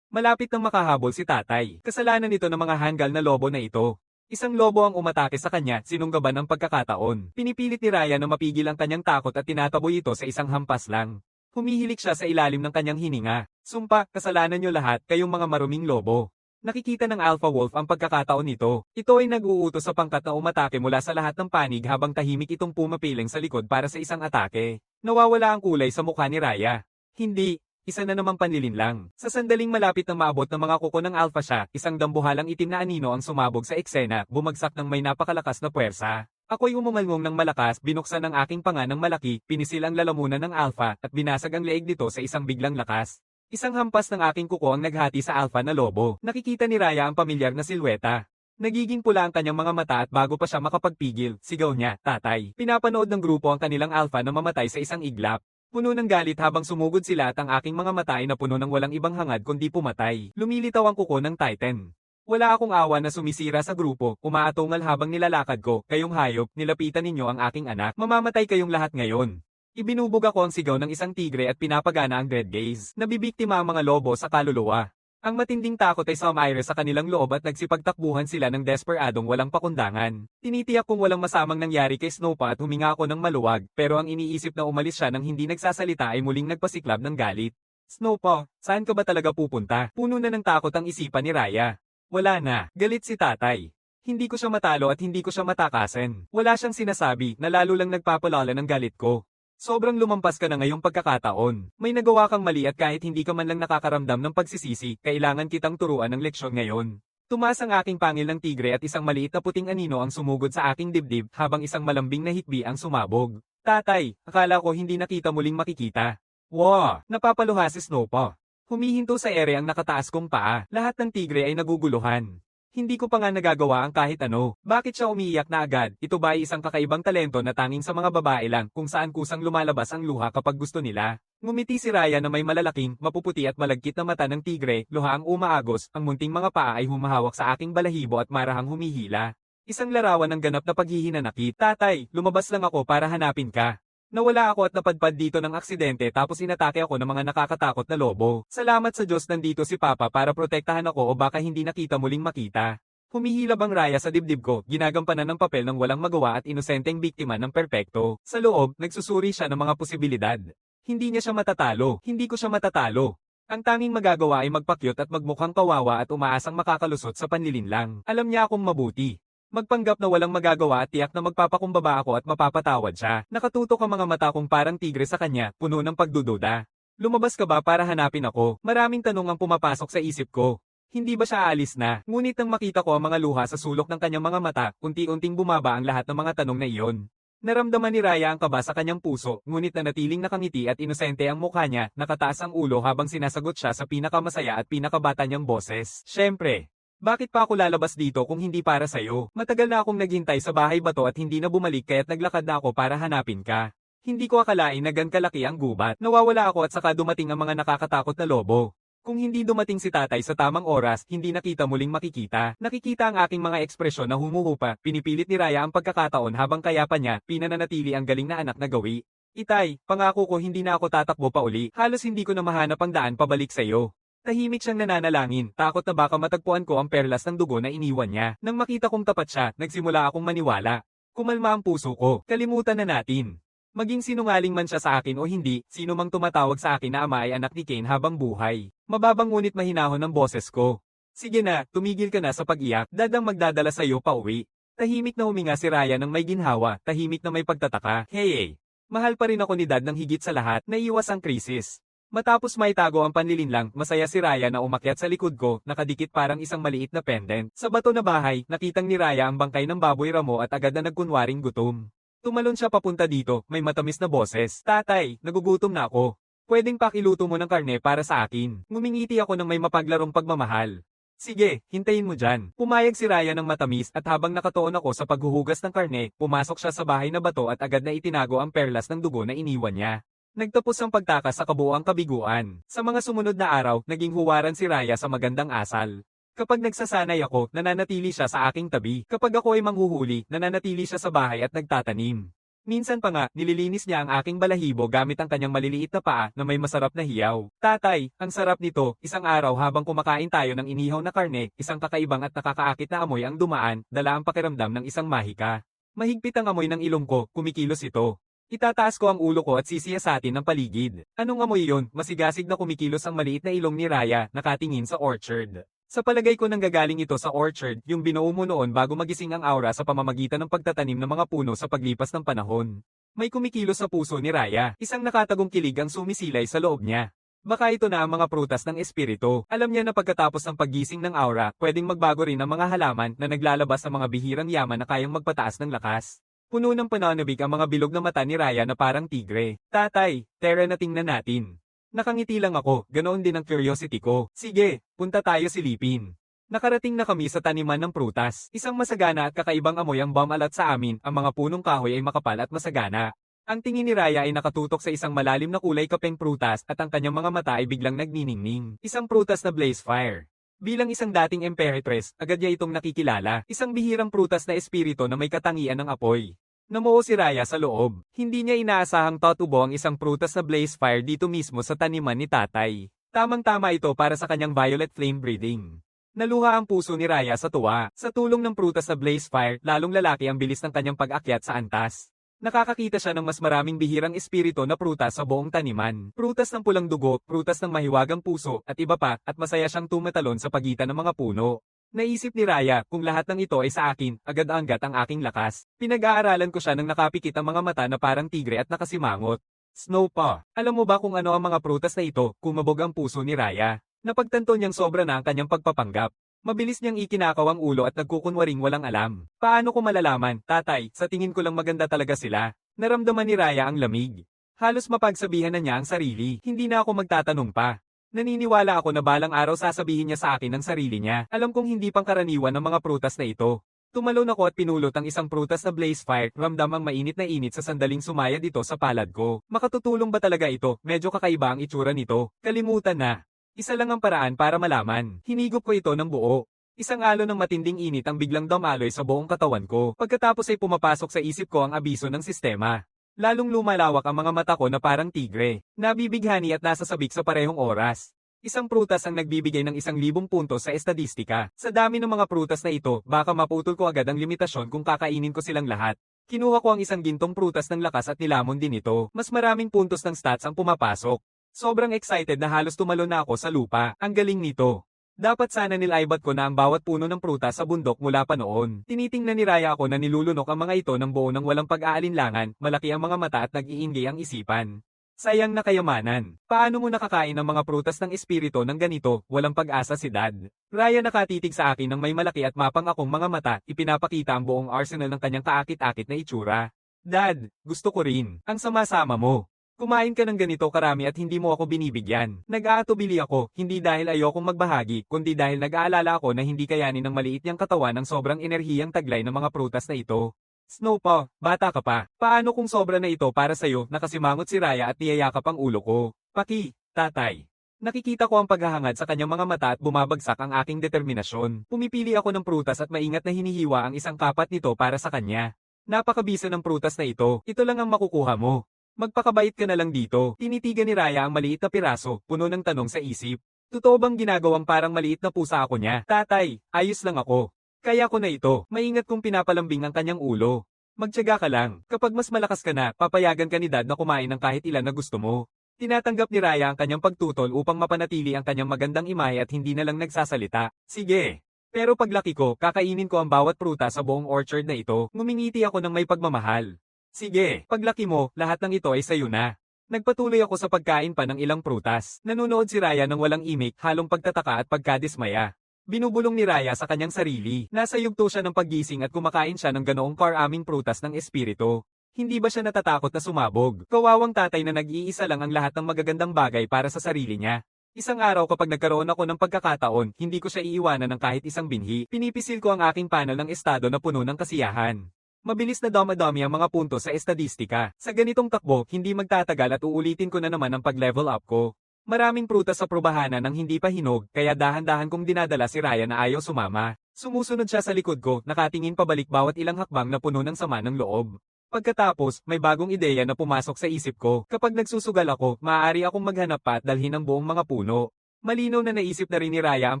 Malapit nang makahabol si tatay. Kasalanan nito ng mga hanggal na lobo na ito. Isang lobo ang umatake sa kanya, sinunggaban ng pagkakataon. Pinipilit ni Raya na mapigil ang kanyang takot at tinataboy ito sa isang hampas lang. Humihilik siya sa ilalim ng kanyang hininga. Sumpa, kasalanan niyo lahat, kayong mga maruming lobo. Nakikita ng Alpha Wolf ang pagkakataon nito. Ito ay nag-uutos sa pangkat na umatake mula sa lahat ng panig habang tahimik itong pumapiling sa likod para sa isang atake. Nawawala ang kulay sa mukha ni Raya. Hindi. Isa na namang panlilin lang. Sa sandaling malapit na maabot ng mga kuko ng Alpha siya, isang dambuhalang itim na anino ang sumabog sa eksena, bumagsak ng may napakalakas na puwersa. Ako'y umumalngong ng malakas, binuksan ang aking panga ng malaki, pinisil ang lalamunan ng Alpha, at binasag ang leeg nito sa isang biglang lakas. Isang hampas ng aking kuko ang naghati sa Alpha na lobo. Nakikita ni Raya ang pamilyar na silweta. Nagiging pula ang kanyang mga mata at bago pa siya makapagpigil, sigaw niya, tatay. Pinapanood ng grupo ang kanilang Alpha na mamatay sa isang iglap. Puno ng galit habang sumugod sila at ang aking mga mata ay napuno ng walang ibang hangad kundi pumatay. Lumilitaw ang kuko ng Titan. Wala akong awa na sumisira sa grupo, umaatungal habang nilalakad ko, kayong hayop, nilapitan ninyo ang aking anak, mamamatay kayong lahat ngayon. Ibinubog ako ang sigaw ng isang tigre at pinapagana ang dread gaze. Nabibiktima ang mga lobo sa kaluluwa. Ang matinding takot ay sumaire sa kanilang loob at nagsipagtakbuhan sila ng desperadong walang pakundangan. Tinitiyak kung walang masamang nangyari kay Snowpa at huminga ako ng maluwag, pero ang iniisip na umalis siya nang hindi nagsasalita ay muling nagpasiklab ng galit. Snowpa, saan ka ba talaga pupunta? Puno na ng takot ang isipan ni Raya. Wala na, galit si tatay. Hindi ko siya matalo at hindi ko siya matakasan. Wala siyang sinasabi na lalo lang nagpapalala ng galit ko. Sobrang lumampas ka na ngayong pagkakataon. May nagawa kang mali at kahit hindi ka man lang nakakaramdam ng pagsisisi, kailangan kitang turuan ng leksyon ngayon. Tumaas ang aking pangil ng tigre at isang maliit na puting anino ang sumugod sa aking dibdib habang isang malambing na hikbi ang sumabog. Tatay, akala ko hindi nakita muling makikita. Wow! Napapaluha si Snowpaw. Humihinto sa ere ang nakataas kong paa. Lahat ng tigre ay naguguluhan. Hindi ko pa nga nagagawa ang kahit ano. Bakit siya umiiyak na agad? Ito ba ay isang kakaibang talento na tanging sa mga babae lang kung saan kusang lumalabas ang luha kapag gusto nila? Ngumiti si Raya na may malalaking, mapuputi at malagkit na mata ng tigre, luha ang umaagos, ang munting mga paa ay humahawak sa aking balahibo at marahang humihila. Isang larawan ng ganap na paghihinanakit. Tatay, lumabas lang ako para hanapin ka. Nawala ako at napadpad dito ng aksidente tapos inatake ako ng mga nakakatakot na lobo. Salamat sa Diyos nandito si Papa para protektahan ako o baka hindi nakita muling makita. Humihilab ang Raya sa dibdib ko, ginagampanan ng papel ng walang magawa at inosenteng biktima ng perpekto. Sa loob, nagsusuri siya ng mga posibilidad. Hindi niya siya matatalo, hindi ko siya matatalo. Ang tanging magagawa ay magpakyut at magmukhang kawawa at umaasang makakalusot sa panlilinlang. Alam niya akong mabuti. Magpanggap na walang magagawa at tiyak na magpapakumbaba ako at mapapatawad siya. Nakatutok ang mga mata kong parang tigre sa kanya, puno ng pagdududa. Lumabas ka ba para hanapin ako? Maraming tanong ang pumapasok sa isip ko. Hindi ba siya aalis na? Ngunit nang makita ko ang mga luha sa sulok ng kanyang mga mata, unti-unting bumaba ang lahat ng mga tanong na iyon. Naramdaman ni Raya ang kaba sa kanyang puso, ngunit nanatiling nakangiti at inosente ang mukha niya, nakataas ang ulo habang sinasagot siya sa pinakamasaya at pinakabata niyang boses. Siyempre. Bakit pa ako lalabas dito kung hindi para sa'yo? Matagal na akong naghintay sa bahay bato at hindi na bumalik kaya't naglakad na ako para hanapin ka. Hindi ko akalain na gan kalaki ang gubat. Nawawala ako at saka dumating ang mga nakakatakot na lobo. Kung hindi dumating si tatay sa tamang oras, hindi nakita muling makikita. Nakikita ang aking mga ekspresyon na humuhupa, pinipilit ni Raya ang pagkakataon habang kaya pa niya, pinananatili ang galing na anak na gawi. Itay, pangako ko hindi na ako tatakbo pa uli, halos hindi ko na mahanap ang daan pabalik sa'yo. Tahimik siyang nananalangin, takot na baka matagpuan ko ang perlas ng dugo na iniwan niya. Nang makita kong tapat siya, nagsimula akong maniwala. Kumalma ang puso ko, kalimutan na natin. Maging sinungaling man siya sa akin o hindi, sino mang tumatawag sa akin na ama ay anak ni Kane habang buhay. Mababang ngunit mahinahon ang boses ko. Sige na, tumigil ka na sa pag-iyak, dadang magdadala sa iyo pa uwi. Tahimik na huminga si Raya ng may ginhawa, tahimik na may pagtataka. Hey! Mahal pa rin ako ni Dad ng higit sa lahat, naiiwas ang krisis. Matapos maitago ang panlilinlang, masaya si Raya na umakyat sa likod ko, nakadikit parang isang maliit na pendant. Sa bato na bahay, nakitang ni Raya ang bangkay ng baboy ramo at agad na nagkunwaring gutom. Tumalon siya papunta dito, may matamis na boses. Tatay, nagugutom na ako. Pwedeng pakiluto mo ng karne para sa akin. Ngumingiti ako ng may mapaglarong pagmamahal. Sige, hintayin mo dyan. Pumayag si Raya ng matamis at habang nakatoon ako sa paghuhugas ng karne, pumasok siya sa bahay na bato at agad na itinago ang perlas ng dugo na iniwan niya. Nagtapos ang pagtakas sa kabuoang kabiguan. Sa mga sumunod na araw, naging huwaran si Raya sa magandang asal. Kapag nagsasanay ako, nananatili siya sa aking tabi. Kapag ako ay manghuhuli, nananatili siya sa bahay at nagtatanim. Minsan pa nga, nililinis niya ang aking balahibo gamit ang kanyang maliliit na paa na may masarap na hiyaw. Tatay, ang sarap nito, isang araw habang kumakain tayo ng inihaw na karne, isang kakaibang at nakakaakit na amoy ang dumaan, dala ang pakiramdam ng isang mahika. Mahigpit ang amoy ng ilong ko, kumikilos ito. Itataas ko ang ulo ko at sisiyasatin ng paligid. Anong amoy yon? Masigasig na kumikilos ang maliit na ilong ni Raya, nakatingin sa orchard. Sa palagay ko nanggagaling ito sa orchard, yung binuo mo noon bago magising ang aura sa pamamagitan ng pagtatanim ng mga puno sa paglipas ng panahon. May kumikilos sa puso ni Raya, isang nakatagong kilig ang sumisilay sa loob niya. Baka ito na ang mga prutas ng espiritu. Alam niya na pagkatapos ng paggising ng aura, pwedeng magbago rin ang mga halaman na naglalabas ng mga bihirang yaman na kayang magpataas ng lakas. Puno ng pananabik ang mga bilog na mata ni Raya na parang tigre. Tatay, tara na tingnan natin. Nakangiti lang ako, ganoon din ang curiosity ko. Sige, punta tayo silipin. Nakarating na kami sa taniman ng prutas. Isang masagana at kakaibang amoy ang bumalat sa amin, ang mga punong kahoy ay makapal at masagana. Ang tingin ni Raya ay nakatutok sa isang malalim na kulay kapeng prutas at ang kanyang mga mata ay biglang nagniningning. Isang prutas na blaze fire. Bilang isang dating emperetres, agad niya itong nakikilala. Isang bihirang prutas na espiritu na may katangian ng apoy. Namuo si Raya sa loob. Hindi niya inaasahang tatubo ang isang prutas na blaze fire dito mismo sa taniman ni tatay. Tamang-tama ito para sa kanyang violet flame breathing. Naluha ang puso ni Raya sa tuwa. Sa tulong ng prutas na blaze fire, lalong lalaki ang bilis ng kanyang pag-akyat sa antas. Nakakakita siya ng mas maraming bihirang espiritu na prutas sa buong taniman. Prutas ng pulang dugo, prutas ng mahiwagang puso, at iba pa, at masaya siyang tumatalon sa pagitan ng mga puno. Naisip ni Raya, kung lahat ng ito ay sa akin, agad-anggat ang aking lakas. Pinag-aaralan ko siya nang nakapikit ang mga mata na parang tigre at nakasimangot. Snow pa. Alam mo ba kung ano ang mga prutas na ito? Kumabog ang puso ni Raya. Napagtanto niyang sobra na ang kanyang pagpapanggap. Mabilis niyang ikinakaw ang ulo at nagkukunwaring walang alam. Paano ko malalaman, tatay, sa tingin ko lang maganda talaga sila. Naramdaman ni Raya ang lamig. Halos mapagsabihan na niya ang sarili. Hindi na ako magtatanong pa. Naniniwala ako na balang araw sasabihin niya sa akin ang sarili niya. Alam kong hindi pangkaraniwan ng mga prutas na ito. Tumalon ako at pinulot ang isang prutas na blaze fire, ramdam ang mainit na init sa sandaling sumaya dito sa palad ko. Makatutulong ba talaga ito? Medyo kakaiba ang itsura nito. Kalimutan na. Isa lang ang paraan para malaman. Hinigop ko ito ng buo. Isang alon ng matinding init ang biglang damaloy sa buong katawan ko. Pagkatapos ay pumapasok sa isip ko ang abiso ng sistema. Lalong lumalawak ang mga mata ko na parang tigre. Nabibighani at nasasabik sa parehong oras. Isang prutas ang nagbibigay ng 1,000 puntos sa estadistika. Sa dami ng mga prutas na ito, baka maputol ko agad ang limitasyon kung kakainin ko silang lahat. Kinuha ko ang isang gintong prutas ng lakas at nilamon din ito. Mas maraming puntos ng stats ang pumapasok. Sobrang excited na halos tumalon na ako sa lupa. Ang galing nito. Dapat sana nilaibat ko na ang bawat puno ng prutas sa bundok mula pa noon. Tinitingnan ni Raya ako na nilulunok ang mga ito ng buo ng walang pag-aalinlangan, malaki ang mga mata at nag-iingay ang isipan. Sayang na kayamanan. Paano mo nakakain ng mga prutas ng espiritu ng ganito, walang pag-asa si Dad? Raya nakatitig sa akin ng may malaki at mapang akong mga mata, ipinapakita ang buong arsenal ng kanyang kaakit-akit na itsura. Dad, gusto ko rin. Ang sama-sama mo. Kumain ka ng ganito karami at hindi mo ako binibigyan. Nag-aatubili ako, hindi dahil ayokong magbahagi, kundi dahil nag-aalala ako na hindi kayanin ng maliit niyang katawan ng sobrang enerhiyang taglay ng mga prutas na ito. Snow pa, bata ka pa. Paano kung sobra na ito para sa'yo? Nakasimangot si Raya at niyayakap ang ulo ko. Paki, tatay. Nakikita ko ang paghahangad sa kanyang mga mata at bumabagsak ang aking determinasyon. Pumipili ako ng prutas at maingat na hinihiwa ang isang kapat nito para sa kanya. Napakabisa ng prutas na ito. Ito lang ang makukuha mo. Magpakabait ka na lang dito. Tinitigan ni Raya ang maliit na piraso, puno ng tanong sa isip. Totoo bang ginagawang parang maliit na pusa ako niya? Tatay, ayos lang ako. Kaya ko na ito. Maingat kong pinapalambing ang kanyang ulo. Magtiyaga ka lang. Kapag mas malakas ka na, papayagan ka ni Dad na kumain ng kahit ilan na gusto mo. Tinatanggap ni Raya ang kanyang pagtutol upang mapanatili ang kanyang magandang imahe at hindi na lang nagsasalita. Sige. Pero paglaki ko, kakainin ko ang bawat prutas sa buong orchard na ito. Ngumingiti ako ng may pagmamahal. Sige, paglaki mo, lahat ng ito ay sayo na. Nagpatuloy ako sa pagkain pa ng ilang prutas. Nanonood si Raya ng walang imik, halong pagtataka at pagkadismaya. Binubulong ni Raya sa kanyang sarili. Nasa yugto siya ng paggising at kumakain siya ng ganoong karaming prutas ng espiritu. Hindi ba siya natatakot na sumabog? Kawawang tatay na nag-iisa lang ang lahat ng magagandang bagay para sa sarili niya. Isang araw kapag nagkaroon ako ng pagkakataon, hindi ko siya iiwanan ng kahit isang binhi. Pinipisil ko ang aking panel ng estado na puno ng kasiyahan. Mabilis na dami ang mga puntos sa estadistika. Sa ganitong takbo, hindi magtatagal at uulitin ko na naman ang pag-level up ko. Maraming prutas sa probahanan ng hindi pa hinog, kaya dahan-dahan kong dinadala si Raya na ayaw sumama. Sumusunod siya sa likod ko, nakatingin pabalik bawat ilang hakbang na puno ng sama ng loob. Pagkatapos, may bagong ideya na pumasok sa isip ko. Kapag nagsusugal ako, maaari akong maghanap pa at dalhin ang buong mga puno. Malinaw na naisip na rin ni Raya ang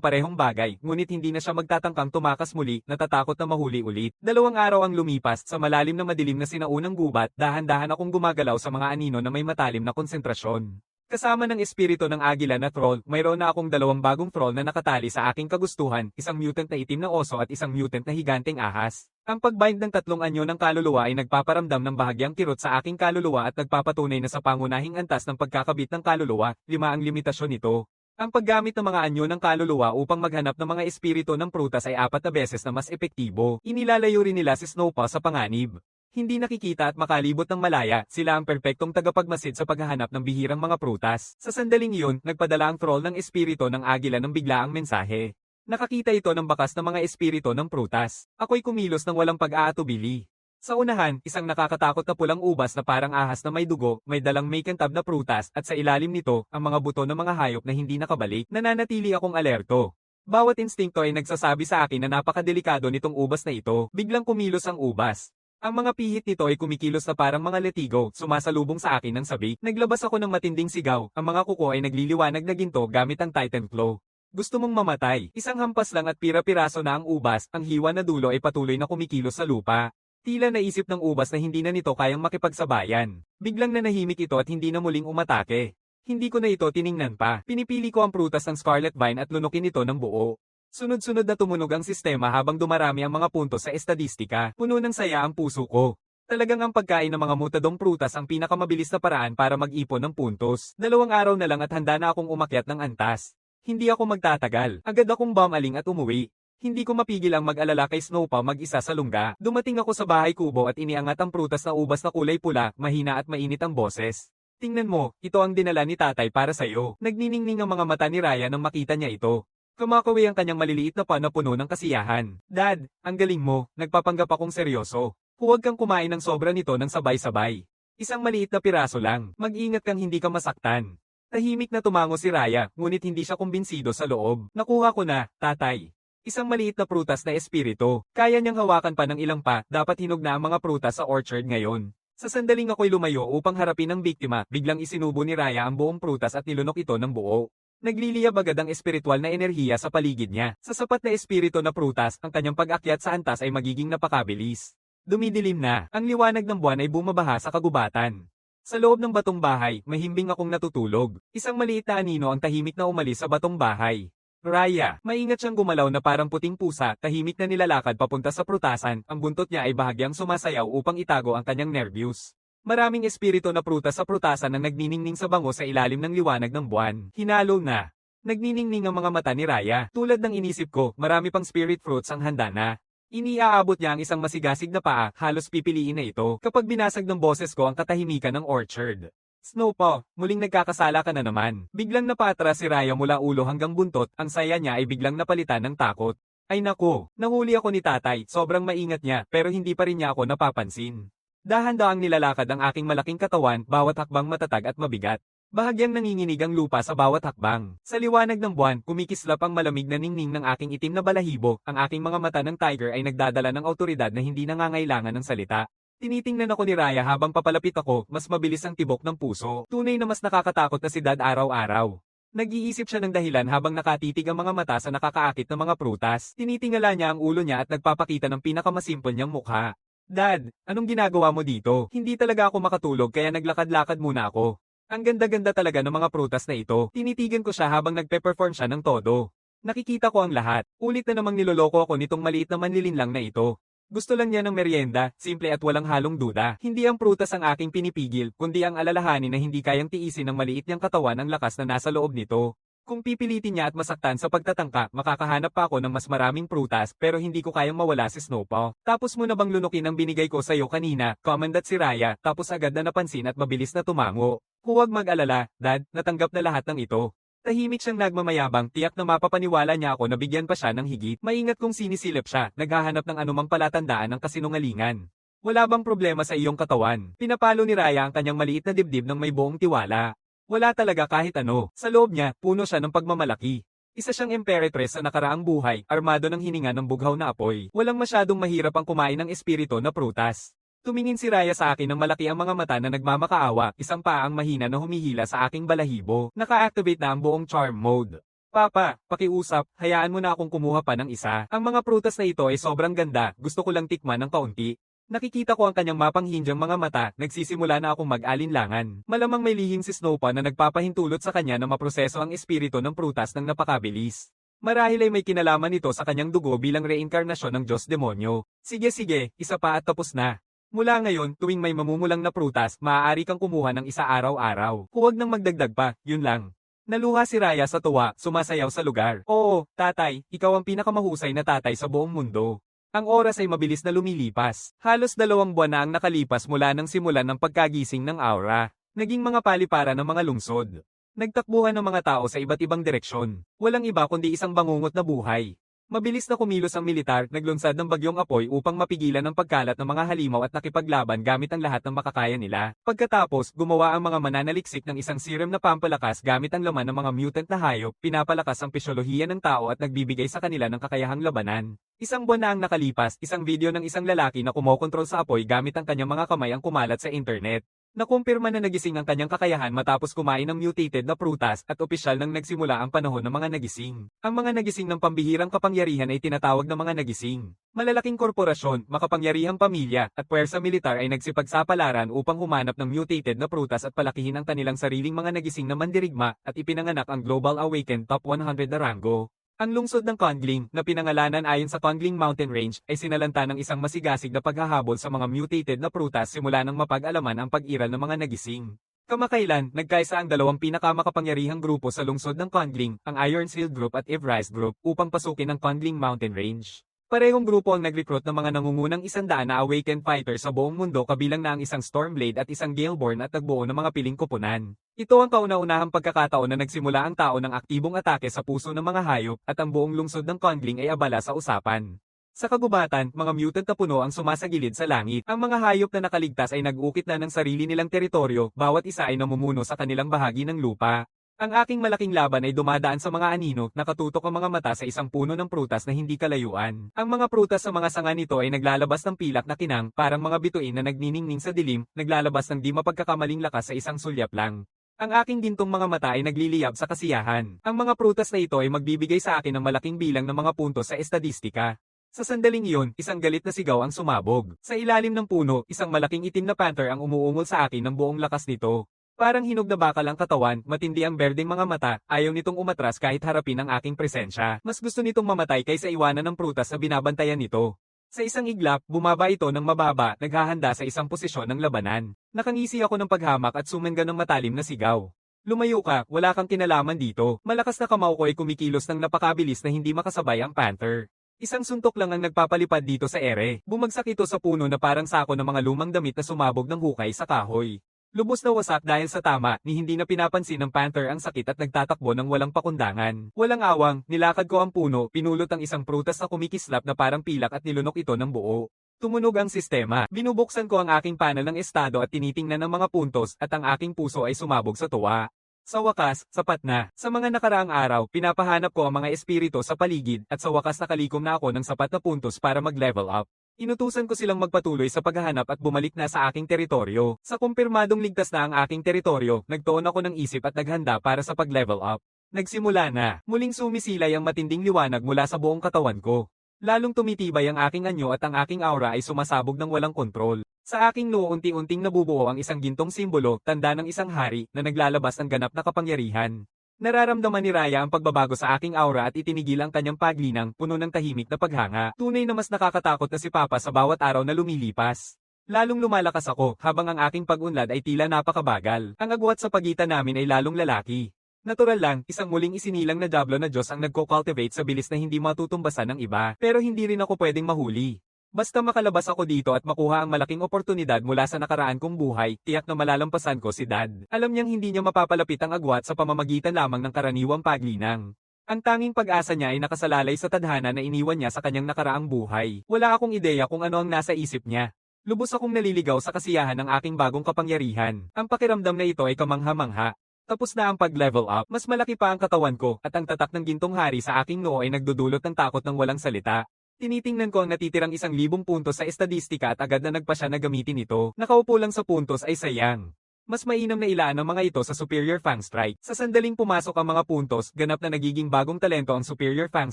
parehong bagay, ngunit hindi na siya magtatangkang tumakas muli, natatakot na mahuli ulit. 2 araw ang lumipas, sa malalim na madilim na sinaunang gubat, dahan-dahan akong gumagalaw sa mga anino na may matalim na konsentrasyon. Kasama ng espiritu ng agila na troll, mayroon na akong 2 bagong troll na nakatali sa aking kagustuhan, isang mutant na itim na oso at isang mutant na higanteng ahas. Ang pagbind ng 3 anyo ng kaluluwa ay nagpaparamdam ng bahagyang kirot sa aking kaluluwa at nagpapatunay na sa pangunahing antas ng pagkakabit ng kaluluwa, 5 ang limitasyon nito. Ang paggamit ng mga anyo ng kaluluwa upang maghanap ng mga espiritu ng prutas ay 4 na beses na mas epektibo. Inilalayo rin nila si Snowpaw sa panganib. Hindi nakikita at makalibot ng malaya, sila ang perpektong tagapagmasid sa paghahanap ng bihirang mga prutas. Sa sandaling iyon, nagpadala ang troll ng espiritu ng agila ng biglaang mensahe. Nakakita ito ng bakas ng mga espiritu ng prutas. Ako'y kumilos ng walang pag-aatubili. Sa unahan, isang nakakatakot na pulang ubas na parang ahas na may dugo, may dalang makintab na prutas, at sa ilalim nito, ang mga buto ng mga hayop na hindi nakabalik. Nananatili akong alerto. Bawat instinkto ay nagsasabi sa akin na napakadelikado nitong ubas na ito. Biglang kumilos ang ubas. Ang mga pihit nito ay kumikilos na parang mga letigo, sumasalubong sa akin ng sabik. Naglabas ako ng matinding sigaw, ang mga kuko ay nagliliwanag na ginto gamit ang Titan Claw. Gusto mong mamatay. Isang hampas lang at pira-piraso na ang ubas, ang hiwa na dulo ay patuloy na kumikilos sa lupa. Tila naisip ng ubas na hindi na nito kayang makipagsabayan. Biglang nanahimik ito at hindi na muling umatake. Hindi ko na ito tiningnan pa. Pinipili ko ang prutas ng Scarlet Vine at lunukin ito ng buo. Sunod-sunod na tumunog ang sistema habang dumarami ang mga puntos sa estadistika. Puno ng saya ang puso ko. Talagang ang pagkain ng mga mutadong prutas ang pinakamabilis na paraan para mag-ipon ng puntos. 2 araw na lang at handa na akong umakyat ng antas. Hindi ako magtatagal. Agad akong bumaling at umuwi. Hindi ko mapigil ang mag-alala kay Snowpaw mag-isa sa lungga. Dumating ako sa bahay kubo at iniangat ang prutas na ubas na kulay pula, mahina at mainit ang boses. Tingnan mo, ito ang dinala ni tatay para sa'yo. Nagniningning ang mga mata ni Raya nang makita niya ito. Kumakawi ang kanyang maliliit na pan na puno ng kasiyahan. Dad, ang galing mo, nagpapanggap akong seryoso. Huwag kang kumain ng sobra nito ng sabay-sabay. Isang maliit na piraso lang, mag-ingat kang hindi ka masaktan. Tahimik na tumango si Raya, ngunit hindi siya kumbinsido sa loob. Nakuha ko na, tatay. Isang maliit na prutas na espiritu. Kaya niyang hawakan pa ng ilang pa, dapat hinog na ang mga prutas sa orchard ngayon. Sa sandaling ako'y lumayo upang harapin ang biktima, biglang isinubo ni Raya ang buong prutas at nilunok ito ng buo. Nagliliyab agad ang espiritual na enerhiya sa paligid niya. Sa sapat na espiritu na prutas, ang kanyang pag-akyat sa antas ay magiging napakabilis. Dumidilim na, ang liwanag ng buwan ay bumabaha sa kagubatan. Sa loob ng batong bahay, mahimbing akong natutulog. Isang maliit na anino ang tahimik na umalis sa batong bahay. Raya, maingat siyang gumalaw na parang puting pusa, tahimik na nilalakad papunta sa prutasan, ang buntot niya ay bahagyang sumasayaw upang itago ang kanyang nervyos. Maraming espiritu na prutas sa prutasan ang nagniningning sa bango sa ilalim ng liwanag ng buwan. Hinalo na. Nagniningning ang mga mata ni Raya. Tulad ng inisip ko, marami pang spirit fruits ang handa na. Iniaabot niya ang isang masigasig na paa, halos pipiliin na ito, kapag binasag ng boses ko ang katahimikan ng orchard. Snowpaw, muling nagkakasala ka na naman. Biglang napatras si Raya mula ulo hanggang buntot, ang saya niya ay biglang napalitan ng takot. Ay naku, nahuli ako ni tatay, sobrang maingat niya, pero hindi pa rin niya ako napapansin. Dahan-daang nilalakad ang aking malaking katawan, bawat hakbang matatag at mabigat. Bahagyang nanginginig ang lupa sa bawat hakbang. Sa liwanag ng buwan, kumikislap ang malamig na ningning ng aking itim na balahibo, ang aking mga mata ng tiger ay nagdadala ng awtoridad na hindi nangangailangan ng salita. Tinitingnan ako ni Raya habang papalapit ako, mas mabilis ang tibok ng puso. Tunay na mas nakakatakot na si Dad araw-araw. Nag-iisip siya ng dahilan habang nakatitig ang mga mata sa nakakaakit na mga prutas. Tinitingala niya ang ulo niya at nagpapakita ng pinakamasimpol niyang mukha. Dad, anong ginagawa mo dito? Hindi talaga ako makatulog kaya naglakad-lakad muna ako. Ang ganda-ganda talaga ng mga prutas na ito. Tinitigan ko siya habang nagpe-perform siya ng todo. Nakikita ko ang lahat. Ulit na namang niloloko ako nitong maliit na manlilinlang na ito. Gusto lang niya ng merienda, simple at walang halong duda. Hindi ang prutas ang aking pinipigil, kundi ang alalahanin na hindi kayang tiisin ng maliit niyang katawan ang lakas na nasa loob nito. Kung pipilitin niya at masaktan sa pagtatangka, makakahanap pa ako ng mas maraming prutas, pero hindi ko kayang mawala si Snowpaw. Tapos mo na bang lunukin ang binigay ko sa'yo kanina? Commandant si Raya, tapos agad na napansin at mabilis na tumango. Huwag mag-alala, Dad, natanggap na lahat ng ito. Tahimik siyang nagmamayabang, tiyak na mapapaniwala niya ako na bigyan pa siya ng higit. Maingat kung sinisilip siya, naghahanap ng anumang palatandaan ng kasinungalingan. Wala bang problema sa iyong katawan? Pinapalo ni Raya ang kanyang maliit na dibdib ng may buong tiwala. Wala talaga kahit ano. Sa loob niya, puno siya ng pagmamalaki. Isa siyang emperetres sa nakaraang buhay, armado ng hininga ng bughaw na apoy. Walang masyadong mahirap ang kumain ng espiritu na prutas. Tumingin si Raya sa akin ng malaki ang mga mata na nagmamakaawa, isang paang mahina na humihila sa aking balahibo. Naka-activate na ang buong charm mode. Papa, pakiusap, hayaan mo na akong kumuha pa ng isa. Ang mga prutas na ito ay sobrang ganda, gusto ko lang tikman ng kaunti. Nakikita ko ang kanyang mapanghindyang mga mata, nagsisimula na akong mag-alinlangan. Malamang may lihim si Snow pa na nagpapahintulot sa kanya na maproseso ang espiritu ng prutas ng napakabilis. Marahil ay may kinalaman ito sa kanyang dugo bilang reinkarnasyon ng Diyos-demonyo. Sige, isa pa at tapos na. Mula ngayon, tuwing may mamumulang na prutas, maaari kang kumuha ng isa araw-araw. Huwag nang magdagdag pa, yun lang. Naluha si Raya sa tuwa, sumasayaw sa lugar. Oo, tatay, ikaw ang pinakamahusay na tatay sa buong mundo. Ang oras ay mabilis na lumilipas. Halos 2 buwan na ang nakalipas mula nang simulan ng pagkagising ng aura. Naging mga palipara ng mga lungsod. Nagtakbuhan ng mga tao sa iba't ibang direksyon. Walang iba kundi isang bangungot na buhay. Mabilis na kumilos ang militar, naglunsad ng bagyong apoy upang mapigilan ang pagkalat ng mga halimaw at nakipaglaban gamit ang lahat ng makakaya nila. Pagkatapos, gumawa ang mga mananaliksik ng isang serum na pampalakas gamit ang laman ng mga mutant na hayop, pinapalakas ang pisyolohiya ng tao at nagbibigay sa kanila ng kakayahang labanan. Isang buwan na ang nakalipas, isang video ng isang lalaki na kumokontrol sa apoy gamit ang kanyang mga kamay ang kumalat sa internet. Nakumpirma na nagising ang kanyang kakayahan matapos kumain ng mutated na prutas at opisyal nang nagsimula ang panahon ng mga nagising. Ang mga nagising ng pambihirang kapangyarihan ay tinatawag na mga nagising. Malalaking korporasyon, makapangyarihang pamilya, at puwersa militar ay nagsipagsapalaran upang humanap ng mutated na prutas at palakihin ang kanilang sariling mga nagising na mandirigma at ipinanganak ang Global Awakened Top 100 na rango. Ang lungsod ng Kongling, na pinangalanan ayon sa Kongling Mountain Range, ay sinalanta ng isang masigasig na paghahabol sa mga mutated na prutas simula nang mapag-alaman ang pag-iral ng mga nagising. Kamakailan, nagkaisa ang dalawang pinakamakapangyarihang grupo sa lungsod ng Kongling, ang Iron Shield Group at Everise Group, upang pasukin ang Kongling Mountain Range. Parehong grupo ang nag-recruit ng mga nangungunang 100 na awakened fighters sa buong mundo kabilang na ang isang Stormblade at isang Galeborn at nagbuo ng mga piling koponan. Ito ang kauna-unahang pagkakataon na nagsimula ang tao ng aktibong atake sa puso ng mga hayop at ang buong lungsod ng Kongling ay abala sa usapan. Sa kagubatan, mga mutant na puno ang sumasagilid sa langit. Ang mga hayop na nakaligtas ay nag-ukit na ng sarili nilang teritoryo, bawat isa ay namumuno sa kanilang bahagi ng lupa. Ang aking malaking laban ay dumadaan sa mga anino, nakatutok ang mga mata sa isang puno ng prutas na hindi kalayuan. Ang mga prutas sa mga sanga nito ay naglalabas ng pilak na kinang, parang mga bituin na nagniningning sa dilim, naglalabas ng di mapagkakamaling lakas sa isang sulyap lang. Ang aking gintong mga mata ay nagliliyab sa kasiyahan. Ang mga prutas na ito ay magbibigay sa akin ng malaking bilang ng mga puntos sa estadistika. Sa sandaling iyon, isang galit na sigaw ang sumabog. Sa ilalim ng puno, isang malaking itim na panther ang umuungol sa akin ng buong lakas nito. Parang hinog na bakal ang katawan, matindi ang berdeng mga mata, ayaw nitong umatras kahit harapin ang aking presensya. Mas gusto nitong mamatay kaysa iwanan ng prutas na binabantayan nito. Sa isang iglap, bumaba ito ng mababa, naghahanda sa isang posisyon ng labanan. Nakangisi ako ng paghamak at sumenga ng matalim na sigaw. Lumayo ka, wala kang kinalaman dito. Malakas na kamao ko ay kumikilos ng napakabilis na hindi makasabay ang panther. Isang suntok lang ang nagpapalipad dito sa ere. Bumagsak ito sa puno na parang sako ng mga lumang damit na sumabog ng hukay sa kahoy. Lubos na wasak dahil sa tama, ni hindi na pinapansin ng panther ang sakit at nagtatakbo ng walang pakundangan. Walang awang, nilakad ko ang puno, pinulot ang isang prutas na kumikislap na parang pilak at nilunok ito ng buo. Tumunog ang sistema. Binubuksan ko ang aking panel ng estado at tinitingnan ng mga puntos at ang aking puso ay sumabog sa tuwa. Sa wakas, sapat na. Sa mga nakaraang araw, pinapahanap ko ang mga espiritu sa paligid at sa wakas nakalikom na ako ng sapat na puntos para mag-level up. Inutusan ko silang magpatuloy sa paghahanap at bumalik na sa aking teritoryo. Sa kumpirmadong ligtas na ang aking teritoryo, nagtuon ako ng isip at naghanda para sa pag-level up. Nagsimula na. Muling sumisilay ang matinding liwanag mula sa buong katawan ko. Lalong tumitibay ang aking anyo at ang aking aura ay sumasabog ng walang kontrol. Sa aking noo unti-unting nabubuo ang isang gintong simbolo, tanda ng isang hari, na naglalabas ng ganap na kapangyarihan. Nararamdaman ni Raya ang pagbabago sa aking aura at itinigil ang kanyang paglinang, puno ng tahimik na paghanga. Tunay na mas nakakatakot na si Papa sa bawat araw na lumilipas. Lalong lumalakas ako, habang ang aking pag-unlad ay tila napakabagal. Ang agwat sa pagitan namin ay lalong lalaki. Natural lang, isang muling isinilang na Diablo na Diyos ang nagko-cultivate sa bilis na hindi matutumbasan ng iba. Pero hindi rin ako pwedeng mahuli. Basta makalabas ako dito at makuha ang malaking oportunidad mula sa nakaraan kong buhay, tiyak na malalampasan ko si Dad. Alam niyang hindi niya mapapalapit ang agwat sa pamamagitan lamang ng karaniwang paglinang. Ang tanging pag-asa niya ay nakasalalay sa tadhana na iniwan niya sa kanyang nakaraang buhay. Wala akong ideya kung ano ang nasa isip niya. Lubos akong naliligaw sa kasiyahan ng aking bagong kapangyarihan. Ang pakiramdam na ito ay kamangha-mangha. Tapos na ang pag-level up, mas malaki pa ang katawan ko at ang tatak ng gintong hari sa aking noo ay nagdudulot ng takot ng walang salita. Tinitingnan ko ang natitirang 1,000 puntos sa estadistika at agad na nagpa siya na gamitin ito. Nakaupo lang sa puntos ay sayang. Mas mainam na ilaan ang mga ito sa Superior Fang Strike. Sa sandaling pumasok ang mga puntos, ganap na nagiging bagong talento ang Superior Fang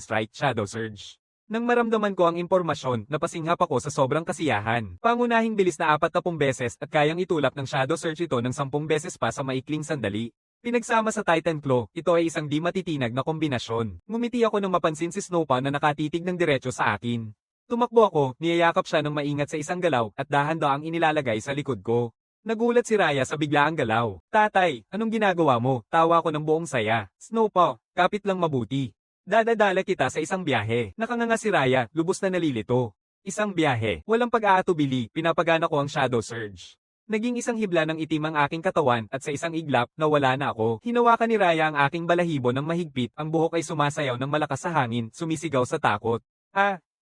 Strike, Shadow Surge. Nang maramdaman ko ang impormasyon, napasinghap ako sa sobrang kasiyahan. Pangunahing bilis na 40 beses at kayang itulak ng Shadow Surge ito ng 10 beses pa sa maikling sandali. Pinagsama sa Titan Claw, ito ay isang di matitinag na kombinasyon. Ngumiti ako nang mapansin si Snowpaw na nakatitig ng diretso sa akin. Tumakbo ako, niyayakap siya ng maingat sa isang galaw at dahan-daang inilalagay sa likod ko. Nagulat si Raya sa biglaang galaw. Tatay, anong ginagawa mo? Tawa ko ng buong saya. Snowpaw, kapit lang mabuti. Dadadala kita sa isang biyahe. Nakanganga si Raya, lubos na nalilito. Isang biyahe, walang pag-aatubili, pinapagana ko ang Shadow Surge. Naging isang hibla ng itim ang aking katawan at sa isang iglap, nawala na ako. Hinawakan ni Raya ang aking balahibo ng mahigpit, ang buhok ay sumasayaw ng malakas sa hangin, sumisigaw sa takot.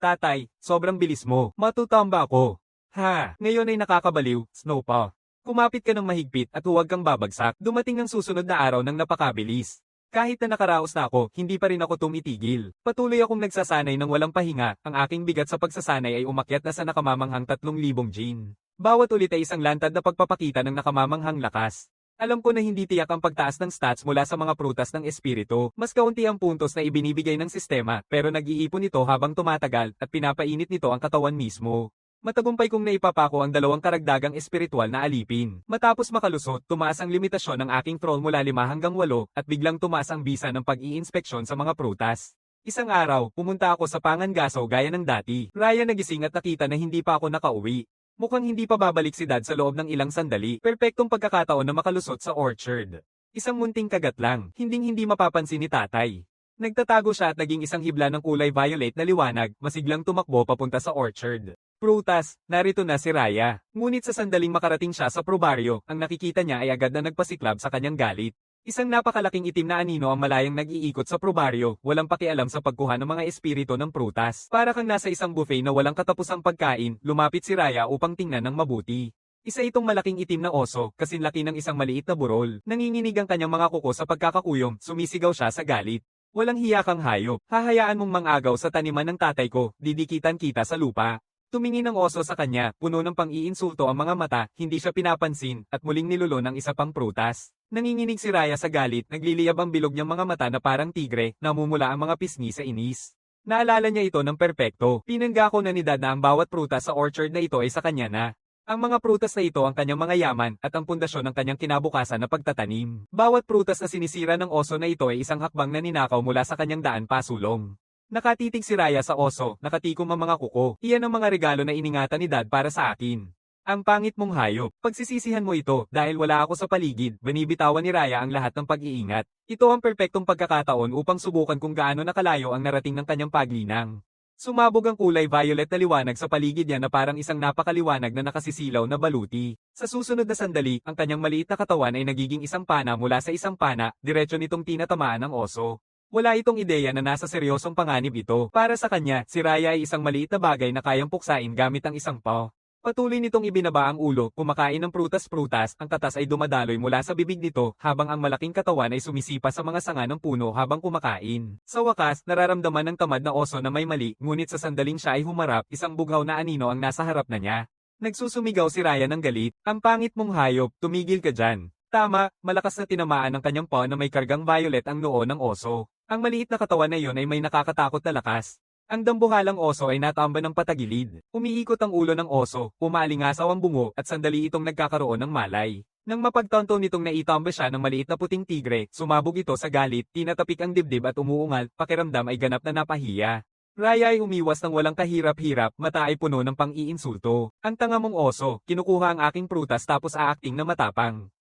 Tatay, sobrang bilis mo. Matutamba ako. Ngayon ay nakakabaliw, Snowpaw. Kumapit ka ng mahigpit at huwag kang babagsak. Dumating ang susunod na araw ng napakabilis. Kahit na nakaraos na ako, hindi pa rin ako tumitigil. Patuloy akong nagsasanay ng walang pahinga. Ang aking bigat sa pagsasanay ay umakyat na sa nakamamanghang 3,000 Jin. Bawat ulit ay isang lantad na pagpapakita ng nakamamanghang lakas. Alam ko na hindi tiyak ang pagtaas ng stats mula sa mga prutas ng espiritu. Mas kaunti ang puntos na ibinibigay ng sistema, pero nag-iipon ito habang tumatagal at pinapainit nito ang katawan mismo. Matagumpay kong naipapako ang 2 karagdagang espiritual na alipin. Matapos makalusot, tumaas ang limitasyon ng aking troll mula 5 hanggang 8 at biglang tumaas ang bisa ng pag-iinspeksyon sa mga prutas. Isang araw, pumunta ako sa Pangangaso gaya ng dati. Raya nagising at nakita na hindi pa ako nakauwi. Mukhang hindi pa babalik si Dad sa loob ng ilang sandali. Perpektong pagkakataon na makalusot sa orchard. Isang munting kagat lang, hindi mapapansin ni Tatay. Nagtatago siya at naging isang hibla ng kulay violet na liwanag, masiglang tumakbo papunta sa orchard. Prutas, narito na si Raya. Ngunit sa sandaling makarating siya sa probaryo, ang nakikita niya ay agad na nagpasiklab sa kanyang galit. Isang napakalaking itim na anino ang malayang nag-iikot sa probaryo, walang pakialam sa pagkuha ng mga espiritu ng prutas. Para kang nasa isang buffet na walang katapusang pagkain, lumapit si Raya upang tingnan ng mabuti. Isa itong malaking itim na oso, kasinlaki ng isang maliit na burol. Nanginginig ang kanyang mga kuko sa pagkakakuyom, sumisigaw siya sa galit. Walang hiya kang hayop, hahayaan mong mangagaw sa taniman ng tatay ko, didikitan kita sa lupa. Tumingin ang oso sa kanya, puno ng pang-iinsulto ang mga mata, hindi siya pinapansin, at muling nilulon ang isa pang prutas. Nanginginig si Raya sa galit, nagliliyab ang bilog niyang mga mata na parang tigre, namumula ang mga pisngi sa inis. Naalala niya ito ng perpekto, pinangako na ni Dad na ang bawat prutas sa orchard na ito ay sa kanya na. Ang mga prutas na ito ang kanyang mga yaman at ang pundasyon ng kanyang kinabukasan na pagtatanim. Bawat prutas na sinisira ng oso na ito ay isang hakbang na ninakaw mula sa kanyang daan pasulong. Nakatitig si Raya sa oso, nakatikom ang mga kuko. Iyan ang mga regalo na iningatan ni Dad para sa akin. Ang pangit mong hayop. Pagsisisihan mo ito, dahil wala ako sa paligid, binibitawan ni Raya ang lahat ng pag-iingat. Ito ang perpektong pagkakataon upang subukan kung gaano nakalayo ang narating ng kanyang paglinang. Sumabog ang kulay violet na liwanag sa paligid niya na parang isang napakaliwanag na nakasisilaw na baluti. Sa susunod na sandali, ang kanyang maliit na katawan ay nagiging isang pana mula sa isang pana, diretso nitong tinatamaan ng oso. Wala itong ideya na nasa seryosong panganib ito. Para sa kanya, si Raya ay isang maliit na bagay na kayang puksain gamit ang isang paw. Patuloy nitong ibinaba ang ulo, kumakain ng prutas-prutas, ang katas ay dumadaloy mula sa bibig nito, habang ang malaking katawan ay sumisipa sa mga sanga ng puno habang kumakain. Sa wakas, nararamdaman ng tamad na oso na may mali, ngunit sa sandaling siya ay humarap, isang bughaw na anino ang nasa harap na niya. Nagsusumigaw si Raya ng galit, "Ang pangit mong hayop, tumigil ka dyan." Tama, malakas na tinamaan ng kanyang paw na may kargang violet ang noo ng oso. Ang maliit na katawan na iyon ay may nakakatakot na lakas. Ang dambuhalang oso ay natamba ng patagilid. Umiikot ang ulo ng oso, umalingasaw ang bungo at sandali itong nagkakaroon ng malay. Nang mapagtanto nitong naitamba siya ng maliit na puting tigre, sumabog ito sa galit, tinatapik ang dibdib at umuungal, pakiramdam ay ganap na napahiya. Raya ay umiwas ng walang kahirap-hirap, mata ay puno ng pang-iinsulto. Ang tanga mong oso, kinukuha ang aking prutas tapos aacting na matapang.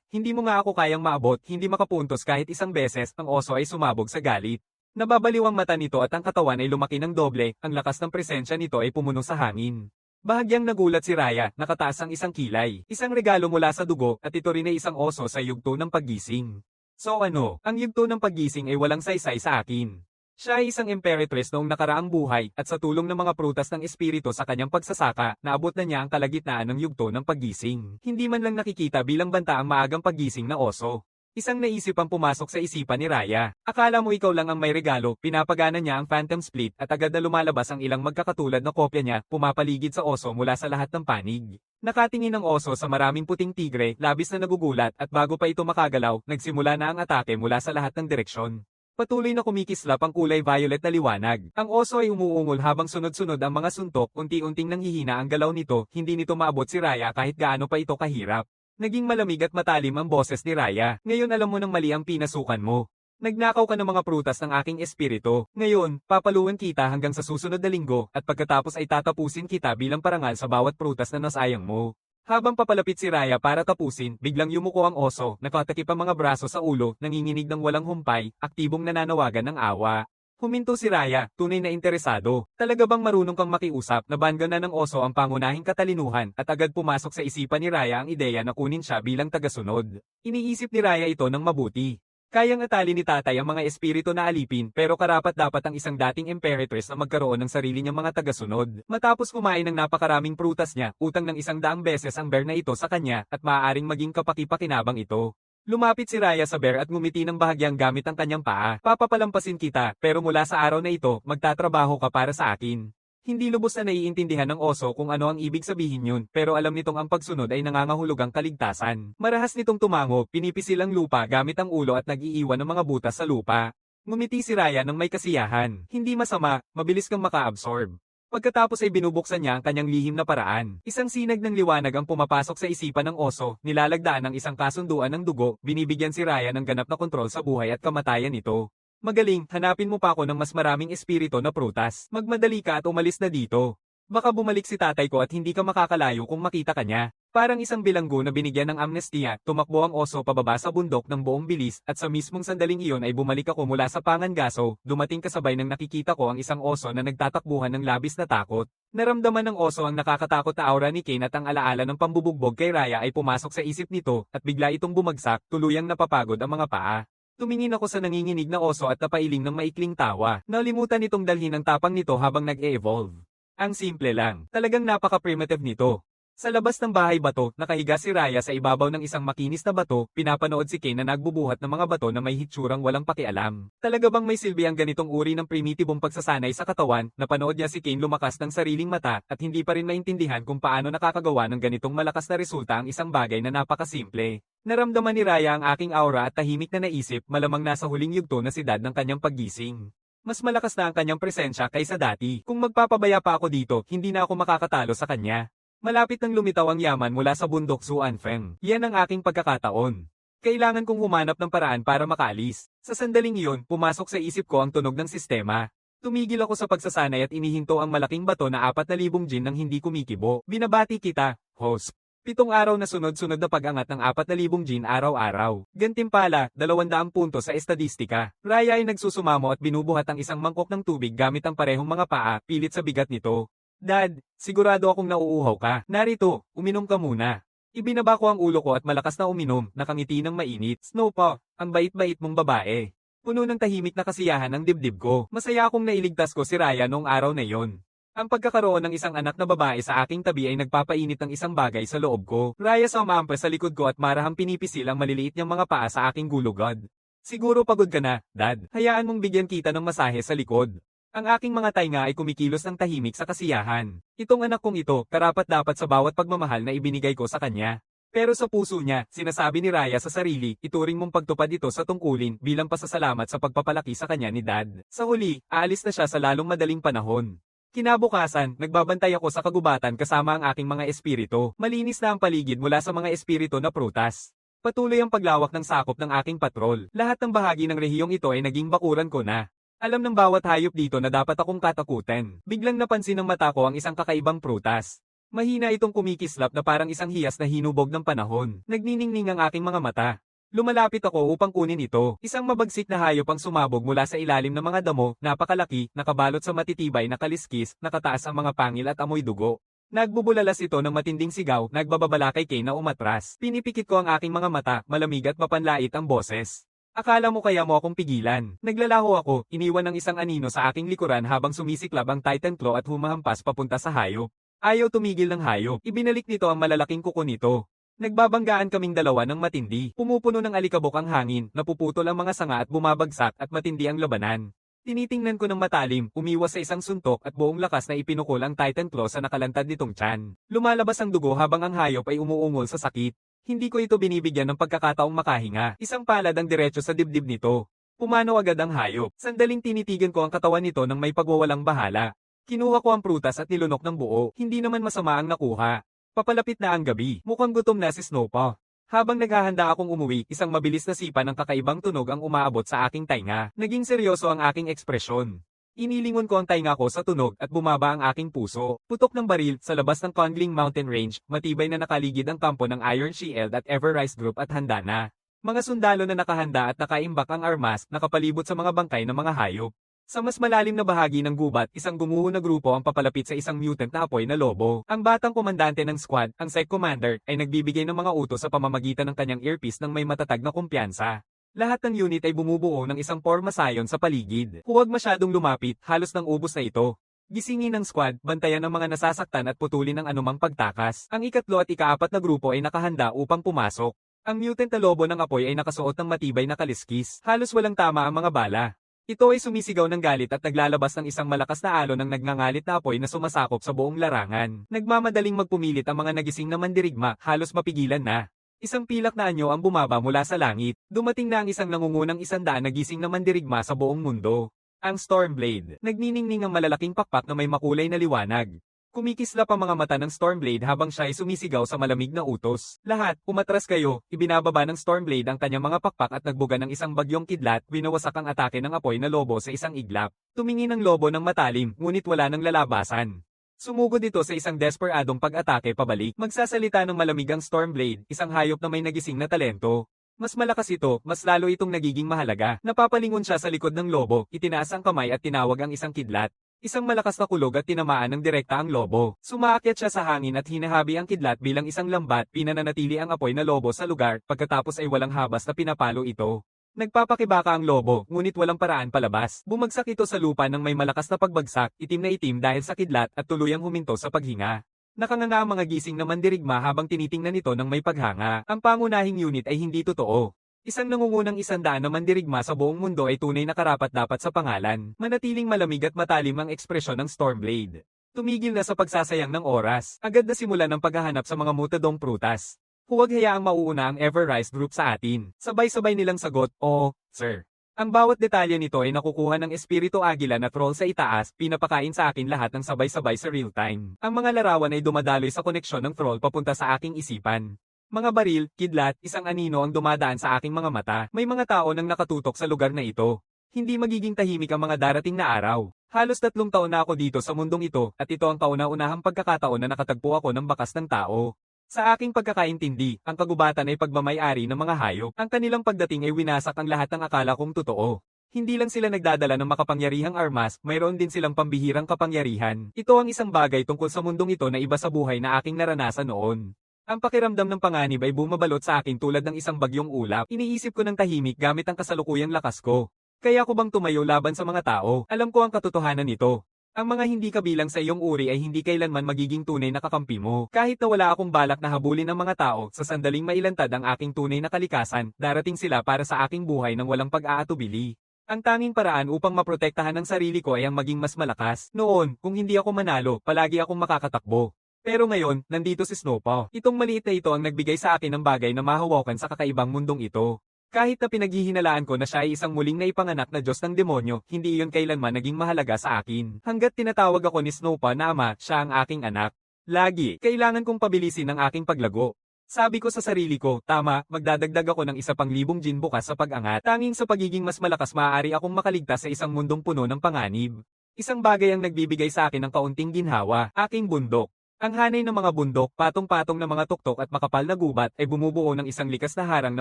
Hindi mo nga ako kayang maabot, hindi makapuntos kahit isang beses, ang oso ay sumabog sa galit. Nababaliw ang mata nito at ang katawan ay lumaki ng doble, ang lakas ng presensya nito ay pumuno sa hangin. Bahagyang nagulat si Raya, nakataas ang isang kilay, isang regalo mula sa dugo, at ito rin ay isang oso sa yugto ng paggising. So ano, ang yugto ng paggising ay walang saysay sa akin. Siya ay isang emperetres noong nakaraang buhay, at sa tulong ng mga prutas ng espiritu sa kanyang pagsasaka, naabot na niya ang kalagitnaan ng yugto ng paggising. Hindi man lang nakikita bilang banta ang maagang paggising na oso. Isang naisip ang pumasok sa isipan ni Raya. Akala mo ikaw lang ang may regalo, pinapagana niya ang Phantom Split at agad na lumalabas ang ilang magkakatulad na kopya niya, pumapaligid sa oso mula sa lahat ng panig. Nakatingin ang oso sa maraming puting tigre, labis na nagugulat at bago pa ito makagalaw, nagsimula na ang atake mula sa lahat ng direksyon. Patuloy na kumikislap ang kulay violet na liwanag. Ang oso ay umuungol habang sunod-sunod ang mga suntok, unti-unting nanghihina ang galaw nito, hindi nito maabot si Raya kahit gaano pa ito kahirap. Naging malamig at matalim ang boses ni Raya. Ngayon alam mo nang mali ang pinasukan mo. Nagnakaw ka ng mga prutas ng aking espiritu. Ngayon, papaluin kita hanggang sa susunod na linggo at pagkatapos ay tatapusin kita bilang parangal sa bawat prutas na nasayang mo. Habang papalapit si Raya para tapusin, biglang yumuko ang oso, nakatakip ang mga braso sa ulo, nanginginig ng walang humpay, aktibong nananawagan ng awa. Huminto si Raya, tunay na interesado. Talaga bang marunong kang makiusap? Nabanggana ng oso ang pangunahing katalinuhan at agad pumasok sa isipan ni Raya ang ideya na kunin siya bilang tagasunod. Iniisip ni Raya ito ng mabuti. Kayang atali ni tatay ang mga espiritu na alipin pero karapat-dapat ang isang dating imperatress na magkaroon ng sarili niyang mga tagasunod. Matapos kumain ng napakaraming prutas niya, utang ng 100 beses ang bear na ito sa kanya at maaaring maging kapaki-pakinabang ito. Lumapit si Raya sa bear at ngumiti ng bahagyang gamit ang kanyang paa. Papapalampasin kita, pero mula sa araw na ito, magtatrabaho ka para sa akin. Hindi lubos na naiintindihan ng oso kung ano ang ibig sabihin yun, pero alam nitong ang pagsunod ay nangangahulugang kaligtasan. Marahas nitong tumango, pinipisil ang lupa gamit ang ulo at nag-iiwan ng mga butas sa lupa. Ngumiti si Raya ng may kasiyahan. Hindi masama, mabilis kang maka-absorb. Pagkatapos ay binubuksan niya ang kanyang lihim na paraan. Isang sinag ng liwanag ang pumapasok sa isipan ng oso, nilalagdaan ng isang kasunduan ng dugo, binibigyan si Raya ng ganap na kontrol sa buhay at kamatayan nito. Magaling, hanapin mo pa ako ng mas maraming espiritu na prutas. Magmadali ka at umalis na dito. Baka bumalik si tatay ko at hindi ka makakalayo kung makita ka niya. Parang isang bilanggo na binigyan ng amnestiya, tumakbo ang oso pababa sa bundok ng buong bilis at sa mismong sandaling iyon ay bumalik ako mula sa pangangaso, dumating kasabay ng nakikita ko ang isang oso na nagtatakbuhan ng labis na takot. Naramdaman ng oso ang nakakatakot na aura ni Kane at ang alaala ng pambubugbog kay Raya ay pumasok sa isip nito at bigla itong bumagsak, tuluyang napapagod ang mga paa. Tumingin ako sa nanginginig na oso at napailing ng maikling tawa. Nalimutan nitong dalhin ang tapang nito habang nag-e-evolve. Ang simple lang, talagang napaka-primitive nito. Sa labas ng bahay bato, nakahiga si Raya sa ibabaw ng isang makinis na bato, pinapanood si Kane na nagbubuhat ng mga bato na may hitsurang walang pakialam. Talaga bang may silbi ang ganitong uri ng primitibong pagsasanay sa katawan? Napanood niya si Kane lumakas ng sariling mata at hindi pa rin maintindihan kung paano nakakagawa ng ganitong malakas na resulta ang isang bagay na napakasimple. Naramdaman ni Raya ang aking aura at tahimik na naisip, malamang nasa huling yugto na si Dad ng kanyang paggising. Mas malakas na ang kanyang presensya kaysa dati. Kung magpapabaya pa ako dito, hindi na ako makakatalo sa kanya. Malapit nang lumitaw ang yaman mula sa bundok Suanfeng. Yan ang aking pagkakataon. Kailangan kong humanap ng paraan para makaalis. Sa sandaling iyon, pumasok sa isip ko ang tunog ng sistema. Tumigil ako sa pagsasanay at inihinto ang malaking bato na 4,000 jin nang hindi kumikibo. Binabati kita, host. 7 araw na sunod-sunod na pag-angat ng 4,000 jin araw-araw. Gantimpala, 200 punto sa estadistika. Raya ay nagsusumamo at binubuhat ang isang mangkok ng tubig gamit ang parehong mga paa, pilit sa bigat nito. Dad, sigurado akong nauuhaw ka. Narito, uminom ka muna. Ibinaba ko ang ulo ko at malakas na uminom, nakangiti ng mainit. Snow pa, ang bait-bait mong babae. Puno ng tahimik na kasiyahan ang dibdib ko. Masaya akong nailigtas ko si Raya noong araw na yon. Ang pagkakaroon ng isang anak na babae sa aking tabi ay nagpapainit ng isang bagay sa loob ko. Raya sumampa sa likod ko at marahang pinipisil ang maliliit niyang mga paa sa aking gulugod. Siguro pagod ka na, Dad. Hayaan mong bigyan kita ng masahe sa likod. Ang aking mga tainga ay kumikilos ng tahimik sa kasiyahan. Itong anak kong ito, karapat-dapat sa bawat pagmamahal na ibinigay ko sa kanya. Pero sa puso niya, sinasabi ni Raya sa sarili, ituring mong pagtupad ito sa tungkulin bilang pasasalamat sa pagpapalaki sa kanya ni Dad. Sa huli, aalis na siya sa lalong madaling panahon. Kinabukasan, nagbabantay ako sa kagubatan kasama ang aking mga espiritu. Malinis na ang paligid mula sa mga espiritu na prutas. Patuloy ang paglawak ng sakop ng aking patrol. Lahat ng bahagi ng rehiyong ito ay naging bakuran ko na. Alam ng bawat hayop dito na dapat akong katakutin. Biglang napansin ng mata ko ang isang kakaibang prutas. Mahina itong kumikislap na parang isang hiyas na hinubog ng panahon. Nagniningning ang aking mga mata. Lumalapit ako upang kunin ito. Isang mabagsik na hayop ang sumabog mula sa ilalim ng mga damo, napakalaki, nakabalot sa matitibay na kaliskis, nakataas ang mga pangil at amoy dugo. Nagbubulalas ito ng matinding sigaw, nagbababala kay Kane na umatras. Pinipikit ko ang aking mga mata, malamig at mapanlait ang boses. Akala mo kaya mo akong pigilan? Naglalaho ako, iniwan ng isang anino sa aking likuran habang sumisiklab ang Titan Claw at humahampas papunta sa hayop. Ayaw tumigil ng hayop. Ibinalik nito ang malalaking kuko nito. Nagbabanggaan kaming dalawa ng matindi. Pumupuno ng alikabok ang hangin, napuputol ang mga sanga at bumabagsak at matindi ang labanan. Tinitingnan ko ng matalim, umiwas sa isang suntok at buong lakas na ipinukol ang Titan Claw sa nakalantad nitong tiyan. Lumalabas ang dugo habang ang hayop ay umuungol sa sakit. Hindi ko ito binibigyan ng pagkakataong makahinga. Isang palad ang diretso sa dibdib nito. Pumanaw agad ang hayop. Sandaling tinitigan ko ang katawan nito ng may pagwawalang bahala. Kinuha ko ang prutas at nilunok ng buo. Hindi naman masama ang nakuha. Papalapit na ang gabi. Mukhang gutom na si Snowpaw. Habang naghahanda akong umuwi, isang mabilis na sipa ng kakaibang tunog ang umaabot sa aking tainga. Naging seryoso ang aking ekspresyon. Inilingon ko ang tainga ko sa tunog at bumaba ang aking puso. Putok ng baril sa labas ng Congling Mountain Range, matibay na nakaligid ang kampo ng Iron Shield at Everrise Group at handa na. Mga sundalo na nakahanda at nakaimbak ang armas, nakapalibot sa mga bangkay ng mga hayop. Sa mas malalim na bahagi ng gubat, isang gumuho na grupo ang papalapit sa isang mutant na apoy na lobo. Ang batang komandante ng squad, ang Sec Commander, ay nagbibigay ng mga utos sa pamamagitan ng kanyang earpiece ng may matatag na kumpiyansa. Lahat ng unit ay bumubuo ng isang formasayon sa paligid. Huwag masyadong lumapit, halos nang ubos na ito. Gisingin ng squad, bantayan ang mga nasasaktan at putulin ang anumang pagtakas. Ang ikatlo at ikaapat na grupo ay nakahanda upang pumasok. Ang mutant na lobo ng apoy ay nakasuot ng matibay na kaliskis. Halos walang tama ang mga bala. Ito ay sumisigaw ng galit at naglalabas ng isang malakas na alon ng nagngangalit na apoy na sumasakop sa buong larangan. Nagmamadaling magpumilit ang mga nagising na mandirigma, halos mapigilan na. Isang pilak na anyo ang bumaba mula sa langit. Dumating na ang isang nangungunang 100 na gising na mandirigma sa buong mundo. Ang Stormblade. Nagniningning ang malalaking pakpak na may makulay na liwanag. Kumikislap ang mga mata ng Stormblade habang siya ay sumisigaw sa malamig na utos. Lahat, umatras kayo, ibinababa ng Stormblade ang kanyang mga pakpak at nagbuga ng isang bagyong kidlat, winawasak ang atake ng apoy na lobo sa isang iglap. Tumingin ang lobo ng matalim, ngunit wala ng lalabasan. Sumugod ito sa isang desperadong pag-atake pabalik. Magsasalita ng malamig ang Stormblade, isang hayop na may nagising na talento. Mas malakas ito, mas lalo itong nagiging mahalaga. Napapalingon siya sa likod ng lobo, itinaas ang kamay at tinawag ang isang kidlat. Isang malakas na kulog at tinamaan ng direkta ang lobo. Sumaakyat siya sa hangin at hinahabi ang kidlat bilang isang lambat, pinananatili ang apoy na lobo sa lugar, pagkatapos ay walang habas na pinapalo ito. Nagpapakibaka ang lobo, ngunit walang paraan palabas. Bumagsak ito sa lupa ng may malakas na pagbagsak, itim na itim dahil sa kidlat at tuluyang huminto sa paghinga. Nakanganga ang mga gising na mandirigma habang tinitingnan ito ng may paghanga. Ang pangunahing unit ay hindi totoo. Isang nangungunang 100 na mandirigma sa buong mundo ay tunay na karapat-dapat sa pangalan. Manatiling malamig at matalim ang ekspresyon ng Stormblade. Tumigil na sa pagsasayang ng oras. Agad na simulan ang paghahanap sa mga mutadong prutas. Huwag hayaang mauuna ang Everrise Group sa atin. Sabay-sabay nilang sagot, "Oo, sir." Ang bawat detalye nito ay nakukuha ng Espiritu Agila na troll sa itaas, pinapakain sa akin lahat ng sabay-sabay sa real time. Ang mga larawan ay dumadaloy sa koneksyon ng troll papunta sa aking isipan. Mga baril, kidlat, isang anino ang dumadaan sa aking mga mata. May mga tao nang nakatutok sa lugar na ito. Hindi magiging tahimik ang mga darating na araw. Halos 3 taon na ako dito sa mundong ito, at ito ang kauna-unahang pagkakataon na nakatagpo ako ng bakas ng tao. Sa aking pagkakaintindi, ang kagubatan ay pagmamay-ari ng mga hayop. Ang kanilang pagdating ay winasak ang lahat ng akala kong totoo. Hindi lang sila nagdadala ng makapangyarihang armas, mayroon din silang pambihirang kapangyarihan. Ito ang isang bagay tungkol sa mundong ito na iba sa buhay na aking naranasan noon. Ang pakiramdam ng panganib ay bumabalot sa akin tulad ng isang bagyong ulap. Iniisip ko ng tahimik gamit ang kasalukuyang lakas ko. Kaya ko bang tumayo laban sa mga tao? Alam ko ang katotohanan nito. Ang mga hindi kabilang sa iyong uri ay hindi kailanman magiging tunay na kakampi mo. Kahit na wala akong balak na habulin ang mga tao, sa sandaling mailantad ang aking tunay na kalikasan, darating sila para sa aking buhay ng walang pag-aatubili. Ang tanging paraan upang maprotektahan ang sarili ko ay ang maging mas malakas. Noon, kung hindi ako manalo, palagi akong makakatakbo. Pero ngayon, nandito si Snowpaw. Itong maliit na ito ang nagbigay sa akin ng bagay na mahawakan sa kakaibang mundong ito. Kahit na pinaghihinalaan ko na siya ay isang muling naipanganak na Diyos ng demonyo, hindi iyon kailanman naging mahalaga sa akin. Hanggat tinatawag ako ni Snowpaw na ama, siya ang aking anak. Lagi, kailangan kong pabilisin ang aking paglago. Sabi ko sa sarili ko, tama, magdadagdag ako ng 1,000 gin bukas sa pag-angat. Tanging sa pagiging mas malakas maaari akong makaligtas sa isang mundong puno ng panganib. Isang bagay ang nagbibigay sa akin ng kaunting ginhawa, aking bundok. Ang hanay ng mga bundok, patong-patong na mga tuktok at makapal na gubat ay bumubuo ng isang likas na harang na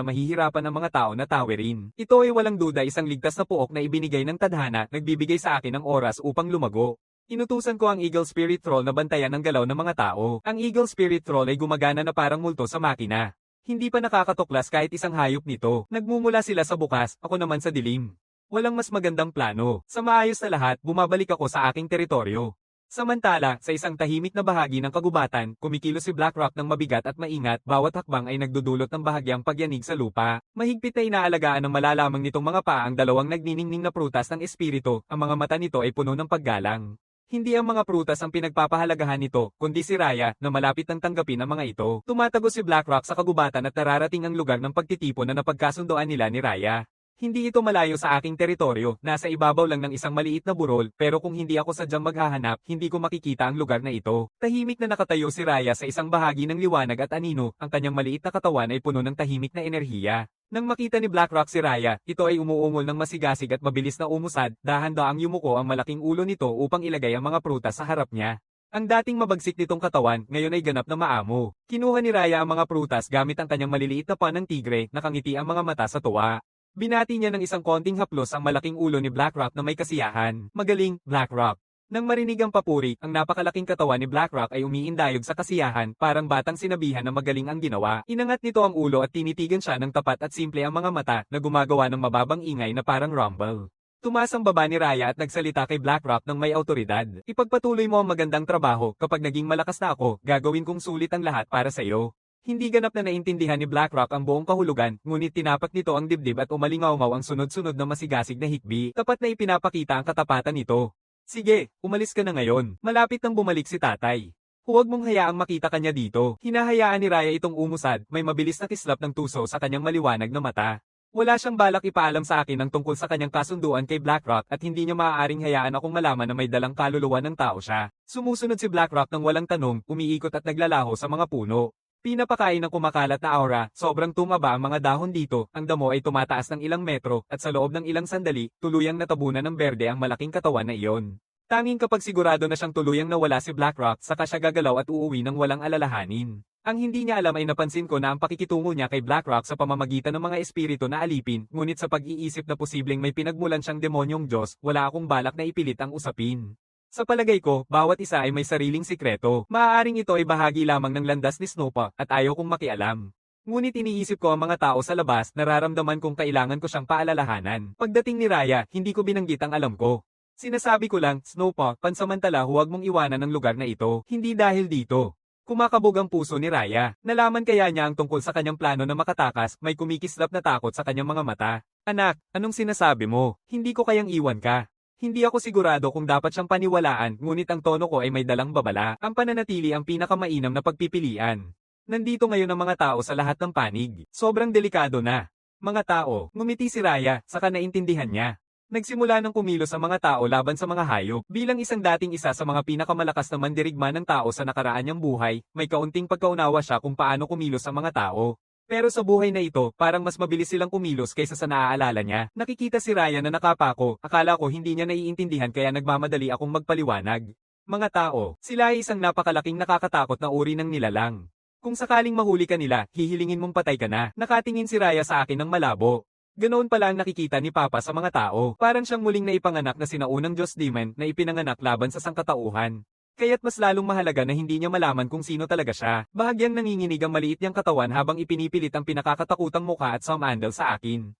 mahihirapan ng mga tao na tawerin. Ito ay walang duda isang ligtas na puok na ibinigay ng tadhana, nagbibigay sa akin ng oras upang lumago. Inutusan ko ang Eagle Spirit Troll na bantayan ang galaw ng mga tao. Ang Eagle Spirit Troll ay gumagana na parang multo sa makina. Hindi pa nakakatuklas kahit isang hayop nito. Nagmumula sila sa bukas, ako naman sa dilim. Walang mas magandang plano. Sa maayos na lahat, bumabalik ako sa aking teritoryo. Samantala, sa isang tahimik na bahagi ng kagubatan, kumikilos si Blackrock ng mabigat at maingat, bawat hakbang ay nagdudulot ng bahagyang pagyanig sa lupa. Mahigpit na inaalagaan ng malalamang nitong mga paa ang dalawang nagniningning na prutas ng espiritu, ang mga mata nito ay puno ng paggalang. Hindi ang mga prutas ang pinagpapahalagahan nito, kundi si Raya, na malapit nang tanggapin ang mga ito. Tumatagos si Blackrock sa kagubatan at nararating ang lugar ng pagtitipon na napagkasundoan nila ni Raya. Hindi ito malayo sa aking teritoryo, nasa ibabaw lang ng isang maliit na burol, pero kung hindi ako sadyang maghahanap, hindi ko makikita ang lugar na ito. Tahimik na nakatayo si Raya sa isang bahagi ng liwanag at anino, ang kanyang maliit na katawan ay puno ng tahimik na enerhiya. Nang makita ni Blackrock si Raya, ito ay umuungol ng masigasig at mabilis na umusad, dahan-daang yumuko ang malaking ulo nito upang ilagay ang mga prutas sa harap niya. Ang dating mabagsik nitong katawan, ngayon ay ganap na maamo. Kinuha ni Raya ang mga prutas gamit ang kanyang maliliit na paa ng tigre, nakangiti ang mga mata sa tuwa. Binati niya ng isang konting haplos ang malaking ulo ni Blackrock na may kasiyahan. Magaling, Blackrock. Nang marinig ang papuri, ang napakalaking katawan ni Blackrock ay umiindayog sa kasiyahan, parang batang sinabihan na magaling ang ginawa. Inangat nito ang ulo at tinitigan siya ng tapat at simple ang mga mata na gumagawa ng mababang ingay na parang rumble. Tumaas ang baba ni Raya at nagsalita kay Blackrock ng may autoridad. Ipagpatuloy mo ang magandang trabaho, kapag naging malakas na ako, gagawin kong sulit ang lahat para sa iyo. Hindi ganap na naintindihan ni Blackrock ang buong kahulugan, ngunit tinapak nito ang dibdib at umalingaw-ngaw ang sunod-sunod na masigasig na hikbi, tapat na ipinapakita ang katapatan nito. Sige, umalis ka na ngayon. Malapit nang bumalik si tatay. Huwag mong hayaang makita kanya dito. Hinahayaan ni Raya itong umusad, may mabilis na kislap ng tuso sa kanyang maliwanag na mata. Wala siyang balak ipaalam sa akin ang tungkol sa kanyang kasunduan kay Blackrock at hindi niya maaaring hayaan akong malaman na may dalang kaluluwa ng tao siya. Sumusunod si Blackrock ng walang tanong, umiikot at naglalaho sa mga puno. Pinapakain ng kumakalat na aura, sobrang tumaba ang mga dahon dito, ang damo ay tumataas ng ilang metro, at sa loob ng ilang sandali, tuluyang natabunan ng berde ang malaking katawan na iyon. Tanging kapag sigurado na siyang tuluyang nawala si Blackrock, saka siya gagalaw at uuwi ng walang alalahanin. Ang hindi niya alam ay napansin ko na ang pakikitungo niya kay Blackrock sa pamamagitan ng mga espiritu na alipin, ngunit sa pag-iisip na posibleng may pinagmulan siyang demonyong Diyos, wala akong balak na ipilit ang usapin. Sa palagay ko, bawat isa ay may sariling sikreto. Maaaring ito ay bahagi lamang ng landas ni Snowpa, at ayaw kong makialam. Ngunit iniisip ko ang mga tao sa labas, nararamdaman kong kailangan ko siyang paalalahanan. Pagdating ni Raya, hindi ko binanggit ang alam ko. Sinasabi ko lang, Snowpa, pansamantala huwag mong iwanan ang lugar na ito, hindi dahil dito. Kumakabog ang puso ni Raya. Nalaman kaya niya ang tungkol sa kanyang plano na makatakas, may kumikislap na takot sa kanyang mga mata. Anak, anong sinasabi mo? Hindi ko kayang iwan ka. Hindi ako sigurado kung dapat siyang paniwalaan, ngunit ang tono ko ay may dalang babala. Ang pananatili ang pinakamainam na pagpipilian. Nandito ngayon ang mga tao sa lahat ng panig. Sobrang delikado na. Mga tao, ngumiti si Raya, saka naintindihan niya. Nagsimula ng kumilos ang mga tao laban sa mga hayop. Bilang isang dating isa sa mga pinakamalakas na mandirigma ng tao sa nakaraan niyang buhay, may kaunting pagkaunawa siya kung paano kumilos ang mga tao. Pero sa buhay na ito, parang mas mabilis silang kumilos kaysa sa naaalala niya. Nakikita si Raya na nakapako, akala ko hindi niya naiintindihan kaya nagmamadali akong magpaliwanag. Mga tao, sila ay isang napakalaking nakakatakot na uri ng nilalang. Kung sakaling mahuli ka nila, hihilingin mong patay ka na. Nakatingin si Raya sa akin ng malabo. Ganoon pala ang nakikita ni Papa sa mga tao. Parang siyang muling naipanganak na sinaunang Diyos Demon na ipinanganak laban sa sangkatauhan. Kaya't mas lalong mahalaga na hindi niya malaman kung sino talaga siya. Bahagyang nanginginig ang maliit niyang katawan habang ipinipilit ang pinakakatakutang mukha at samandal sa akin.